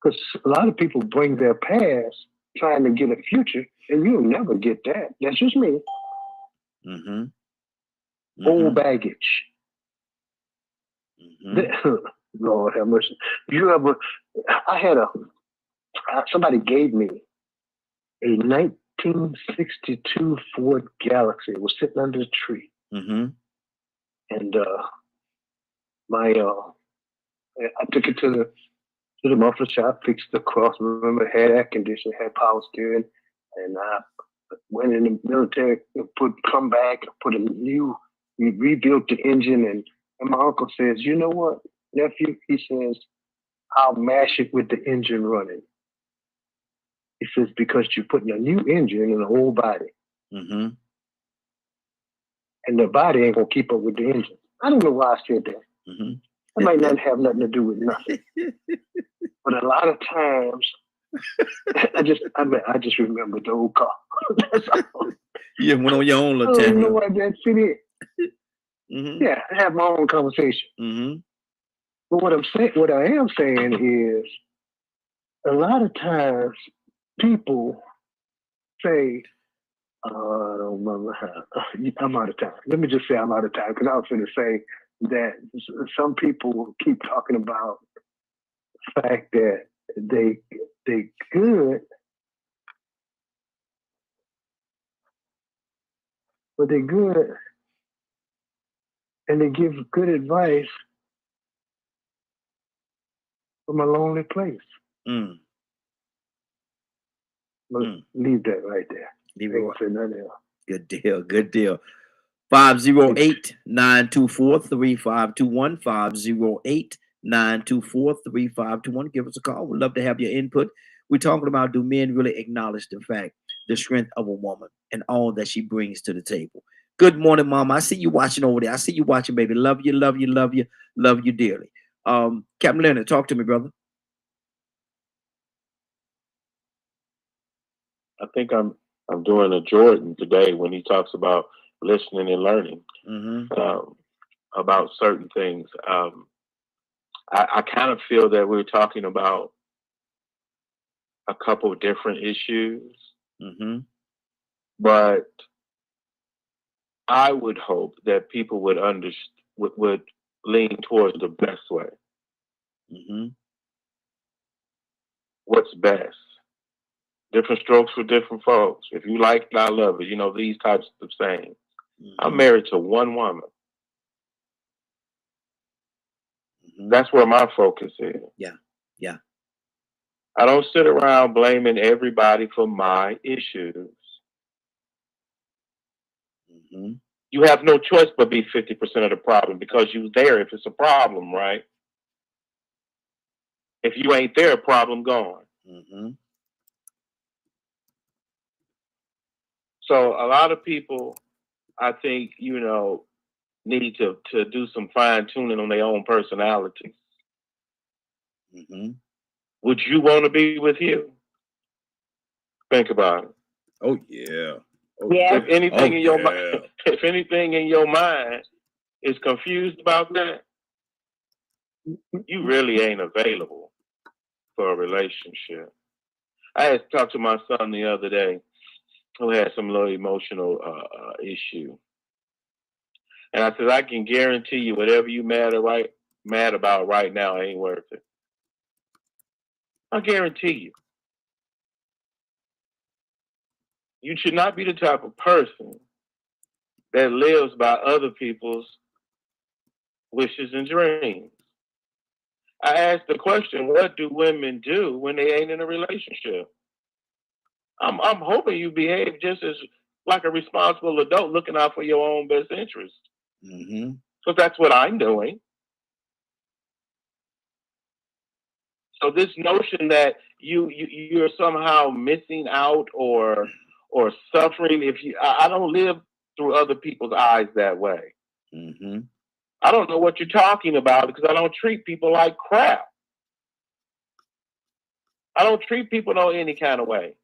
Because a lot of people bring their past trying to get a future, and you'll never get that. That's just me. Old baggage. Lord have mercy. I had somebody gave me a 1962 Ford Galaxy. It was sitting under a tree. And I took it to the muffler shop, fixed the cross. Remember, it had air conditioning, had power steering, and I went in the military, come back, we rebuilt the engine, and my uncle says, you know what, nephew? He says, I'll mash it with the engine running. He says, because you're putting a new engine in an old body. And the body ain't gonna keep up with the engine. I don't know why I said that. That might not have nothing to do with nothing. But a lot of times, I just remember the old car. That's all. You went on your own little I don't know tangent. why that's it. Mm-hmm. Yeah, I have my own conversation. Mm-hmm. But what I am saying is, a lot of times people say, I don't remember how. I'm out of time. Let me just say I'm out of time because I was going to say that some people keep talking about the fact that they good, but they're good and they give good advice from a lonely place. Mm. But leave that right there. Leave I it ain't gonna say nothing else. Good deal. Good deal. 508-924-3521. 508-924-3521. Give us a call. We'd love to have your input. We're talking about, do men really acknowledge the fact, the strength of a woman and all that she brings to the table? Good morning, Mama. I see you watching over there. I see you watching, baby. Love you, love you, love you, love you dearly. Captain Leonard, talk to me, brother. I think I'm doing a Jordan today when he talks about listening and learning about certain things. I kind of feel that we're talking about a couple of different issues, but I would hope that people would would lean towards the best way. What's best? Different strokes for different folks. If you like it, I love it. You know, these types of sayings. I'm married to one woman. That's where my focus is. Yeah. Yeah. I don't sit around blaming everybody for my issues. You have no choice but be 50% of the problem because you're there if it's a problem, right? If you ain't there, problem gone. So a lot of people, I think, you know, need to do some fine tuning on their own personalities. Would you want to be with you? Think about it. Oh yeah. If anything in your mind, if anything in your mind is confused about that, you really ain't available for a relationship. I had to talk to my son the other day who had some little emotional issue. And I said, I can guarantee you whatever you mad about right now ain't worth it. I guarantee you. You should not be the type of person that lives by other people's wishes and dreams. I asked the question, what do women do when they ain't in a relationship? I'm hoping you behave just as like a responsible adult looking out for your own best interest. So that's what I'm doing. So this notion that you're somehow missing out or suffering I don't live through other people's eyes that way. I don't know what you're talking about because I don't treat people like crap. I don't treat people no any kind of way.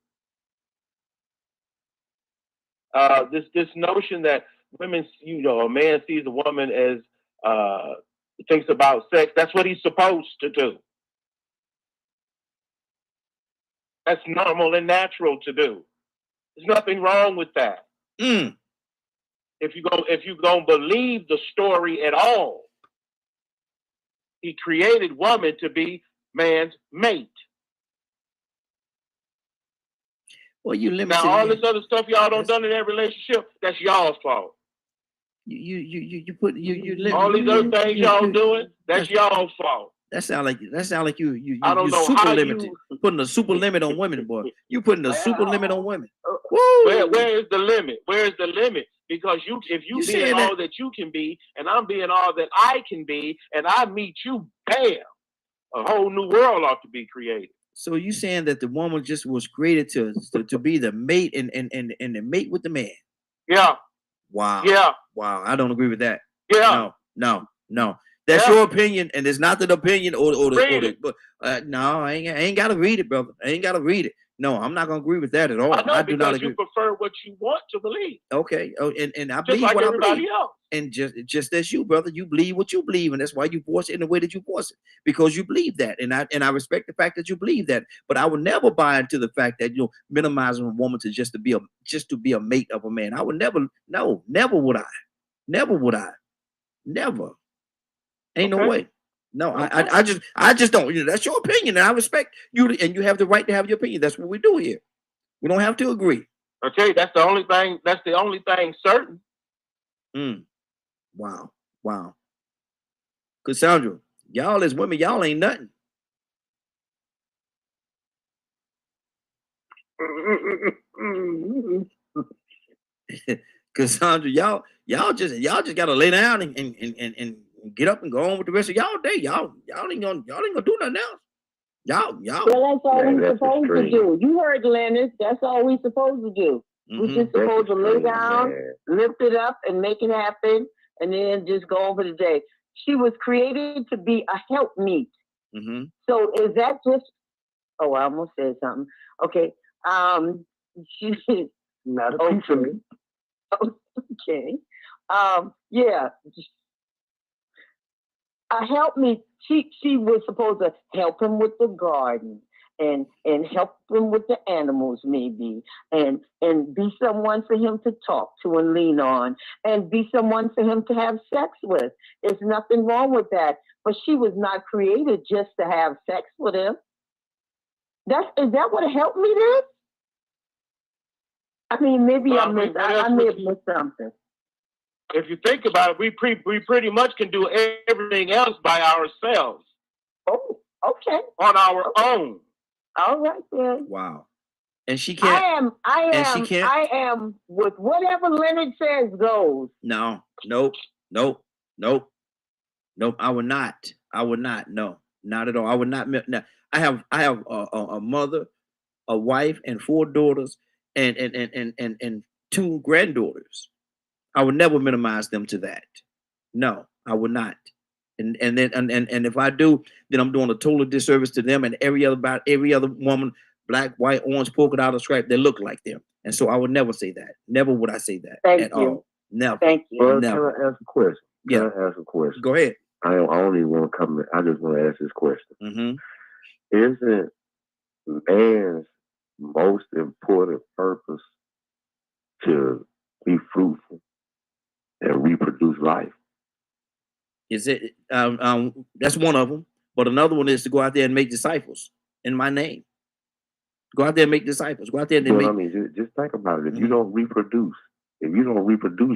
This notion that women, you know, a man sees a woman as thinks about sex, that's what he's supposed to do. That's normal and natural to do. There's nothing wrong with that. If you gonna believe the story at all, he created woman to be man's mate. Well, you limit now all this other stuff y'all don't done in that relationship. That's y'all's fault. You all these other things y'all doing. That's y'all's fault. That sound like you I don't know super how limited. Putting a super limit on women, boy. You putting a super limit on women. Where is the limit? Where is the limit? Because if you being all that you can be, and I'm being all that I can be, and I meet you, bam, a whole new world ought to be created. So you saying that the woman just was created to be the mate and the mate with the man? Yeah. Wow. Yeah. Wow. I don't agree with that. Yeah. No. That's Yeah. your opinion, and it's not the opinion or Read the it. but no, I ain't gotta read it, brother. I ain't gotta read it. No, I'm not gonna agree with that at all. I know I do not because you agree. prefer what you want to believe, Okay. Oh, and I just believe like what I everybody believe. else. And just as you, brother, you believe what you believe, and that's why you voice it in the way that you voice it, because you believe that. And I respect the fact that you believe that. But I would never buy into the fact that minimizing a woman to just to be a mate of a man. I would never, no, never would I. Never would I. Never. Ain't no Okay. way. No, Okay. I just don't. That's your opinion, and I respect you, and you have the right to have your opinion. That's what we do here. We don't have to agree. Okay, that's the only thing. That's the only thing certain. Wow. Wow. Cassandra, y'all as women, y'all ain't nothing. Cassandra, y'all just gotta lay down and get up and go on with the rest of y'all day. Y'all ain't gonna do nothing else. Y'all. Well, that's all Man, we're that's supposed to extreme. do. You heard Lennox. That's all we're supposed to do. We're Mhm. just supposed to lay extreme, down, man. lift it up, and make it happen, and then just go on for the day. She was created to be a helpmeet. Mhm. So is that just? Oh, I almost said something. Okay. She Not a piece of okay. me. Okay. Yeah. A helpmeet. She was supposed to help him with the garden and help him with the animals maybe and be someone for him to talk to and lean on and be someone for him to have sex with. There's nothing wrong with that. But she was not created just to have sex with him. Is that what a helpmeet is? I mean, maybe Well, I I mean, missed. what I else may would have missed something. If you think about it, we pretty much can do everything else by ourselves Oh, okay. on our own. All right then. Wow. And she can't. I am with whatever Leonard says goes. No. Nope. I would not. No, not at all. I would not. No. I have a mother, a wife, and 4 daughters, and 2 granddaughters. I would never minimize them to that. No, I would not. And if I do, then I'm doing a total disservice to them and every other woman, black, white, orange, polka dot, or stripe, that look like them. And so I would never say that. Never would I say that Thank at you. all. Never. Thank you. Well, Never. can I ask a question? Yeah. Can I ask a question? Go ahead. I don't even want to come in. I just want to ask this question. Mm-hmm. Isn't man's most important purpose to be fruitful and reproduce life? Is it? That's one of them. But another one is to go out there and make disciples in my name. Go out there and make disciples. Go out there and Well, make. I mean, just think about it. If Mhm. you don't reproduce,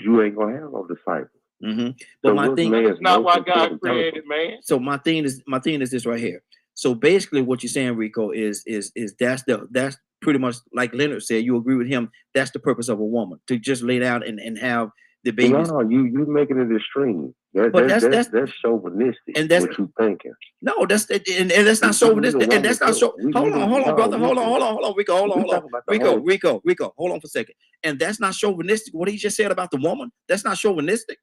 you ain't gonna have no disciples. Mm-hmm. But So my what's thing. man's That's not most why God important created purpose? man. So my thing is this right here. So basically, what you're saying, Rico, is that's pretty much like Leonard said. You agree with him. That's the purpose of a woman, to just lay down and have the babies. No, you making it extreme. But that's chauvinistic. and that's what you thinking. no, that's and that's not chauvinistic, and that's not so. Hold on, brother. Hold on, Rico. Hold on. Rico. Hold on for a second. And that's not chauvinistic. What he just said about the woman, that's not chauvinistic.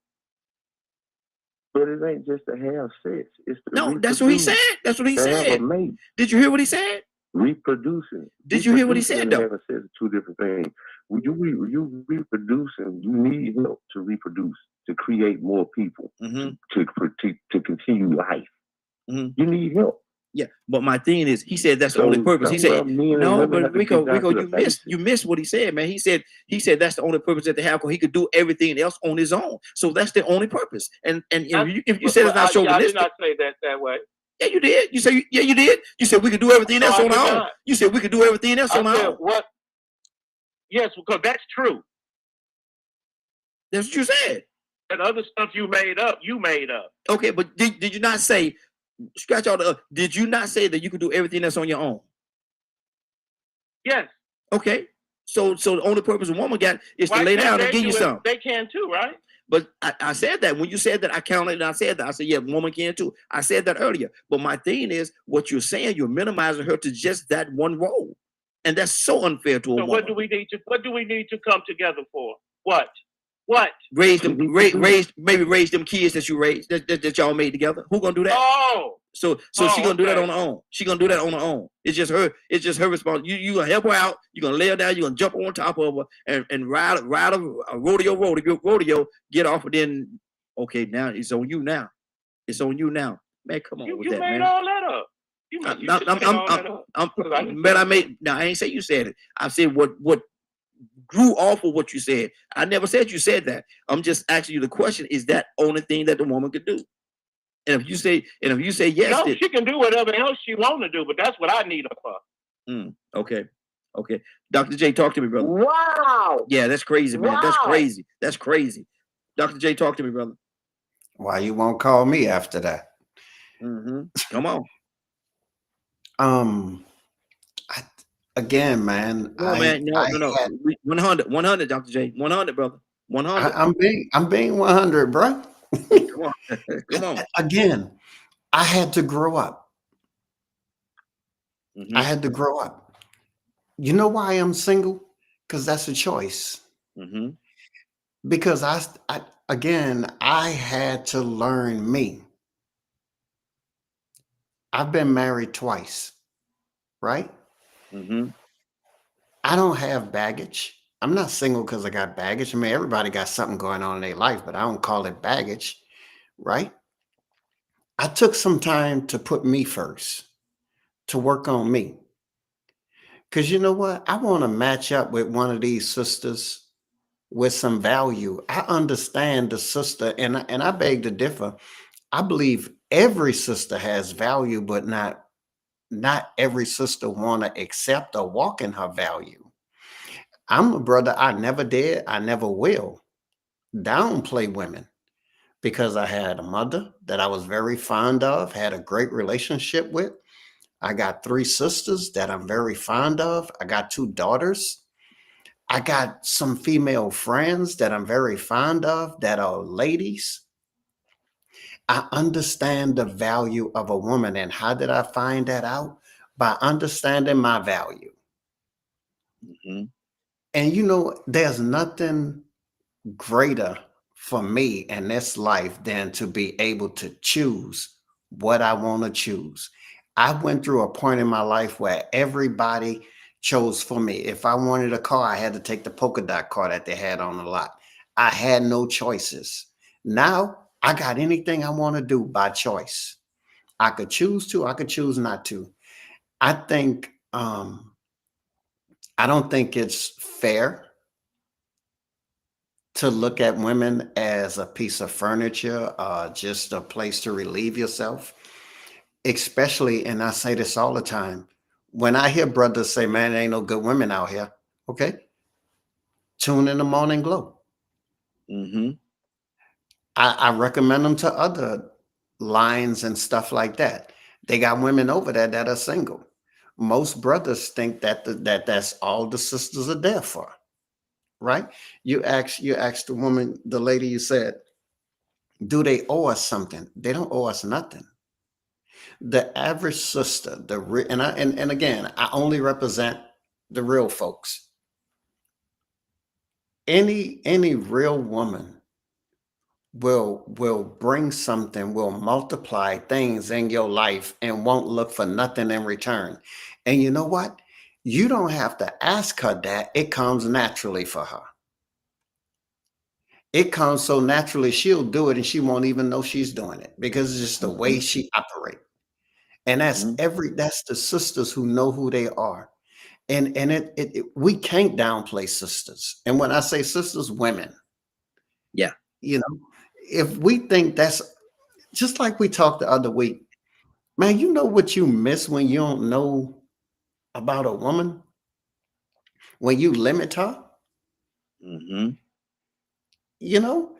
But it ain't just to have sex. It's to No, that's what he said. That's what he to have said. a mate. Did you hear what he said? Reproducing. Did you hear what he said, Reproducing though? and having sex are 2 different things. When you reproducing, you need help to reproduce, to create more people, Mm-hmm. to continue life. Mm-hmm. You need help. Yeah, but my thing is, he said that's the only purpose. He said, no, but Rico, you missed what he said, man. He said that's the only purpose that they have, because he could do everything else on his own. So that's the only purpose. And if you said it's not chauvinistic, I did not say that way. Yeah, you did. You said you did. You said we could do everything else on our own. Not. You said we could do everything else on our own. What? Yes, because that's true. That's what you said. And other stuff you made up. Okay, but did you not say? Scratch all the. Did you not say that you could do everything else on your own? Yes. Okay. So the only purpose a woman got is to lay down and give you something. They can too, right? But I said that when you said that, I counted and I said that. I said, yeah, woman can too. I said that earlier. But my thing is, what you're saying, you're minimizing her to just that one role, and that's so unfair to a woman. What do we need to come together for? What? What? Raise them, raise them kids that you raised, that y'all made together. Who gonna do that? Oh, So she gonna do that okay. on her own. She gonna do that on her own. It's just her responsibility. You gonna help her out. You gonna lay her down. You gonna jump on top of her and ride a rodeo. Get off, and then okay, now it's on you now. It's on you now, man. Come on You with that, made man. all that up. You just made all that up. But I made. No, I ain't say you said it. I said what grew off of what you said. I never said you said that. I'm just asking you the question: is that only thing that the woman could do? And if you say yes, No, she can do whatever else she want to do, but that's what I need her for. Okay. Dr. J, talk to me, brother. Wow. Yeah, that's crazy, man. Wow. That's crazy. Dr. J, talk to me, brother. Why you won't call me after that? Come on. Again, man. No, man. No. 100, Dr. J. 100, brother. 100. I'm being 100, bro. Come on. Again, I had to grow up. I had to grow up. You know why I'm single? Because that's a choice. Because I had to learn me. I've been married twice, right? I don't have baggage. I'm not single because I got baggage. I mean, everybody got something going on in their life, but I don't call it baggage, right? I took some time to put me first, to work on me. Because you know what? I want to match up with one of these sisters with some value. I understand the sister, and I beg to differ. I believe every sister has value, but not every sister want to accept or walk in her value. I'm a brother. I never did. I never will downplay women because I had a mother that I was very fond of, had a great relationship with. I got 3 sisters that I'm very fond of. I got 2 daughters. I got some female friends that I'm very fond of that are ladies. I understand the value of a woman. And how did I find that out? By understanding my value. And you know, there's nothing greater for me in this life than to be able to choose what I want to choose. I went through a point in my life where everybody chose for me. If I wanted a car, I had to take the polka dot car that they had on the lot. I had no choices. Now I got anything I want to do by choice. I could choose to, I could choose not to. I think, I don't think it's fair to look at women as a piece of furniture, just a place to relieve yourself. Especially, and I say this all the time, when I hear brothers say, man, there ain't no good women out here. Okay. Tune in the Morning Glow. I recommend them to other lines and stuff like that. They got women over there that are single. Most brothers think that that's all the sisters are there for, right? You ask the woman, the lady, you said, do they owe us something? They don't owe us nothing. The average sister, and again, I only represent the real folks. Any real woman will bring something, will multiply things in your life and won't look for nothing in return. And you know what? You don't have to ask her that. It comes naturally for her. It comes so naturally, she'll do it and she won't even know she's doing it because it's just the way she operates. And that's the sisters who know who they are. And we can't downplay sisters. And when I say sisters, women. Yeah. You know, if we think that's just like we talked the other week, man, you know what you miss when you don't know about a woman? When you limit her? You know,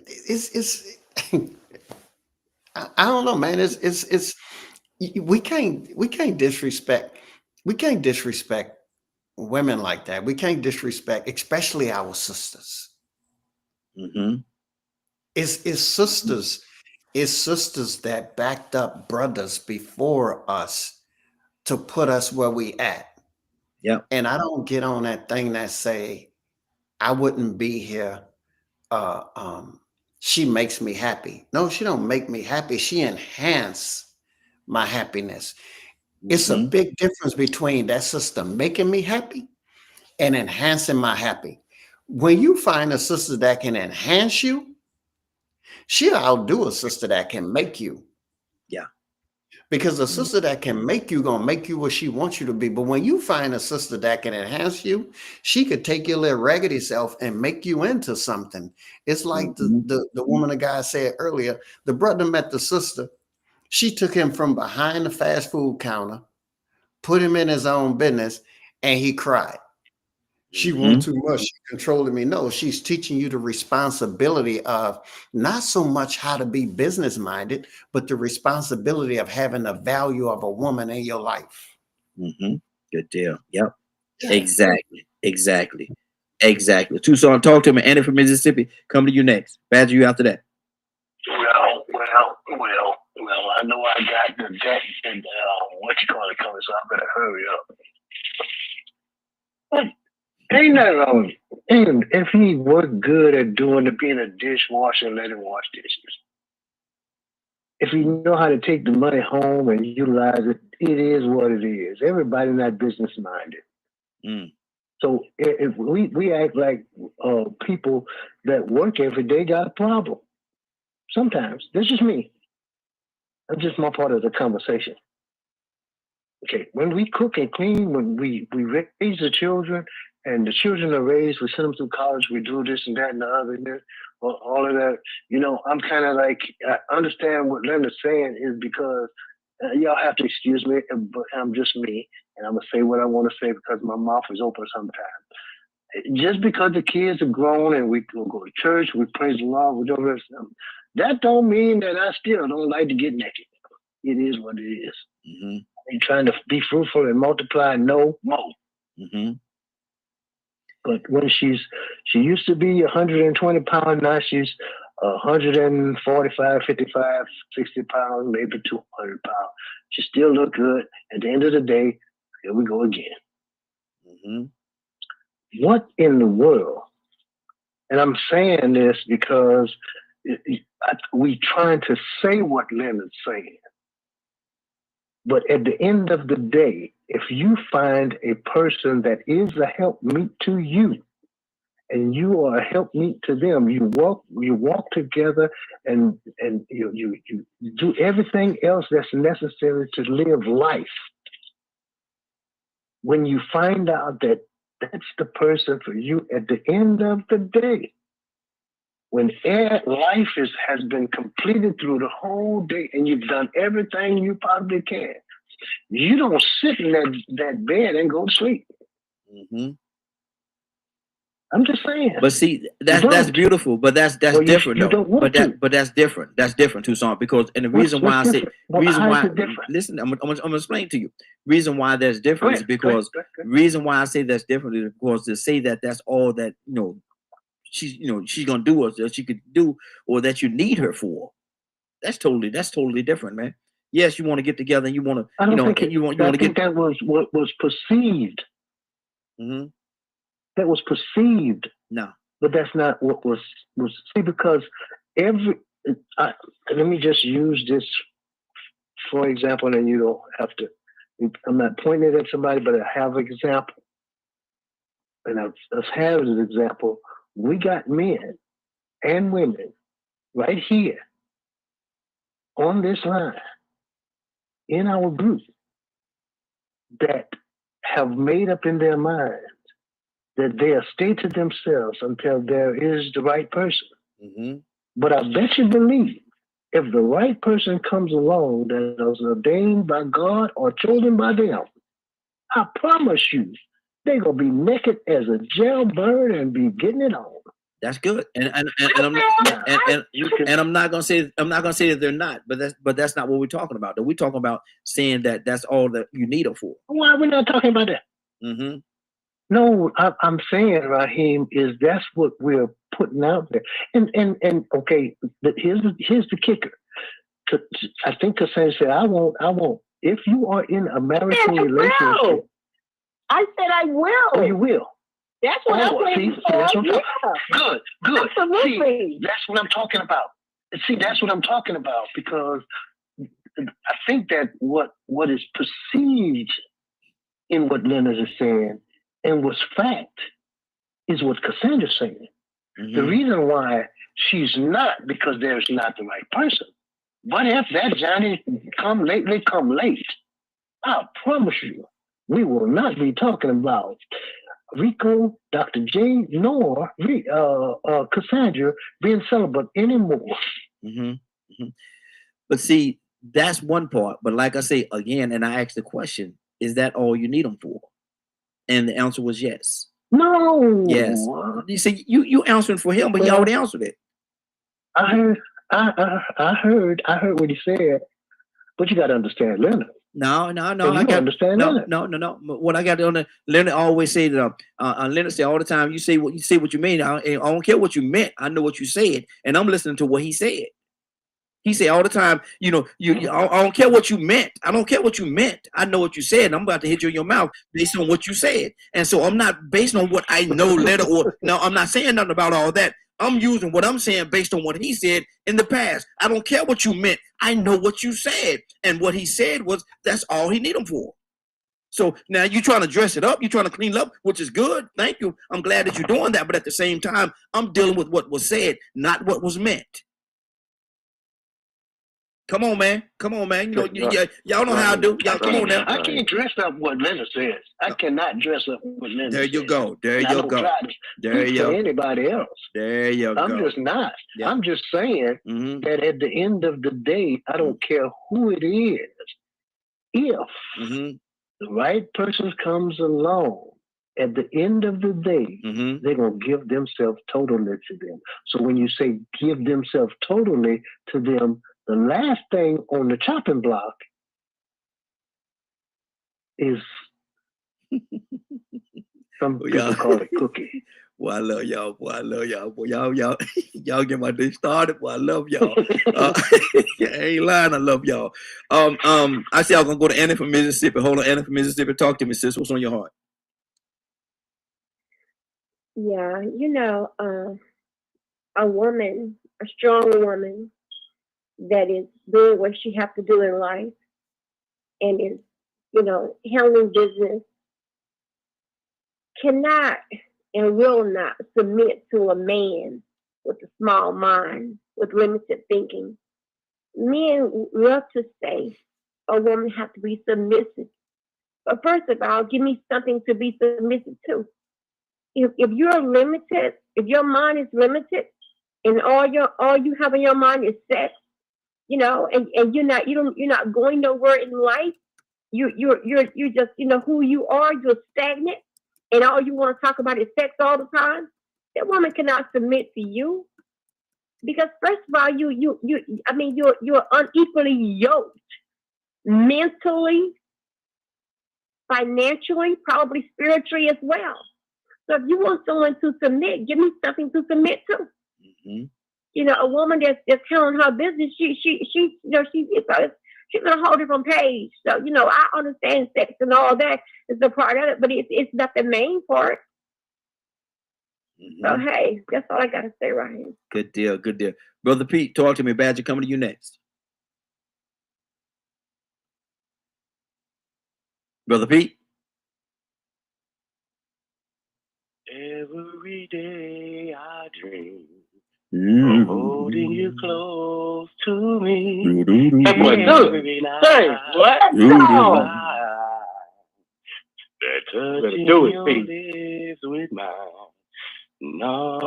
it's I don't know, man. It's we can't disrespect women like that. We can't disrespect, especially our sisters. It's sisters that backed up brothers before us to put us where we at. Yeah. And I don't get on that thing that say I wouldn't be here she makes me happy. No, she don't make me happy. She enhance my happiness. It's a big difference between that sister making me happy and enhancing my happy. When you find a sister that can enhance you, she'll outdo a sister that can make you. Yeah. Because a sister that can make you gonna make you what she wants you to be. But when you find a sister that can enhance you, she could take your little raggedy self and make you into something. It's like the woman, the guy said earlier, the brother met the sister. She took him from behind the fast food counter, put him in his own business, and he cried. She wants too much. She's controlling me. No, she's teaching you the responsibility of not so much how to be business minded, but the responsibility of having the value of a woman in your life. Good deal. Yep. Exactly. Exactly. Tucson, talk to me. Annie from Mississippi, come to you next. Badger, you after that. Well, I know I got the debt and what you call it coming, so I better hurry up. But ain't nothing wrong. And if he was good at being a dishwasher, let him wash dishes. If you know how to take the money home and utilize it, it is what it is. Everybody's not business minded. So if we act like people that work every day got a problem. Sometimes. This is me. That's just my part of the conversation. Okay, when we cook and clean, when we raise the children, and the children are raised, we send them through college, we do this and that and the other, and all of that. You know, I'm kind of like, I understand what Leonard's saying is because y'all have to excuse me, but I'm just me, and I'm going to say what I want to say because my mouth is open sometimes. Just because the kids are grown and we go to church, we praise the Lord, we don't rest them, that don't mean that I still don't like to get naked. It is what it is. And trying to be fruitful and multiply, no more. But when she used to be 120 pounds, now she's 145, 55, 60 pounds, maybe 200 pounds. She still look good. At the end of the day, here we go again. What in the world? And I'm saying this because we trying to say what Leonard's saying. But at the end of the day, if you find a person that is a helpmeet to you, and you are a helpmeet to them, you walk together, and you do everything else that's necessary to live life. When you find out that that's the person for you at the end of the day, when life has been completed through the whole day and you've done everything you possibly can, you don't sit in that bed and go to sleep. I'm just saying. But see, that's beautiful. But that's different, though. But that's different. That's different, Tucson. Because and the reason why I say listen, I'm gonna explain to you. Reason why there's different is because reason why I say that's different is because to say that that's all that she's gonna do or that she could do or that you need her for. That's totally different, man. Yes, you want to get together and you want to. I think that was what was perceived. That was perceived. No, but that's not what was see, because let me just use this for example, and you don't have to. I'm not pointing it at somebody, but I have an example, and let's have as an example. We got men and women right here on this line in our group that have made up in their minds that they'll stay to themselves until there is the right person. But I bet you believe if the right person comes along that is ordained by God or chosen by them, I promise you, they're gonna be naked as a jailbird and be getting it on. That's good, and I'm not gonna say that they're not, but that's not what we're talking about. We're talking about saying that that's all that you need her for. Why are we not talking about that? No, I'm saying, Raheem, is that's what we're putting out there. And okay, here's the kicker. I think Cassandra said, I won't. If you are in a marital relationship. I said I will. Oh, you will? That's what I'm see, saying. that's what I'm Yeah, Good, good. See, absolutely. that's what I'm talking about. See, that's what I'm talking about, because I think that what is perceived in what Leonard is saying and what's fact is what Cassandra's saying. The reason why she's not, because there's not the right person. What if that Johnny come late? I promise you, we will not be talking about Rico, Dr. J, nor Cassandra being celibate anymore. But see, that's one part. But like I say again, and I asked the question, is that all you need them for? And the answer was yes. No. Yes. You see, you answering for him, but he already answered it. I heard what he said, but you got to understand Leonard. No. I got understand Leonard. No. What I got to understand, Leonard always say that. Leonard say all the time, you say what you mean. I don't care what you meant. I know what you said, and I'm listening to what he said. He said all the time, I don't care what you meant. I don't care what you meant. I know what you said. And I'm about to hit you in your mouth based on what you said. And so I'm not based on what I know later, or no, I'm not saying nothing about all that. I'm using what I'm saying based on what he said in the past. I don't care what you meant. I know what you said. And what he said was that's all he need them for. So now you're trying to dress it up. You're trying to clean it up, which is good. Thank you. I'm glad that you're doing that. But at the same time, I'm dealing with what was said, not what was meant. Come on, man. Y'all know how I do. Y'all come on now. I can't dress up what Leonard says. I cannot dress up what Leonard says. There you go. There you go. There you go. Anybody else. There you go. I'm just not. Yeah. I'm just saying that at the end of the day, I don't care who it is. If the right person comes along, at the end of the day, they're going to give themselves totally to them. So when you say give themselves totally to them, the last thing on the chopping block is some people call it cookie. Boy, I love y'all. Boy, y'all get my day started. Boy, I love y'all. I ain't lying. I love y'all. I see y'all gonna go to Annie from Mississippi. Hold on, Annie from Mississippi. Talk to me, sis. What's on your heart? Yeah, a woman, a strong woman that is doing what she has to do in life and is, handling business cannot and will not submit to a man with a small mind, with limited thinking. Men love to say a woman has to be submissive. But first of all, give me something to be submissive to. If you're limited, if your mind is limited and all you have in your mind is sex, and you're not going nowhere in life. You're just who you are. You're stagnant, and all you want to talk about is sex all the time. That woman cannot submit to you because first of all, you're unequally yoked, mentally, financially, probably spiritually as well. So if you want someone to submit, give me something to submit to. A woman that's handling her business, she's on a whole different page. So, I understand sex and all that is a part of it, but it's not the main part. So, hey, that's all I got to say right here. Good deal. Brother Pete, talk to me. Badger, coming to you next. Brother Pete. Every day I dream of holding you close to me. Every night. What? That touching your lips with mine. No.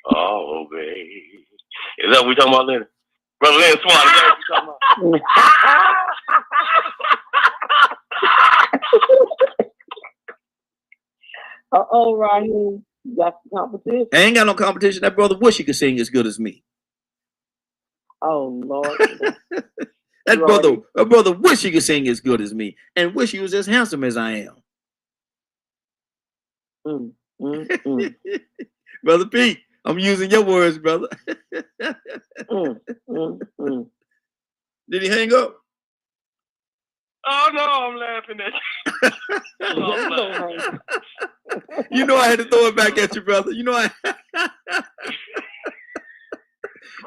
Oh, babe. Is that what we talking about, Leonard? Brother Leonard Swan, is that what we talking about? Raheem. You got some competition? I ain't got no competition. That brother wish he could sing as good as me. Oh, Lord. That brother wish he could sing as good as me and wish he was as handsome as I am. Brother Pete, I'm using your words, brother. Did he hang up? Oh no, I'm laughing at you. Oh, You know I had to throw it back at you, brother. You know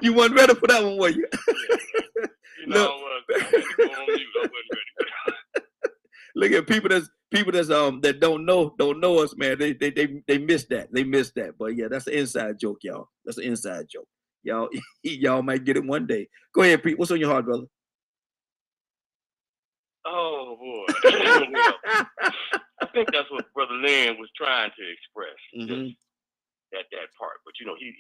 you weren't ready for that one, were you? You know, I had to go on mute. I wasn't ready. Look at people that's that don't know us, man. They missed that. They missed that. But yeah, that's an inside joke, y'all. That's an inside joke. Y'all might get it one day. Go ahead, Pete. What's on your heart, brother? Oh boy. Well, I think that's what Brother Lynn was trying to express. Mm-hmm. That part. But you know, he's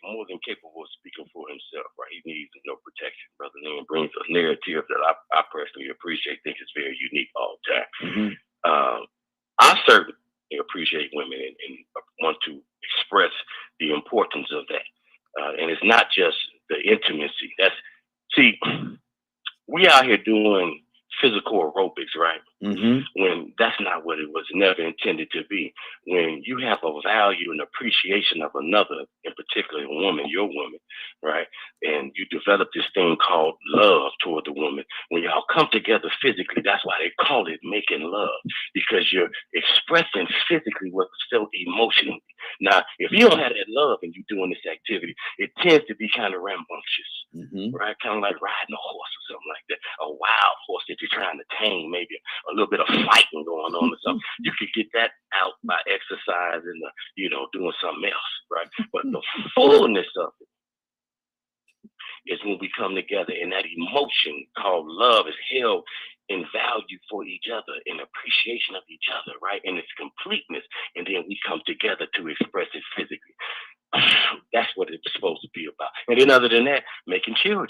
more than capable of speaking for himself, right? He needs no protection. Brother Lynn brings a narrative that I personally appreciate, think is very unique all the time. Mm-hmm. I certainly appreciate women and want to express the importance of that. And it's not just the intimacy. We out here doing physical aerobics, right? Mm-hmm. When that's not what it was never intended to be. When you have a value and appreciation of another, in particular a woman, your woman, right? And you develop this thing called love toward the woman. When y'all come together physically, that's why they call it making love, because you're expressing physically what's felt emotionally. Now, if you don't have that love and you're doing this activity, it tends to be kind of rambunctious, right? Kind of like riding a horse or something like that. A wild horse that you're trying to tame, maybe a little bit of fighting going on or something. You could get that out by exercise and, doing something else, right? But the fullness of it is when we come together and that emotion called love is held in value for each other, in appreciation of each other, right? In its completeness. And then we come together to express it physically. That's what it's supposed to be about. And then other than that, making children.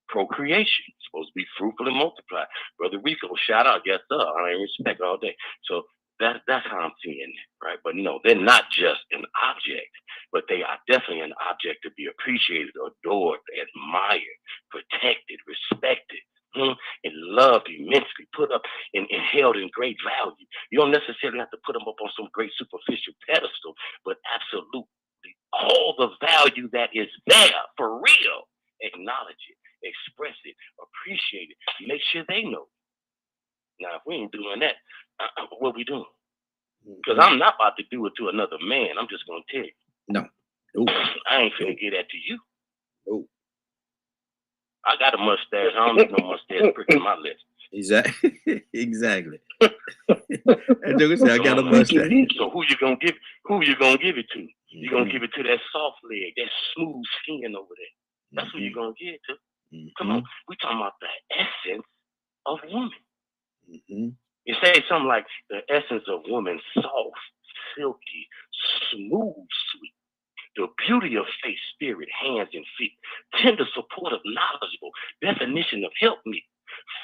Procreation. It's supposed to be fruitful and multiply. Brother Rico, shout out, yes sir. I ain't respect all day. So that's how I'm seeing it, right? But no, they're not just an object, but they are definitely an object to be appreciated, adored, admired, protected, respected, and loved immensely, put up and held in great value. You don't necessarily have to put them up on some great superficial pedestal, but absolutely all the value that is there for real, acknowledge it, express it, appreciate it, make sure they know. Now, if we ain't doing that, what we doing? Because I'm not about to do it to another man. I'm just going to tell you. No. I ain't finna get that to you. No. I got a mustache. I don't need no mustache pricking my lips. Exactly. Exactly. And Joker said, I got a mustache. So who you gonna give it to? You gonna give it to that soft leg, that smooth skin over there. That's who you gonna give it to. Come on, we talking about the essence of woman. You say something like the essence of woman, soft, silky, smooth, sweet. The beauty of face, spirit, hands, and feet. Tender, supportive, knowledgeable. Definition of help me.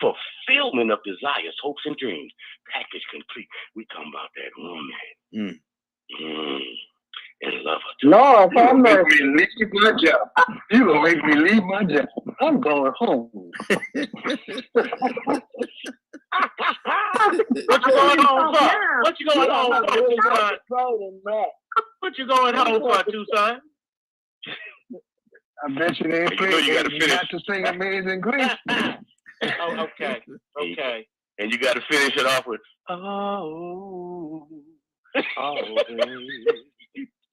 Fulfillment of desires, hopes, and dreams. Package complete. We talking about that woman. And love her too. Lord, have mercy. You gonna make me leave my job. You gonna make me leave my job. I'm going home. What you going home for? What you going home for, Tucson? What you going home for, Tucson? I bet you they ain't playing. You got to sing Amazing Grace. Oh, okay. And you got to finish it off with, oh,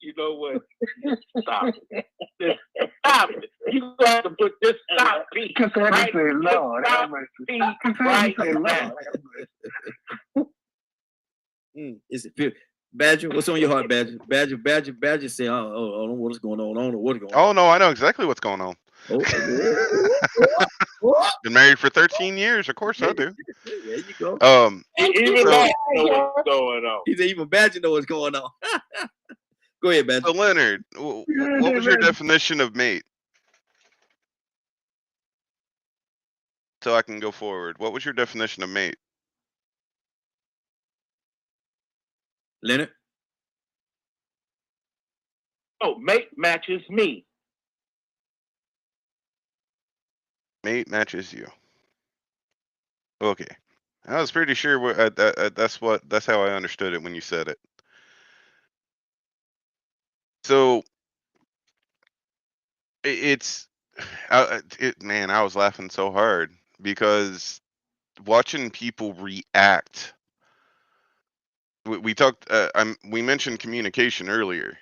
you know what? Stop it. Stop it. You got to put this stop beat. Because I had to say, Lord, have mercy. Right now. Is it Badger? What's on your heart, Badger? Badger say, oh, what's going on? I don't know what's going on. Oh no, I know exactly what's going on. Been married for 13 years. Of course I do. There you go. Even Badger know what's going on. He said even Badger know what's going on. Go ahead, Badger. So Leonard, what was your definition of mate? So I can go forward. What was your definition of mate? Leonard? Oh, mate matches me. Mate matches you. Okay. I was pretty sure that's how I understood it when you said it. So man, I was laughing so hard because watching people react. We talked. We mentioned communication earlier,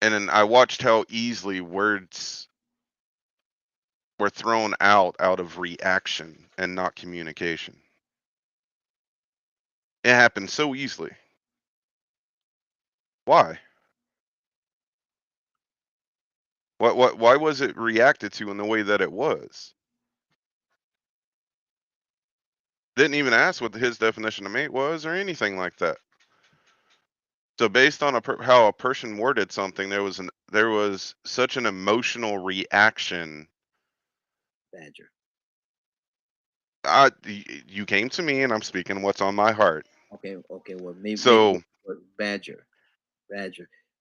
and then I watched how easily words were thrown out of reaction and not communication. It happened so easily. Why? Why was it reacted to in the way that it was? Didn't even ask what his definition of mate was or anything like that. So based on how a person worded something, there was such an emotional reaction. Badger. You came to me, and I'm speaking what's on my heart. Okay. Well, maybe So Badger.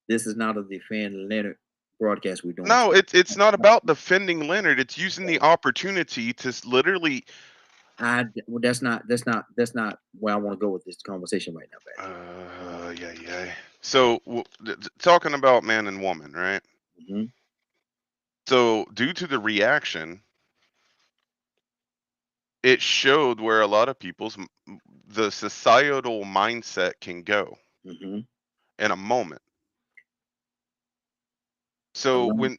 This is not a defend Leonard broadcast we're doing. no, it's not about defending Leonard. It's using the opportunity to literally. Well, that's not where I want to go with this conversation right now, Badger. Yeah. So talking about man and woman, right? Mm-hmm. So due to the reaction, it showed where a lot of the societal mindset can go Mm-hmm. in a moment. So when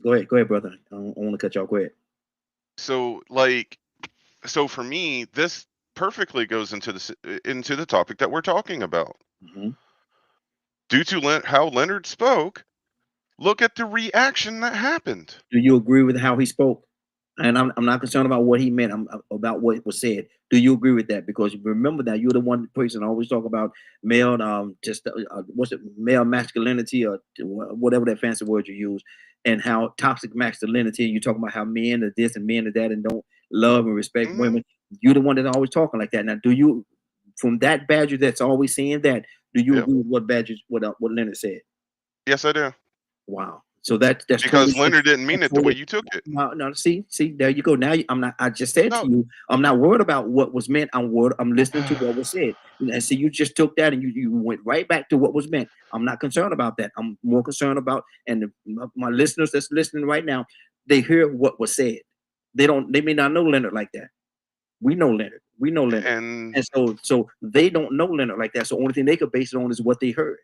Go ahead, brother. I don't want to cut you off. Go ahead. So for me, this perfectly goes into the topic that we're talking about. Mm-hmm. Due to how Leonard spoke, look at the reaction that happened. Do you agree with how he spoke? And I'm not concerned about what he meant. I'm about what was said. Do you agree with that? Because remember that you're the one person always talk about male, what's it, male masculinity or whatever that fancy word you use, and how toxic masculinity. You talk about how men are this and men are that and don't love and respect women. You're the one that's always talking like that. Now, do you, from that Badger that's always saying that, do you agree with what Leonard said? Yes, I do. Wow. So that's because totally, Leonard didn't mean it the way you took it. No, see, there you go. Now I'm not. I just said to you, I'm not worried about what was meant. I'm listening to what was said. And see, you just took that and you went right back to what was meant. I'm not concerned about that. I'm more concerned about, and my listeners that's listening right now, they hear what was said. They may not know Leonard like that. We know Leonard. And so they don't know Leonard like that. So only thing they could base it on is what they heard.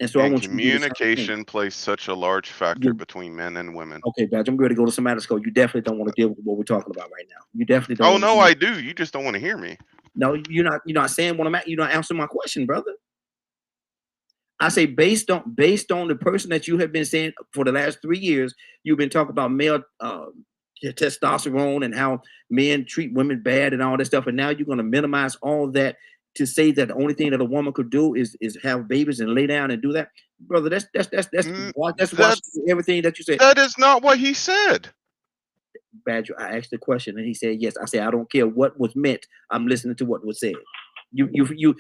And so I want communication plays such a large factor between men and women. Okay, Badge, I'm ready to go to Somatisco. You definitely don't want to deal with what we're talking about right now. You definitely don't. Oh no, I do. You just don't want to hear me. No, you're not saying what I'm at. You're not answering my question, brother. I say based on the person that you have been saying for the last 3 years, you've been talking about male testosterone and how men treat women bad and all that stuff, and now you're going to minimize all that to say that the only thing that a woman could do is have babies and lay down and do that, brother. That's everything that you said. That is not what he said. Badger, I asked the question and he said yes. I said I don't care what was meant. I'm listening to what was said. You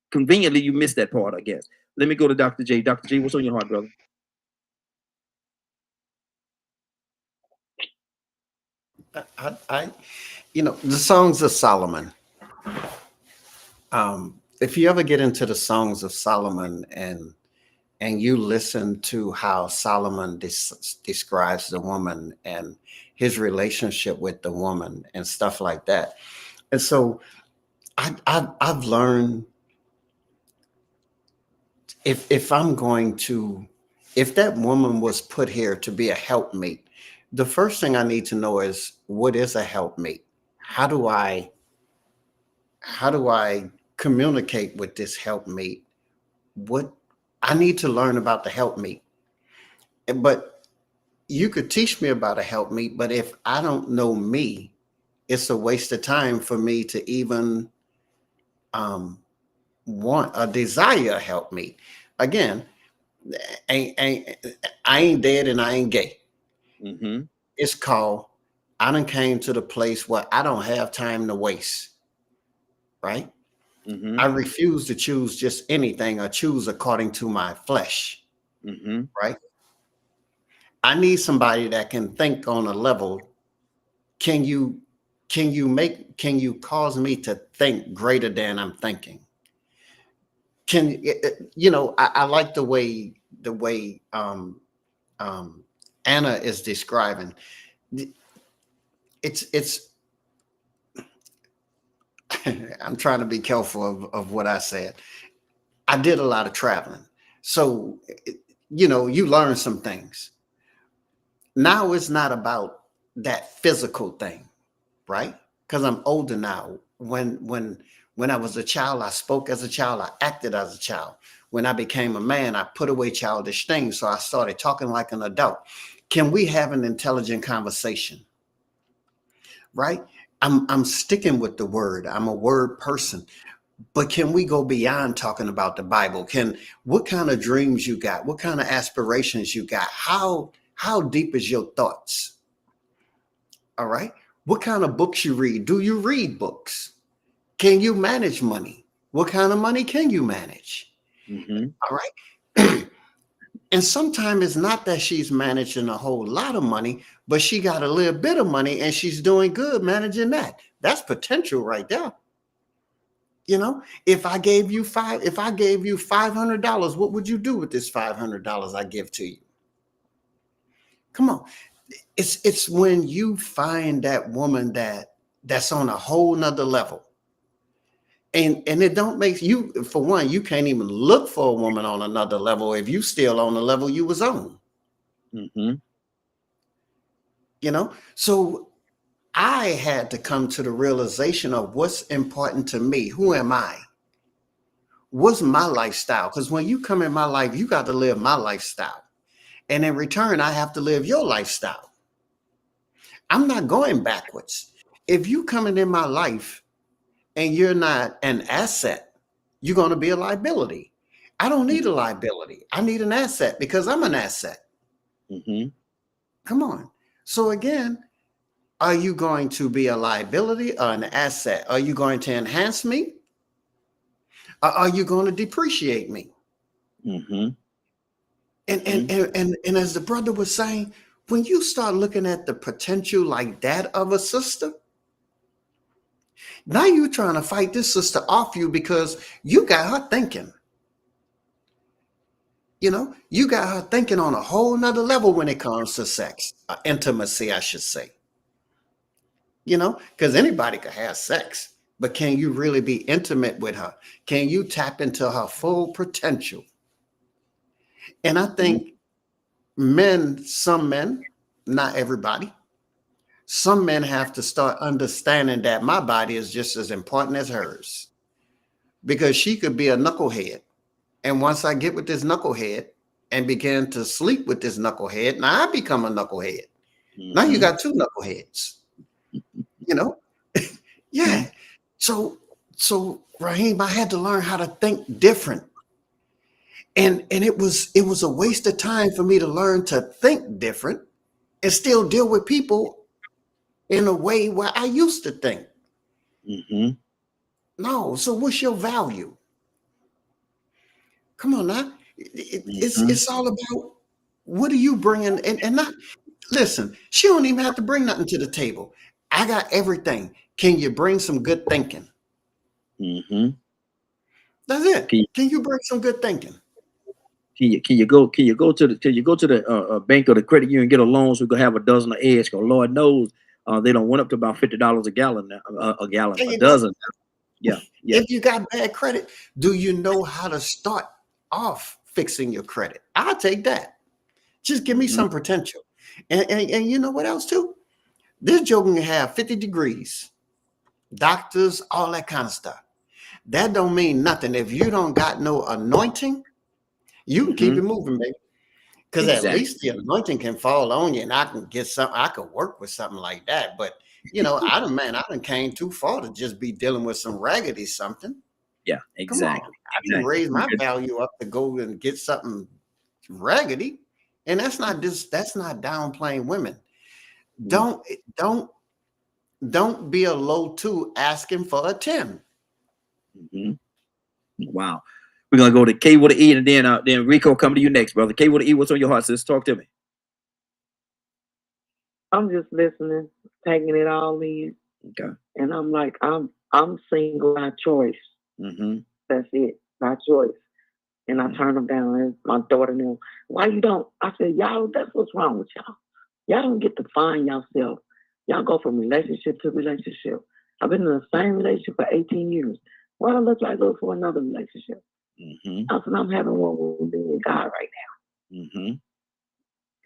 conveniently you missed that part, I guess. Let me go to Dr. J. Dr. J, what's on your heart, brother? I the Songs of Solomon. If you ever get into the Songs of Solomon and you listen to how Solomon describes the woman and his relationship with the woman and stuff like that, and so I've learned if that woman was put here to be a helpmate, the first thing I need to know is what is a helpmate? How do I communicate with this helpmate? What I need to learn about the helpmate. But you could teach me about a helpmate, but if I don't know me, it's a waste of time for me to even want a desire a helpmate. Again, I ain't dead and I ain't gay. Mm-hmm. It's called I done came to the place where I don't have time to waste. Right? Mm-hmm. I refuse to choose just anything or choose according to my flesh. Mm-hmm. Right? I need somebody that can think on a level. Can you cause me to think greater than I'm thinking? I like the way Anna is describing. it's I'm trying to be careful of what I said. I did a lot of traveling. So, you know, you learn some things. Now it's not about that physical thing, right? Because I'm older now. When I was a child, I spoke as a child, I acted as a child. When I became a man, I put away childish things. So I started talking like an adult. Can we have an intelligent conversation? Right? I'm sticking with the word. I'm a word person. But can we go beyond talking about the Bible? What kind of dreams you got? What kind of aspirations you got? How deep is your thoughts? All right. What kind of books you read? Do you read books? Can you manage money? What kind of money can you manage? All right. And sometimes it's not that she's managing a whole lot of money, but she got a little bit of money and she's doing good managing that. That's potential right there. You know, if I gave you $500, what would you do with this $500 I give to you? Come on. It's when you find that woman that's on a whole nother level. And it don't make you, for one, you can't even look for a woman on another level if you still on the level you was on. You know, so I had to come to the realization of what's important to me. Who am I? What's my lifestyle? Because when you come in my life, you got to live my lifestyle. And in return, I have to live your lifestyle. I'm not going backwards. If you coming in my life and you're not an asset, you're going to be a liability. I don't need a liability. I need an asset because I'm an asset. Come on. So again, are you going to be a liability or an asset? Are you going to enhance me? Or are you going to depreciate me? And as the brother was saying, when you start looking at the potential like that of a sister, now you're trying to fight this sister off you because you got her thinking. You know, you got her thinking on a whole nother level when it comes to sex, intimacy, I should say. You know, because anybody could have sex, but can you really be intimate with her? Can you tap into her full potential? And I think some men, not everybody, some men have to start understanding that my body is just as important as hers, because she could be a knucklehead. And once I get with this knucklehead and begin to sleep with this knucklehead, now I become a knucklehead. Now you got two knuckleheads, you know? Yeah. So Raheem, I had to learn how to think different. And it was a waste of time for me to learn to think different and still deal with people in a way where I used to think. No. So what's your value? Come on now. It's all about what are you bringing, and not, listen, she don't even have to bring nothing to the table. I got everything. Can you bring some good thinking? That's it. Can you bring some good thinking? Can you go to the bank or the credit union and get a loan so we can have a dozen of eggs? Because Lord knows they don't went up to about $50 a gallon now, a dozen. Yeah. If you got bad credit, do you know how to start off fixing your credit? I'll take that. Just give me some potential. And you know what else too? This joke can have 50 degrees, doctors, all that kind of stuff. That don't mean nothing. If you don't got no anointing, you can keep it moving, baby. Because at least the anointing can fall on you and I can get something. I could work with something like that. But you know, I done came too far to just be dealing with some raggedy something. Yeah, exactly. I can raise my value up to go and get something raggedy. And that's not downplaying women. Don't be a low 2 asking for a 10. Wow. We're gonna go to K with an E, and then Rico come to you next, brother. K with an E, what's on your heart, sis? Talk to me. I'm just listening, taking it all in. Okay. And I'm like, I'm single by choice. That's it, by choice. And I turn them down. And my daughter knew, why you don't? I said, y'all, that's what's wrong with y'all. Y'all don't get to find yourself Y'all go from relationship to relationship. I've been in the same relationship for 18 years. What I look like look for another relationship. I said, I'm having one with me and God right now.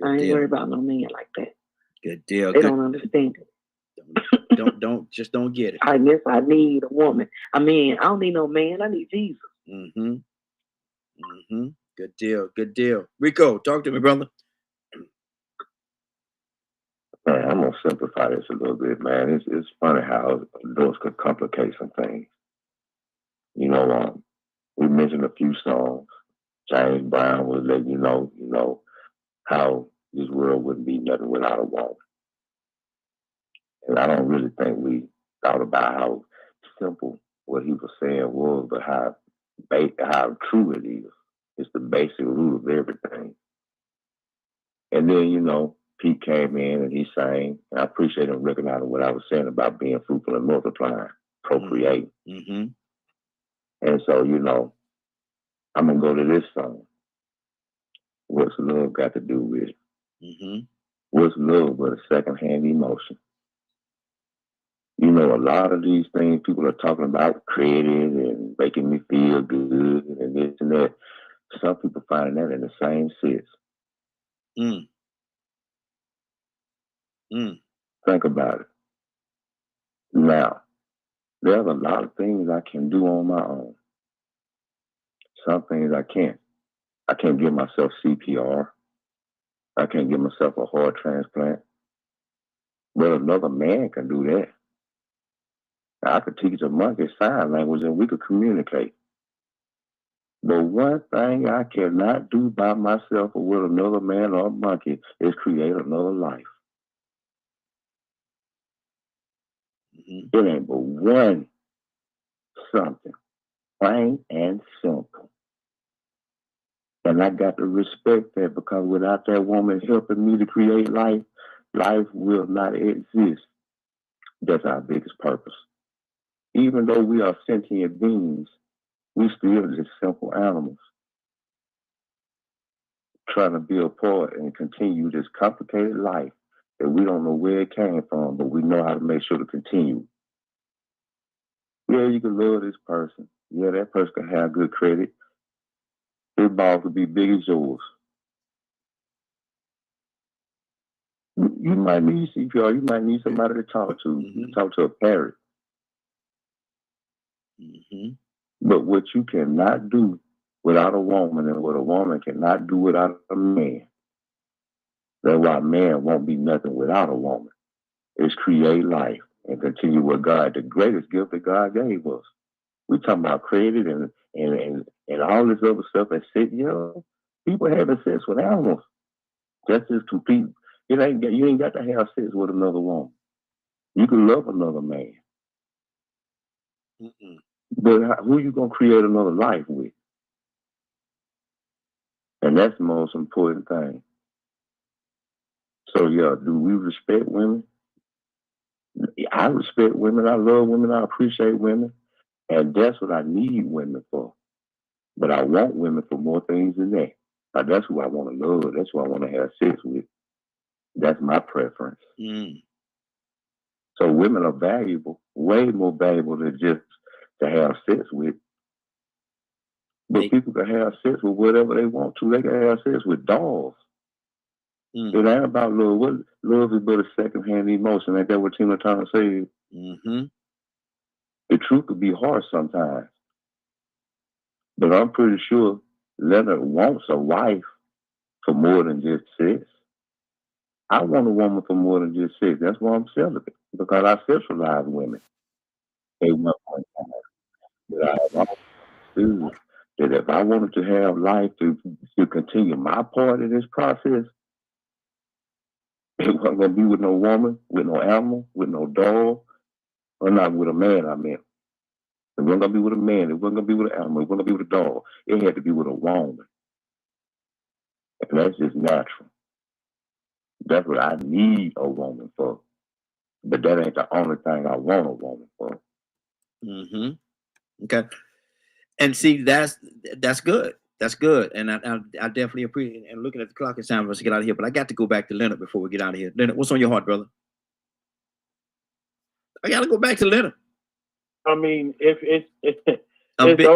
I ain't worried about no man like that. Good deal. They don't understand it. Don't get it. I need a woman. I mean, I don't need no man. I need Jesus. Good deal. Good deal. Rico, talk to me, brother. Man, I'm gonna simplify this a little bit, man. It's funny how those could complicate some things. You know, we mentioned a few songs. James Brown was letting you know how this world wouldn't be nothing without a woman. And I don't really think we thought about how simple what he was saying was, but how true it is. It's the basic root of everything. And then, Pete came in and he sang. And I appreciate him recognizing what I was saying about being fruitful and multiplying, procreate. And so, I'm going to go to this song. What's love got to do with it? What's love but a secondhand emotion? A lot of these things people are talking about, creating and making me feel good and this and that. Some people find that in the same sense. Think about it. Now, there's a lot of things I can do on my own. Some things I can't. I can't give myself CPR. I can't give myself a heart transplant. But another man can do that. I could teach a monkey sign language and we could communicate. But one thing I cannot do by myself or with another man or a monkey is create another life. It ain't but one something, plain and simple. And I got to respect that, because without that woman helping me to create life, life will not exist. That's our biggest purpose. Even though we are sentient beings, we still just simple animals trying to be a part and continue this complicated life that we don't know where it came from, but we know how to make sure to continue. Yeah, you can love this person. Yeah, that person can have good credit. His balls could be big as yours. You might need CPR. You might need somebody to talk to. Talk to a parent. But what you cannot do without a woman, and what a woman cannot do without a man, that's why a man won't be nothing without a woman, is create life and continue with God, the greatest gift that God gave us. We talking about created and all this other stuff that's people having sex with animals. That's just complete. You ain't got to have sex with another woman. You can love another man. But who you gonna create another life with? And that's the most important thing. So do we respect women? I respect women. I love women. I appreciate women. And that's what I need women for. But I want women for more things than that. Now, that's who I want to love. That's who I want to have sex with. That's my preference. So women are valuable, way more valuable than just to have sex with. But people can have sex with whatever they want to. They can have sex with dolls. It ain't about love. What love is but a secondhand emotion. Ain't that what Tina Turner said? The truth could be harsh sometimes. But I'm pretty sure Leonard wants a wife for more than just sex. I want a woman for more than just sex. That's why I'm celibate, because I sexualize women. At one point in time. But I understood that if I wanted to have life to continue my part in this process, it wasn't going to be with no woman, with no animal, with no dog, or not with a man, I meant. It wasn't going to be with a man. It wasn't going to be with an animal. It wasn't going to be with a dog. It had to be with a woman. And that's just natural. That's what I need a woman for. But that ain't the only thing I want a woman for. Okay. And see, that's good. That's good. And I definitely appreciate it. And looking at the clock, it's time for us to get out of here. But I got to go back to Leonard before we get out of here. Leonard, what's on your heart, brother? I gotta go back to Leonard. I mean, if it's A bit.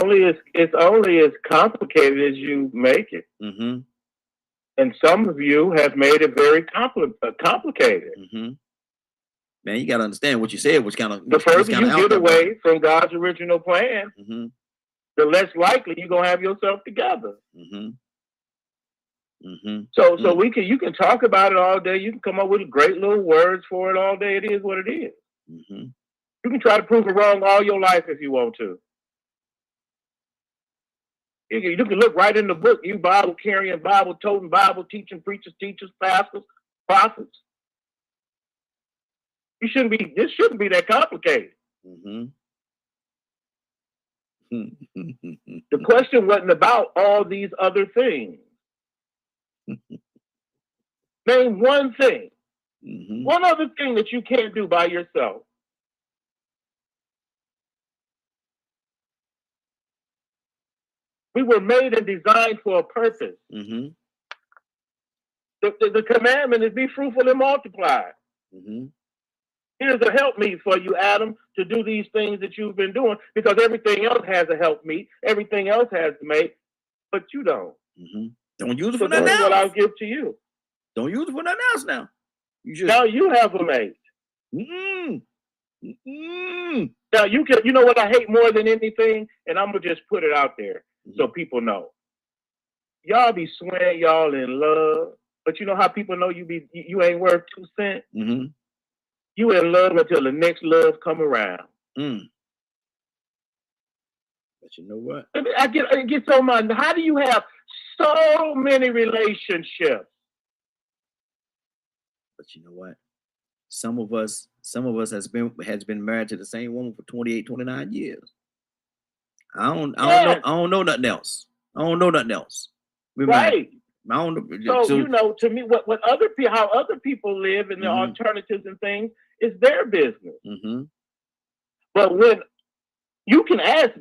it's only as complicated as you make it. Mm-hmm. And some of you have made it very complicated. Mm-hmm. Man, you got to understand what you said was kind of The further you get away from God's original plan, Mm-hmm. the less likely you're gonna have yourself together. Mm-hmm. Mm-hmm. So you can talk about it all day. You can come up with great little words for it all day. It is what it is. Mm-hmm. You can try to prove it wrong all your life if you want to. You can look right in the book. You Bible carrying, Bible toting, Bible teaching, preachers, teachers, pastors, prophets. This shouldn't be that complicated. Mm-hmm. The question wasn't about all these other things. Name one thing. Mm-hmm. One other thing that you can't do by yourself. We were made and designed for a purpose. Mm-hmm. The commandment is be fruitful and multiply. Mm-hmm. Here's a helpmeet for you, Adam, to do these things that you've been doing, because everything else has a helpmeet. Everything else has a mate, but you don't. Mm-hmm. Don't use it So for nothing that's what I'll else. give to you. Don't use it for nothing else now. You just Now you have a mate. mm-mm. Mm-mm. Now you know what I hate more than anything, and I'm gonna just put it out there so people know. Y'all be swearing y'all in love, but you know how people know you ain't worth 2 cents. Mm-hmm. You in love until the next love come around. Mm. But you know what? I get so much. How do you have so many relationships? But you know what? Some of us has been married to the same woman for 28, 29 years. I don't know nothing else. I don't know nothing else. Right. I don't know. So you know, to me, how other people live and the alternatives and things is their business. Mm-hmm. But when you can ask,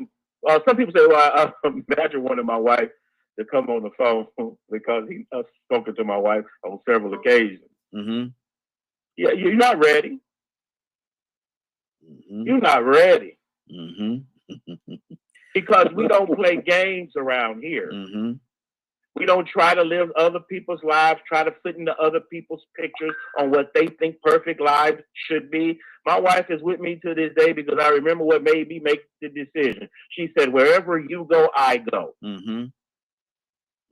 some people say, "Well, I imagine one of my wife to come on the phone because he spoken to my wife on several occasions." Mm-hmm. Yeah, you're not ready. Mm-hmm. You're not ready. Mm-hmm. Because we don't play games around here. Mm-hmm. We don't try to live other people's lives, try to fit into other people's pictures on what they think perfect lives should be. My wife is with me to this day because I remember what made me make the decision. She said, "Wherever you go, I go." Mm-hmm.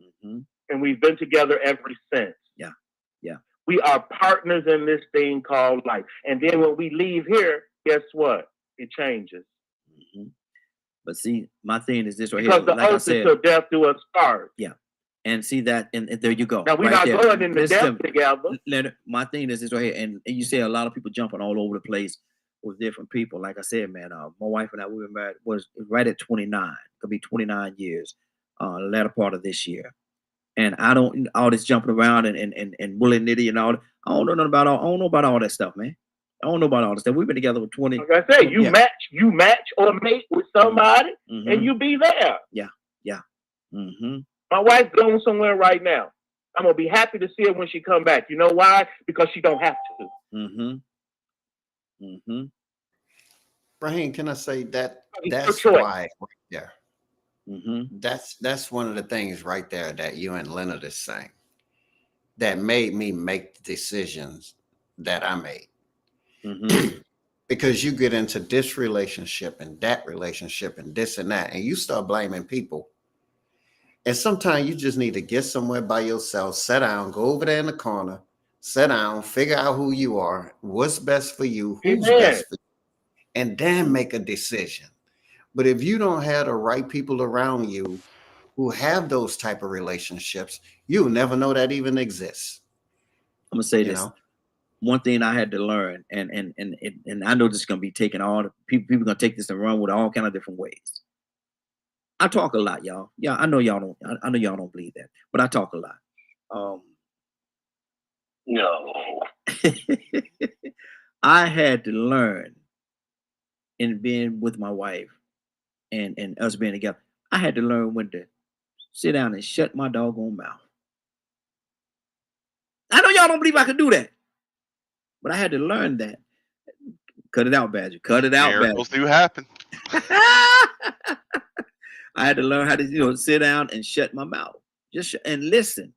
Mm-hmm. And we've been together ever since. Yeah. Yeah. We are partners in this thing called life. And then when we leave here, guess what? It changes. Mm-hmm. But see, my thing is this right because here. The like earth I said, is till death do us part. Yeah. And see that, and there you go. Now we're right not there. going into Listen to death me. together. Leonard, my thing is this right here, and you see a lot of people jumping all over the place with different people. Like I said, man, my wife and I, we were married was right at 29. Could be 29 years, the latter part of this year. And I don't all this jumping around and willy nitty and all. I don't know nothing about all. I don't know about all that stuff, man. I don't know about all this stuff. We've been together for 20. Like I say, you match or mate with somebody, Mm-hmm. and you be there. Yeah, yeah. Mm-hmm. My wife's going somewhere right now. I'm gonna be happy to see her when she come back. You know why? Because she don't have to. Mm-hmm. Mm-hmm. Raheem, can I say that That's why right there. Mm-hmm. That's one of the things right there that you and Leonard is saying that made me make the decisions that I made. Mm-hmm. Because you get into this relationship and that relationship and this and that, and you start blaming people. And sometimes you just need to get somewhere by yourself, sit down, go over there in the corner, sit down, figure out who you are, what's best for you, who's best for you, and then make a decision. But if you don't have the right people around you who have those type of relationships, you'll never know that even exists. I'm gonna say this. One thing I had to learn, and I know this is gonna be taken all the people are gonna take this and run with all kind of different ways. I talk a lot, y'all. Yeah, I know y'all don't. I know y'all don't believe that, but I talk a lot. No. I had to learn in being with my wife and us being together. I had to learn when to sit down and shut my doggone mouth. I know y'all don't believe I could do that, but I had to learn that. Cut it out, Badger. Cut it out, Miracles Badger. do happen. I had to learn how to, sit down and shut my mouth, and listen.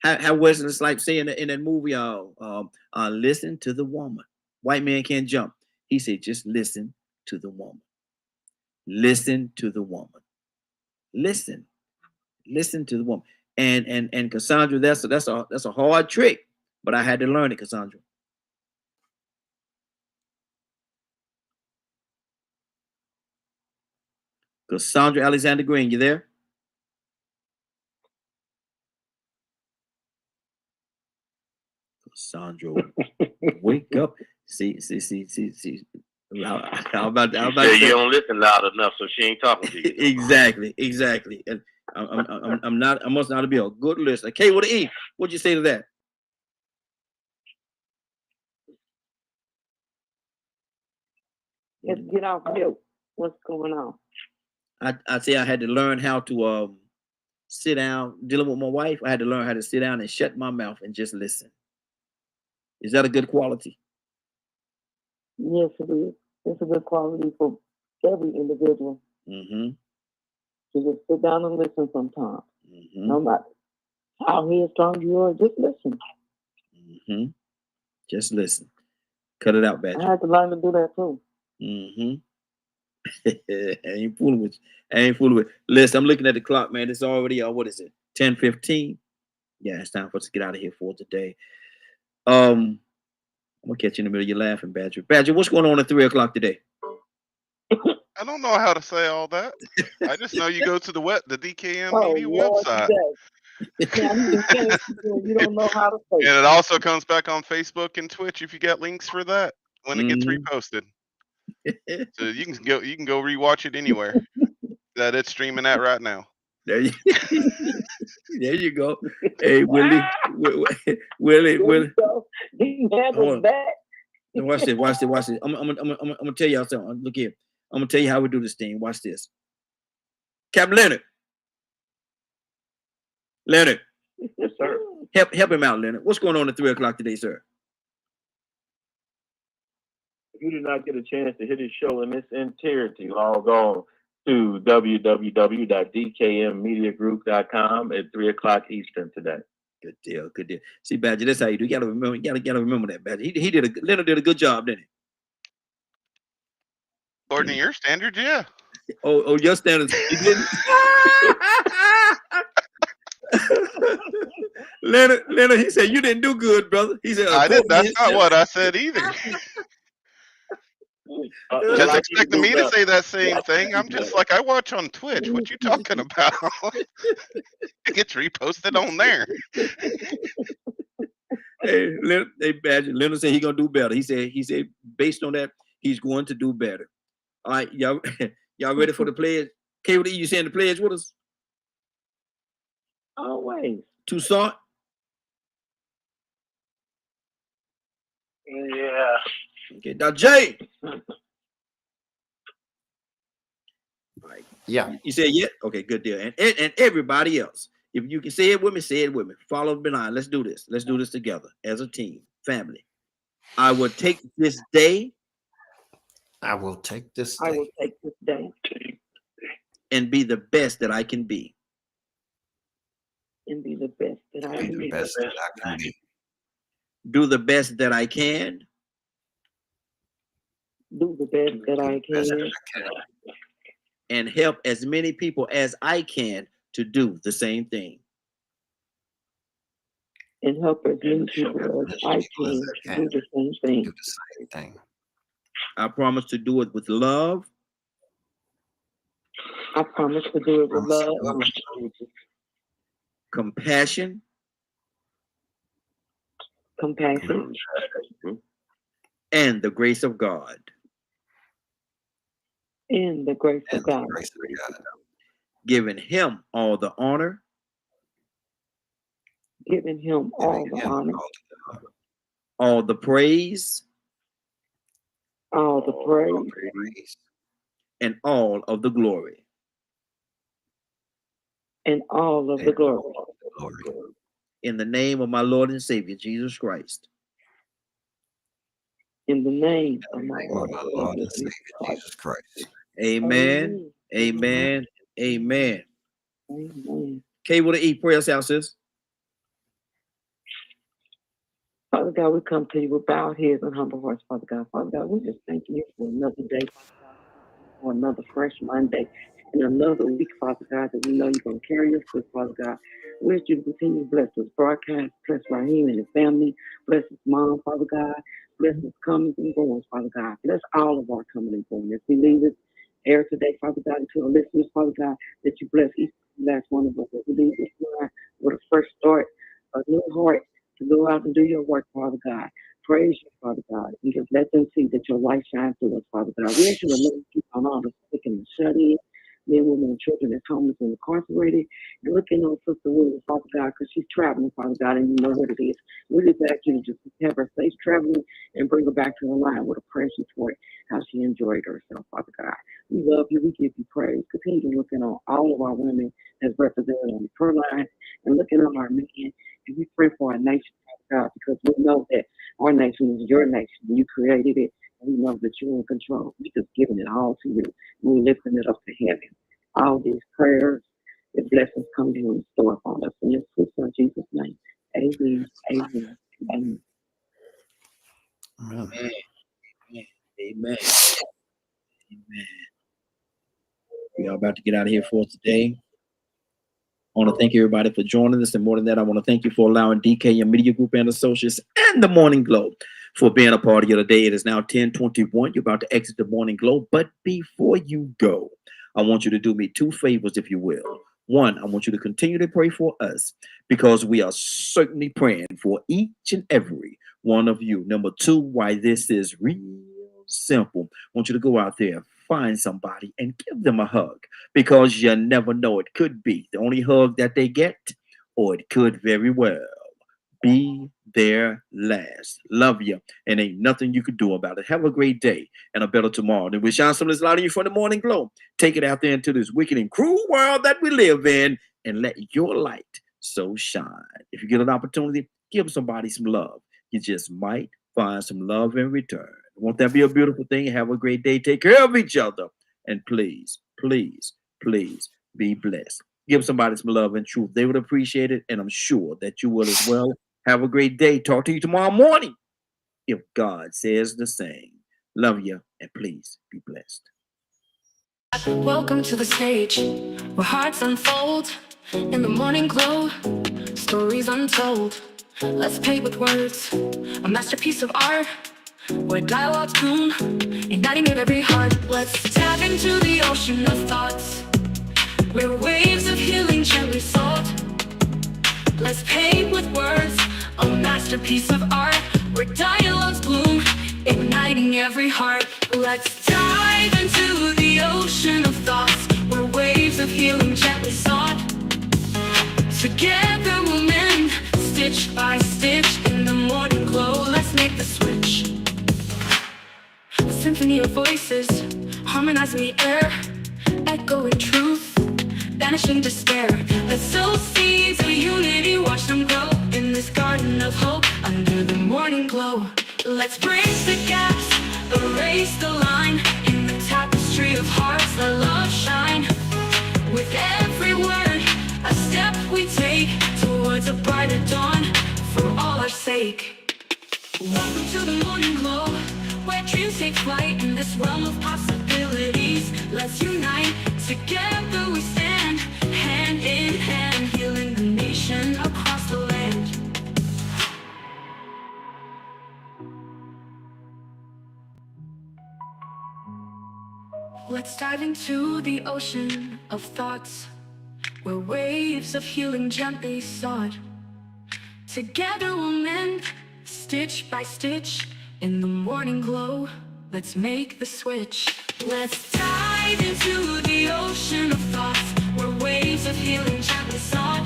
How Wesley Snipes say in that movie, listen to the woman. White man can't jump. He said, just listen to the woman. Listen to the woman. Listen to the woman. And Cassandra, that's a hard trick, but I had to learn it, Cassandra. Cassandra Alexander Green, you there? Cassandra, wake up. See. How about you don't listen loud enough, so she ain't talking to you. Exactly. And I must not be a good listener. K with an E, what'd you say to that? Let's get off mute. What's going on? I say I had to learn how to sit down. Dealing with my wife, I had to learn how to sit down and shut my mouth and just listen. Is that a good quality? Yes, it is. It's a good quality for every individual. Mm-hmm. To just sit down and listen sometimes. Mm-hmm. No matter how headstrong you are, just listen. Mm-hmm. Just listen. Cut it out, Badger. I had to learn to do that too. Mm-hmm. I ain't fooling with you. Listen, I'm looking at the clock, man. It's already what is it? 10:15. Yeah, it's time for us to get out of here for today. I'm gonna catch you in the middle of your laughing, Badger. Badger, what's going on at 3 o'clock today? I don't know how to say all that. I just know you go to the DKM Media website. You don't know how to say. And it also comes back on Facebook and Twitch if you got links for that when it gets reposted. So you can go rewatch it anywhere that it's streaming at right now. There you go. Hey, Willie. Watch this. I'm gonna tell y'all something. Look here. I'm gonna tell you how we do this thing. Watch this. Captain Leonard. Leonard. Yes, sir. Help him out, Leonard. What's going on at 3 o'clock today, sir? If you did not get a chance to hear this show in its entirety, log on to www.dkmmediagroup.com at 3 o'clock Eastern today. Good deal. See, Badger, that's how you do. You gotta remember that, Badger. Leonard did a good job, didn't he? According to your standards, yeah. Oh, your standards. He didn't. Leonard, he said you didn't do good, brother. He said I didn't. That's not what I said either. Just expecting me to say that same thing. I'm just like, I watch on Twitch. What you talking about? It gets reposted on there. Hey, Badger. Leonard said he's gonna do better. He said based on that, he's going to do better. All right, y'all ready for the pledge? KD, you saying the pledge with us? Always. Toussaint? Yeah. Okay, now Jay. Right. Yeah. You said yeah? Okay, good deal. And everybody else. If you can say it with me, say it with me. Follow the line. Let's do this. Let's do this together as a team, family. I will take this day. I will take this day. I will take this day. And be the best that I can be. And be the best that I can be. Best that I can be. Do the best that I can. Do the best that I can. And help as many people as I can to do the same thing. And help as many people as I can to do the same thing. Do the same thing. I promise to do it with love. I promise to do it with love. Compassion. Compassion. And the grace of God. In the grace of God. Giving him all the honor. Giving him all the honor. All the praise. All the praise. And all of the glory. And all of the glory. In the name of my Lord and Savior, Jesus Christ. In the name of my name of Lord our and Lord Savior and Savior Jesus Christ. Jesus Christ. Amen. Amen. Amen. Amen. Kay with an E, pray us out, sis. Father God, we come to you with bowed heads and humble hearts, Father God. Father God, we just thank you for another day, Father God, for another fresh Monday and another week, Father God, that we know you're going to carry us with, Father God. We ask you to continue to bless this broadcast, bless Raheem and his family, bless his mom, Father God, bless his comings and goings, Father God. Bless all of our coming and going. As we leave this air today, Father God, and to our listeners, Father God, that you bless each and last one of us. As we leave this line with a fresh start, a new heart, to go out and do your work, Father God. Praise you, Father God, and just let them see that your light shines through us, Father God. We ask you to look on all the sick and the shut-in, men, women, and children that's homeless and incarcerated, and looking on Sister Williams, Father God, because she's traveling, Father God, and you know what it is. We just ask you to just have her safe traveling and bring her back to the line with a praise report, how she enjoyed herself, Father God. We love you. We give you praise. Continue looking on all of our women that's represented on the prayer line and looking on our men. And we pray for our nation, Father God, because we know that our nation is your nation. You created it, and we know that you're in control. We're just giving it all to you. We're lifting it up to heaven. All these prayers, the blessings come to you and store upon us. In your sweet Son, Jesus' name. Amen. Amen. Amen. Amen. Amen. Amen. We are about to get out of here for today. I want to thank everybody for joining us. And more than that, I want to thank you for allowing DK and Media Group and Associates and the Morning Glow for being a part of your day. It is now 10:21. You're about to exit the Morning Glow. But before you go, I want you to do me two favors, if you will. One, I want you to continue to pray for us because we are certainly praying for each and every one of you. Number two, why this is real simple. I want you to go out there, find somebody and give them a hug because you never know. It could be the only hug that they get, or it could very well be their last. Love you, and ain't nothing you can do about it. Have a great day and a better tomorrow. And we shine some of this light on you from the Morning Glow. Take it out there into this wicked and cruel world that we live in and let your light so shine. If you get an opportunity, give somebody some love. You just might find some love in return. Won't that be a beautiful thing? Have a great day. Take care of each other. And please, please, please be blessed. Give somebody some love and truth. They would appreciate it. And I'm sure that you will as well. Have a great day. Talk to you tomorrow morning, if God says the same. Love you, and please be blessed. Welcome to the stage where hearts unfold in the morning glow, stories untold. Let's paint with words, a masterpiece of art, where dialogues bloom, igniting in every heart. Let's tap into the ocean of thoughts, where waves of healing gently sold. Let's paint with words, a masterpiece of art, where dialogues bloom, igniting every heart. Let's dive into the ocean of thoughts, where waves of healing gently sought. Together we'll mend, stitch by stitch, in the morning glow. Let's make the switch. A symphony of voices, harmonizing the air, echoing truth, banishing despair. Let's sow seeds of unity, watch them grow in this garden of hope under the morning glow. Let's bridge the gaps, erase the line, in the tapestry of hearts let love shine. With every word, a step we take towards a brighter dawn for all our sake. Welcome to the morning glow, where dreams take flight in this realm of possibilities. Let's unite, together we stand, hand in hand, healing the nation across the land. Let's dive into the ocean of thoughts, where waves of healing gently sought. Together we'll mend, stitch by stitch, in the morning glow. Let's make the switch. Let's dive into the ocean of thoughts, where waves of healing gently sought.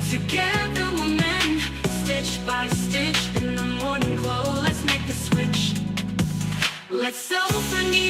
Together we'll mend, stitch by stitch, in the morning glow. Let's make the switch. Let's self-renew.